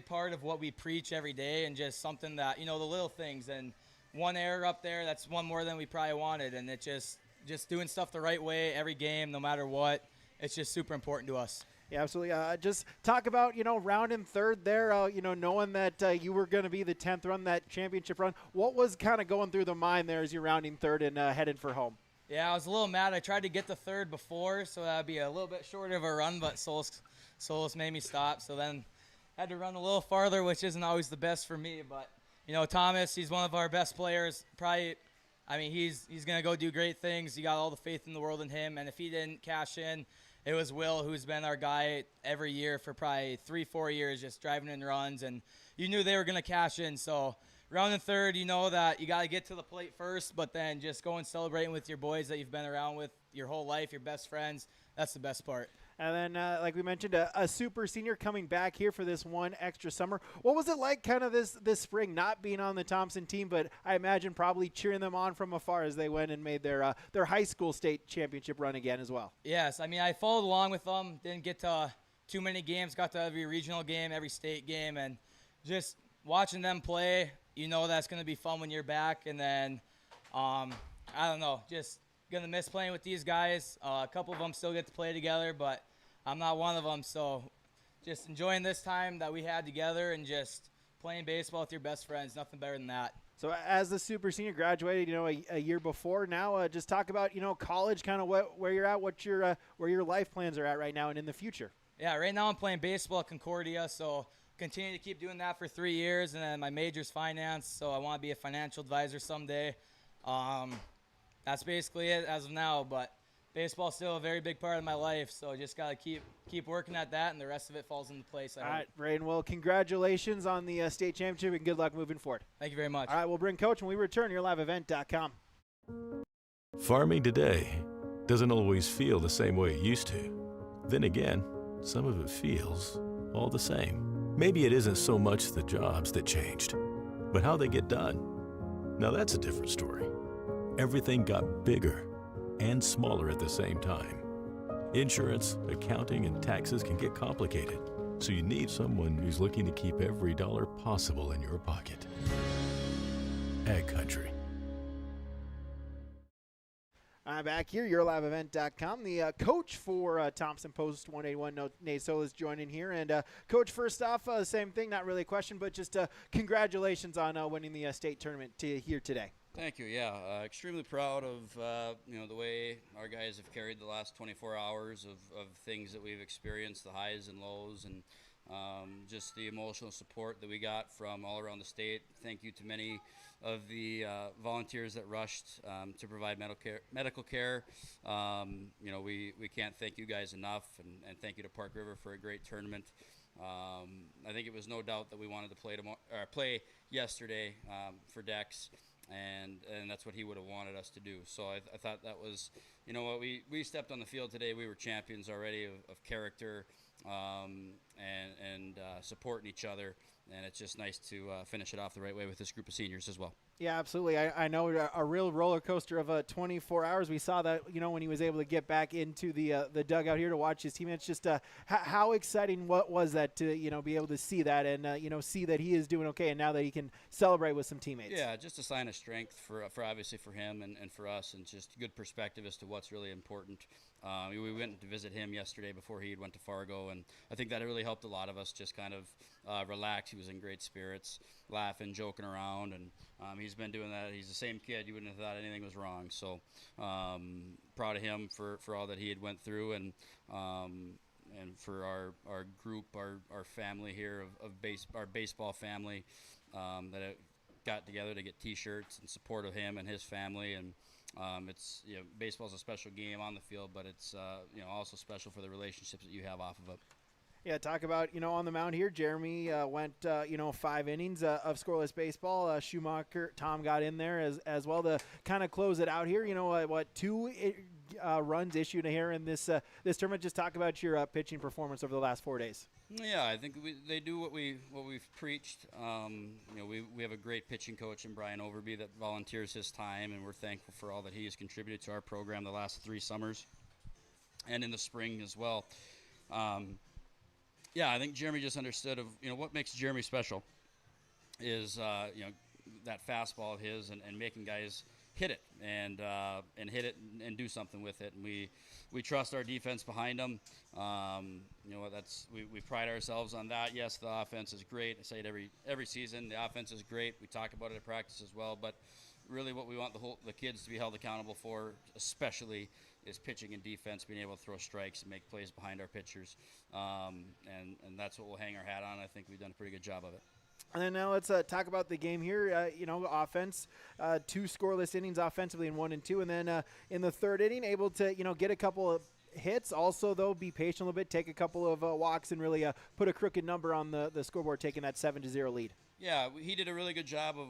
part of what we preach every day, and just something that, the little things. And one error up there, that's one more than we probably wanted. And it just doing stuff the right way every game, no matter what. It's just super important to us. Yeah, absolutely. Just talk about, rounding third there, knowing that you were going to be the 10th run, that championship run. What was kind of going through the mind there as you're rounding third and headed for home? Yeah, I was a little mad. I tried to get the third before, so that would be a little bit shorter of a run, but Solus made me stop. So then I had to run a little farther, which isn't always the best for me. But, Thomas, he's one of our best players. Probably, he's going to go do great things. You got all the faith in the world in him. And if he didn't cash in, it was Will, who's been our guy every year for probably 3-4 years, just driving in runs. And you knew they were going to cash in. So rounding third, you know that you got to get to the plate first, but then just going celebrating with your boys that you've been around with your whole life, your best friends. That's the best part. And then, like we mentioned, a super senior coming back here for this one extra summer. What was it like kind of this spring not being on the Thompson team, but I imagine probably cheering them on from afar as they went and made their high school state championship run again as well? Yes. I followed along with them. Didn't get to too many games. Got to every regional game, every state game. And just watching them play, that's going to be fun when you're back. And then, I don't know, just going to miss playing with these guys. A couple of them still get to play together, but I'm not one of them. So just enjoying this time that we had together and just playing baseball with your best friends. Nothing better than that. So as the super senior graduated, a year before now, just talk about, college, kind of where you're at, what where your life plans are at right now and in the future. Yeah, right now I'm playing baseball at Concordia, so continue to keep doing that for 3 years. And then my major's finance, so I want to be a financial advisor someday. That's basically it as of now, but baseball's still a very big part of my life, so just got to keep working at that, and the rest of it falls into place. All right, Braden, well, congratulations on the state championship, and good luck moving forward. Thank you very much. All right, we'll bring Coach when we return. You're liveevent.com. Farming today doesn't always feel the same way it used to. Then again, some of it feels all the same. Maybe it isn't so much the jobs that changed, but how they get done. Now that's a different story. Everything got bigger and smaller at the same time. Insurance, accounting, and taxes can get complicated, so you need someone who's looking to keep every dollar possible in your pocket. Ag Country. I'm back here, YourLiveEvent.com. The coach for Thompson Post 181, Nate Solis, joining here. And, Coach, first off, same thing, not really a question, but just congratulations on winning the state tournament here today. Thank you. Yeah, extremely proud of the way our guys have carried the last 24 hours of things that we've experienced, the highs and lows, and just the emotional support that we got from all around the state. Thank you to many of the volunteers that rushed to provide medical care. We can't thank you guys enough, and thank you to Park River for a great tournament. I think it was no doubt that we wanted to play yesterday for Dex. And that's what he would have wanted us to do. So I thought that was, we stepped on the field today. We were champions already of character and supporting each other. And it's just nice to finish it off the right way with this group of seniors as well. Yeah, absolutely. I know a real roller coaster of 24 hours. We saw that, when he was able to get back into the dugout here to watch his teammates. Just how exciting was that to, be able to see that and, see that he is doing okay and now that he can celebrate with some teammates. Yeah, just a sign of strength for obviously for him and for us, and just good perspective as to what's really important. We went to visit him yesterday before he went to Fargo, and I think that really helped a lot of us just kind of relax. He was in great spirits, laughing, joking around, and he's been doing that. He's the same kid. You wouldn't have thought anything was wrong. So proud of him for all that he had went through, and for our group, our family here our baseball family that got together to get T-shirts in support of him and his family. And baseball's a special game on the field, but it's also special for the relationships that you have off of it. Yeah, talk about, on the mound here, Jeremy went, 5 innings of scoreless baseball. Schumacher, Tom got in there as well to kind of close it out here. 2 runs issued here in this tournament. Just talk about your pitching performance over the last 4 days. Yeah, I think they do what we've preached. We have a great pitching coach in Brian Overby that volunteers his time, and we're thankful for all that he has contributed to our program the last 3 summers and in the spring as well. I think Jeremy just understood what makes Jeremy special is that fastball of his and making guys hit it and hit it and do something with it. And we trust our defense behind him. We pride ourselves on that. Yes, the offense is great. I say it every season. The offense is great. We talk about it at practice as well. But really, what we want the kids to be held accountable for, especially, is pitching and defense, being able to throw strikes and make plays behind our pitchers. And that's what we'll hang our hat on. I think we've done a pretty good job of it. And then now let's talk about the game here. Offense, 2 scoreless innings offensively in 1 and 2. And then in the third inning, able to, get a couple of hits. Also, though, be patient a little bit, take a couple of walks, and really put a crooked number on the scoreboard, taking that 7-0 lead. Yeah, he did a really good job of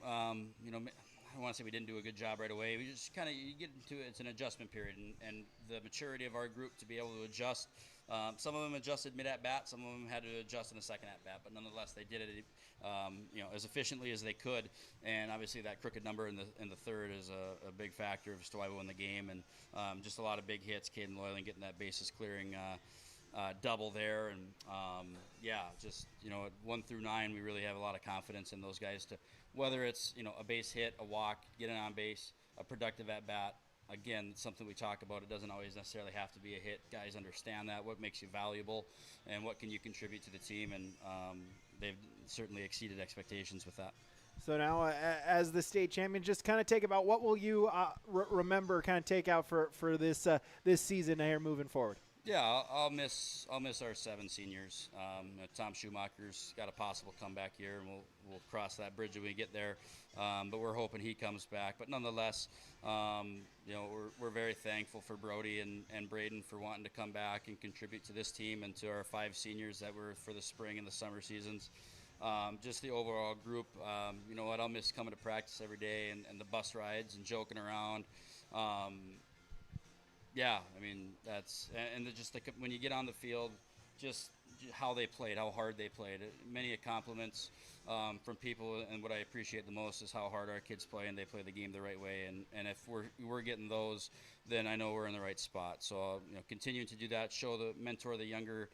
I don't want to say we didn't do a good job right away. We just kind of, you get into it, it's an adjustment period, and the maturity of our group to be able to adjust. Some of them adjusted mid-at-bat, some of them had to adjust in the second at-bat, but nonetheless they did it as efficiently as they could. And obviously that crooked number in the third is a big factor as to why we won the game. And just a lot of big hits, Caden Loyland getting that bases clearing double there. And at 1 through 9, we really have a lot of confidence in those guys to, whether it's a base hit, a walk, get an on base, a productive at bat. Again, it's something we talk about. It doesn't always necessarily have to be a hit. Guys understand that. What makes you valuable, and what can you contribute to the team? And they've certainly exceeded expectations with that. So now, as the state champion, just kind of take about what will you remember, kind of take out for this season here moving forward. Yeah, I'll miss our 7 seniors. Tom Schumacher's got a possible comeback here, and we'll cross that bridge when we get there. But we're hoping he comes back. But nonetheless, we're very thankful for Brody and Braden for wanting to come back and contribute to this team and to our 5 seniors that were for the spring and the summer seasons. Just the overall group. I'll miss coming to practice every day and the bus rides and joking around. When you get on the field, just how they played, how hard they played. Many compliments from people, and what I appreciate the most is how hard our kids play, and they play the game the right way. And if we're getting those, then I know we're in the right spot. So continuing to do that, mentor the younger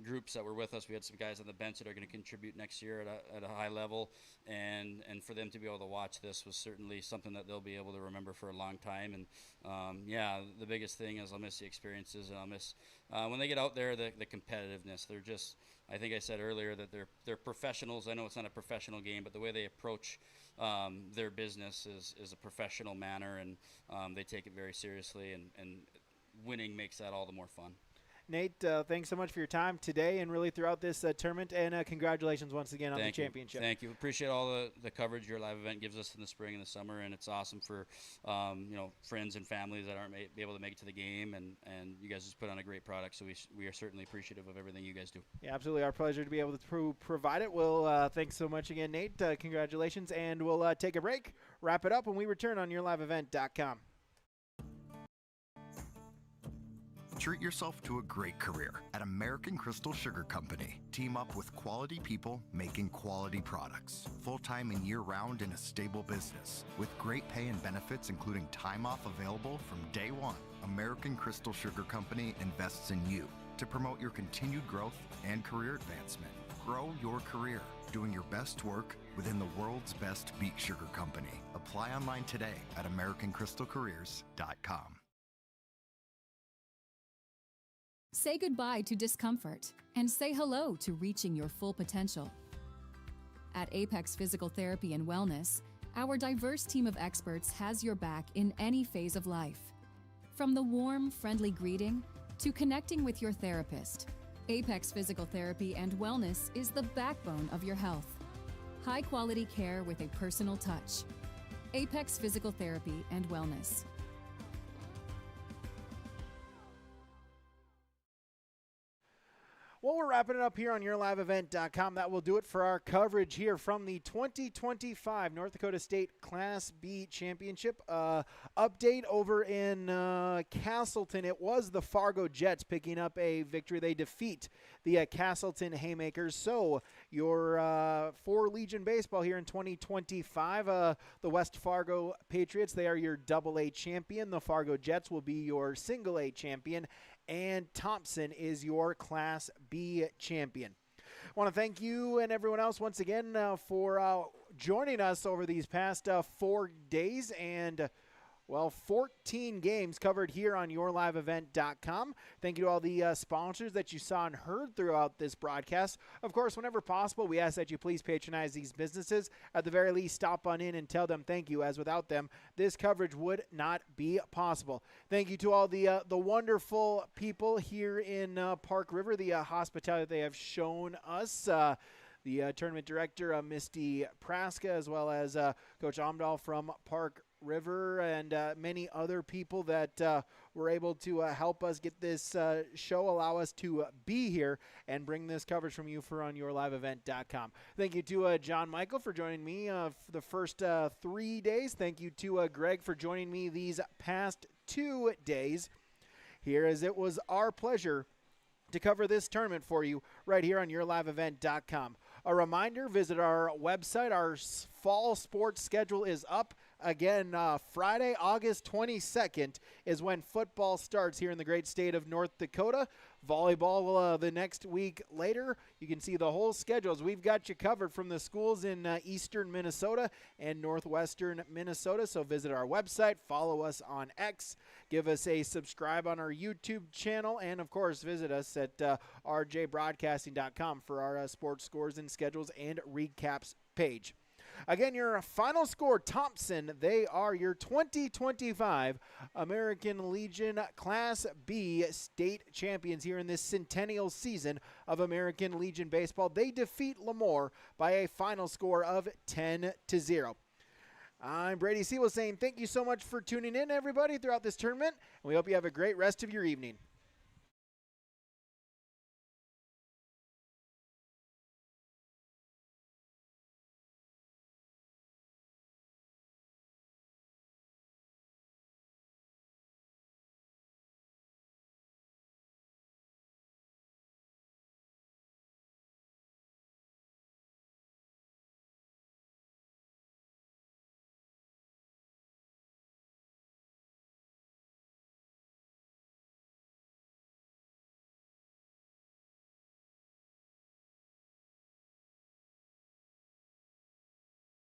groups that were with us. We had some guys on the bench that are going to contribute next year at a high level, and for them to be able to watch this was certainly something that they'll be able to remember for a long time. And the biggest thing is I'll miss the experiences, and I'll miss when they get out there the competitiveness. They're just, I think I said earlier that they're professionals. I know it's not a professional game, but the way they approach their business is a professional manner, and they take it very seriously, and winning makes that all the more fun. Nate, thanks so much for your time today and really throughout this tournament, and congratulations once again on the championship. Thank you. Appreciate all the coverage your live event gives us in the spring and the summer, and it's awesome for friends and families that aren't be able to make it to the game, and you guys just put on a great product, so we are certainly appreciative of everything you guys do. Yeah, absolutely. Our pleasure to be able to provide it. Well, thanks so much again, Nate. Congratulations, and we'll take a break, wrap it up when we return on YourLiveEvent.com. Treat yourself to a great career at American Crystal Sugar Company. Team up with quality people making quality products. Full-time and year-round in a stable business. With great pay and benefits including time off available from day one. American Crystal Sugar Company invests in you to promote your continued growth and career advancement. Grow your career doing your best work within the world's best beet sugar company. Apply online today at AmericanCrystalCareers.com. Say goodbye to discomfort and say hello to reaching your full potential. At Apex Physical Therapy and Wellness, our diverse team of experts has your back in any phase of life. From the warm, friendly greeting to connecting with your therapist, Apex Physical Therapy and Wellness is the backbone of your health. High-quality care with a personal touch. Apex Physical Therapy and Wellness. Well, we're wrapping it up here on YourLiveEvent.com. That will do it for our coverage here from the 2025 North Dakota State Class B Championship. Update over in Castleton. It was the Fargo Jets picking up a victory. They defeat the Castleton Haymakers. So your for Legion Baseball here in 2025, the West Fargo Patriots, they are your AA champion. The Fargo Jets will be your single A champion. And Thompson is your Class B champion. want to thank you and everyone else once again for joining us over these past 4 days and 14 games covered here on yourliveevent.com. Thank you to all the sponsors that you saw and heard throughout this broadcast. Of course, whenever possible, we ask that you please patronize these businesses. At the very least, stop on in and tell them thank you, as without them, this coverage would not be possible. Thank you to all the wonderful people here in Park River, the hospitality they have shown us. The tournament director, Misty Praska, as well as Coach Amdahl from Park River, and many other people that were able to help us get this show, allow us to be here and bring this coverage from you for on yourliveevent.com. Thank you to John Michael for joining me for the first 3 days. Thank you to Greg for joining me these past 2 days here, as it was our pleasure to cover this tournament for you right here on yourliveevent.com. A reminder, visit our website. Our fall sports schedule is up. Again, Friday, August 22nd is when football starts here in the great state of North Dakota. Volleyball the next week later. You can see the whole schedules. We've got you covered from the schools in eastern Minnesota and northwestern Minnesota. So visit our website, follow us on X, give us a subscribe on our YouTube channel, and, of course, visit us at rjbroadcasting.com for our sports scores and schedules and recaps page. Again, your final score, Thompson. They are your 2025 American Legion Class B state champions here in this centennial season of American Legion baseball. They defeat LaMoure by a final score of 10-0. I'm Brady Sewell saying thank you so much for tuning in, everybody, throughout this tournament, and we hope you have a great rest of your evening.